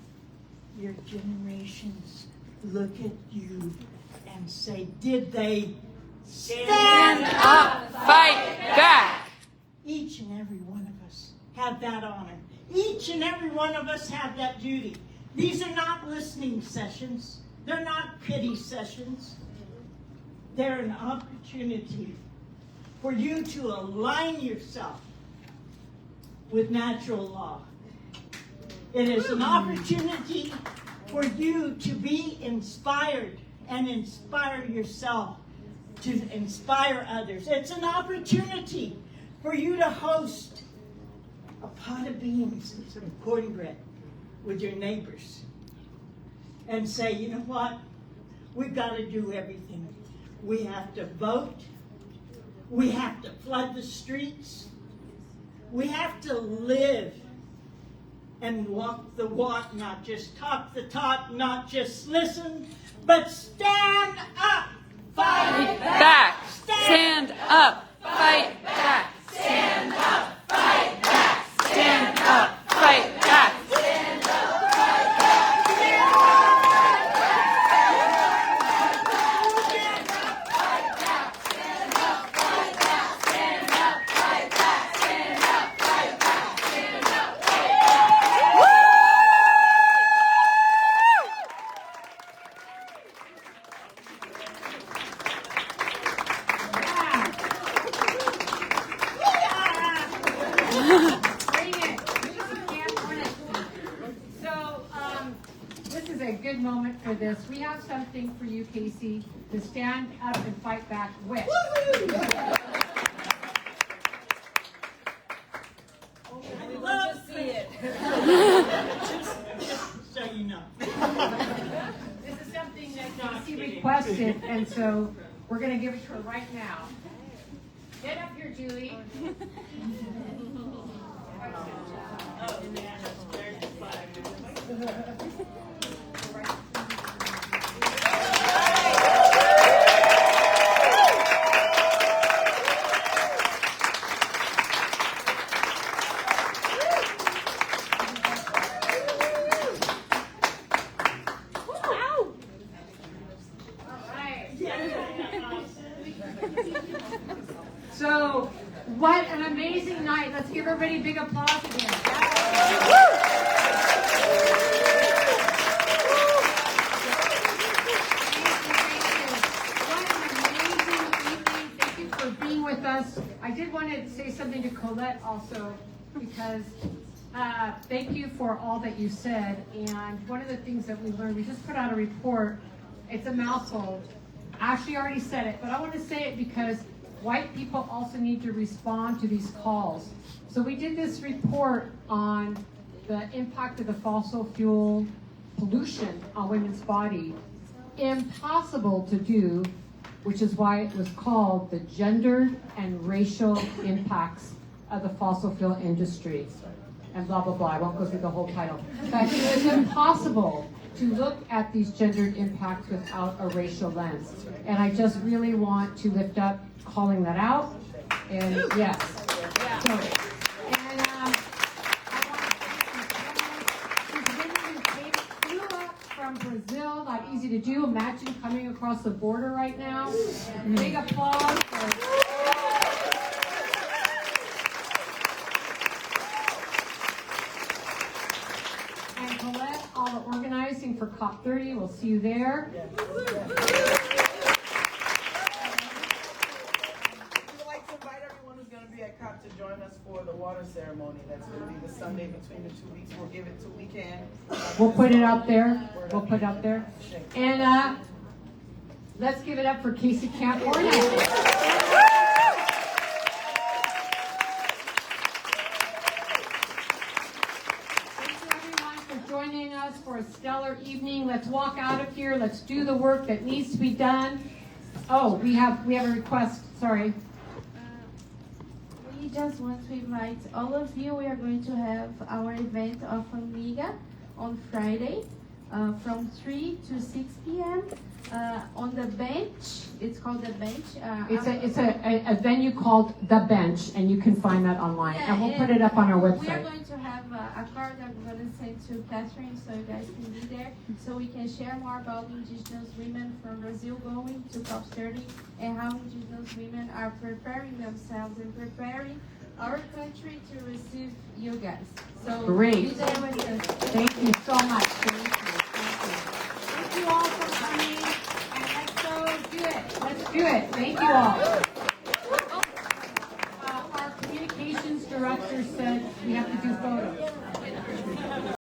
your generations look at you and say, did they stand up, fight back? Each and every one of us have that honor. Each and every one of us have that duty. These are not listening sessions. They're not pity sessions. They're an opportunity for you to align yourself with natural law. It is an opportunity for you to be inspired and inspire yourself to inspire others. It's an opportunity for you to host a pot of beans and some cornbread with your neighbors and say, you know what? We've got to do everything. We have to vote. We have to flood the streets. We have to live and walk the walk, not just talk the talk, not just listen, but stand up.
Fight back. Stand up. Fight back. Stand up. Fight back. Stand up. Fight back. Stand up. Fight back. Stand up. Fight back. Stand up. Fight back. Stand up. Fight back. Stand up. Fight back. Stand up. Fight back.
This is a good moment for this. We have something for you, Casey, to stand up and fight back with.
I love to see it. Just so you know.
This is something that Casey requested, and so we're going to give it to her right now. Get up here, Julie. So, what an amazing night. Let's give everybody a big applause again. What an amazing evening. Thank you for being with us. I did want to say something to Colette also, because thank you for all that you said. And one of the things that we learned, we just put out a report. It's a mouthful. Ashley already said it, but I want to say it because white people also need to respond to these calls. So we did this report on the impact of the fossil fuel pollution on women's body. Impossible to do, which is why it was called the gendered and racial impacts of the fossil fuel industry. And blah, blah, blah. I won't go through the whole title. But it was impossible to look at these gendered impacts without a racial lens. And I just really want to lift up calling that out. And yes. So, and I want to thank you who flew up from Brazil. Not easy to do. Imagine coming across the border right now. Big applause for Colette, all the organizing for COP30. We'll see you there.
We'd like to invite everyone who's going to be at COP to join us for the water ceremony. That's going to be the Sunday between the 2 weeks. We'll give it till we can.
We'll put it up there. We'll put it up there. And let's give it up for Casey Camp Hornet. Joining us for a stellar evening. Let's walk out of here. Let's do the work that needs to be done. Oh, we have a request. Sorry.
We just want to invite all of you. We are going to have our event of Amiga on Friday from 3 to 6 p.m. On the bench. It's called the bench.
It's a venue called The Bench, and you can find that online.
Yeah,
and we'll put it up on our website.
We are going to have a card that I'm going to send to Catherine so you guys can be there, so we can share more about Indigenous women from Brazil going to COP30 and how Indigenous women are preparing themselves and preparing our country to receive you guys. So
great.
Be there with us.
Thank you so much. Thank you. Thank you all for coming. Let's do it. Thank you all. Our communications director said We have to do photos.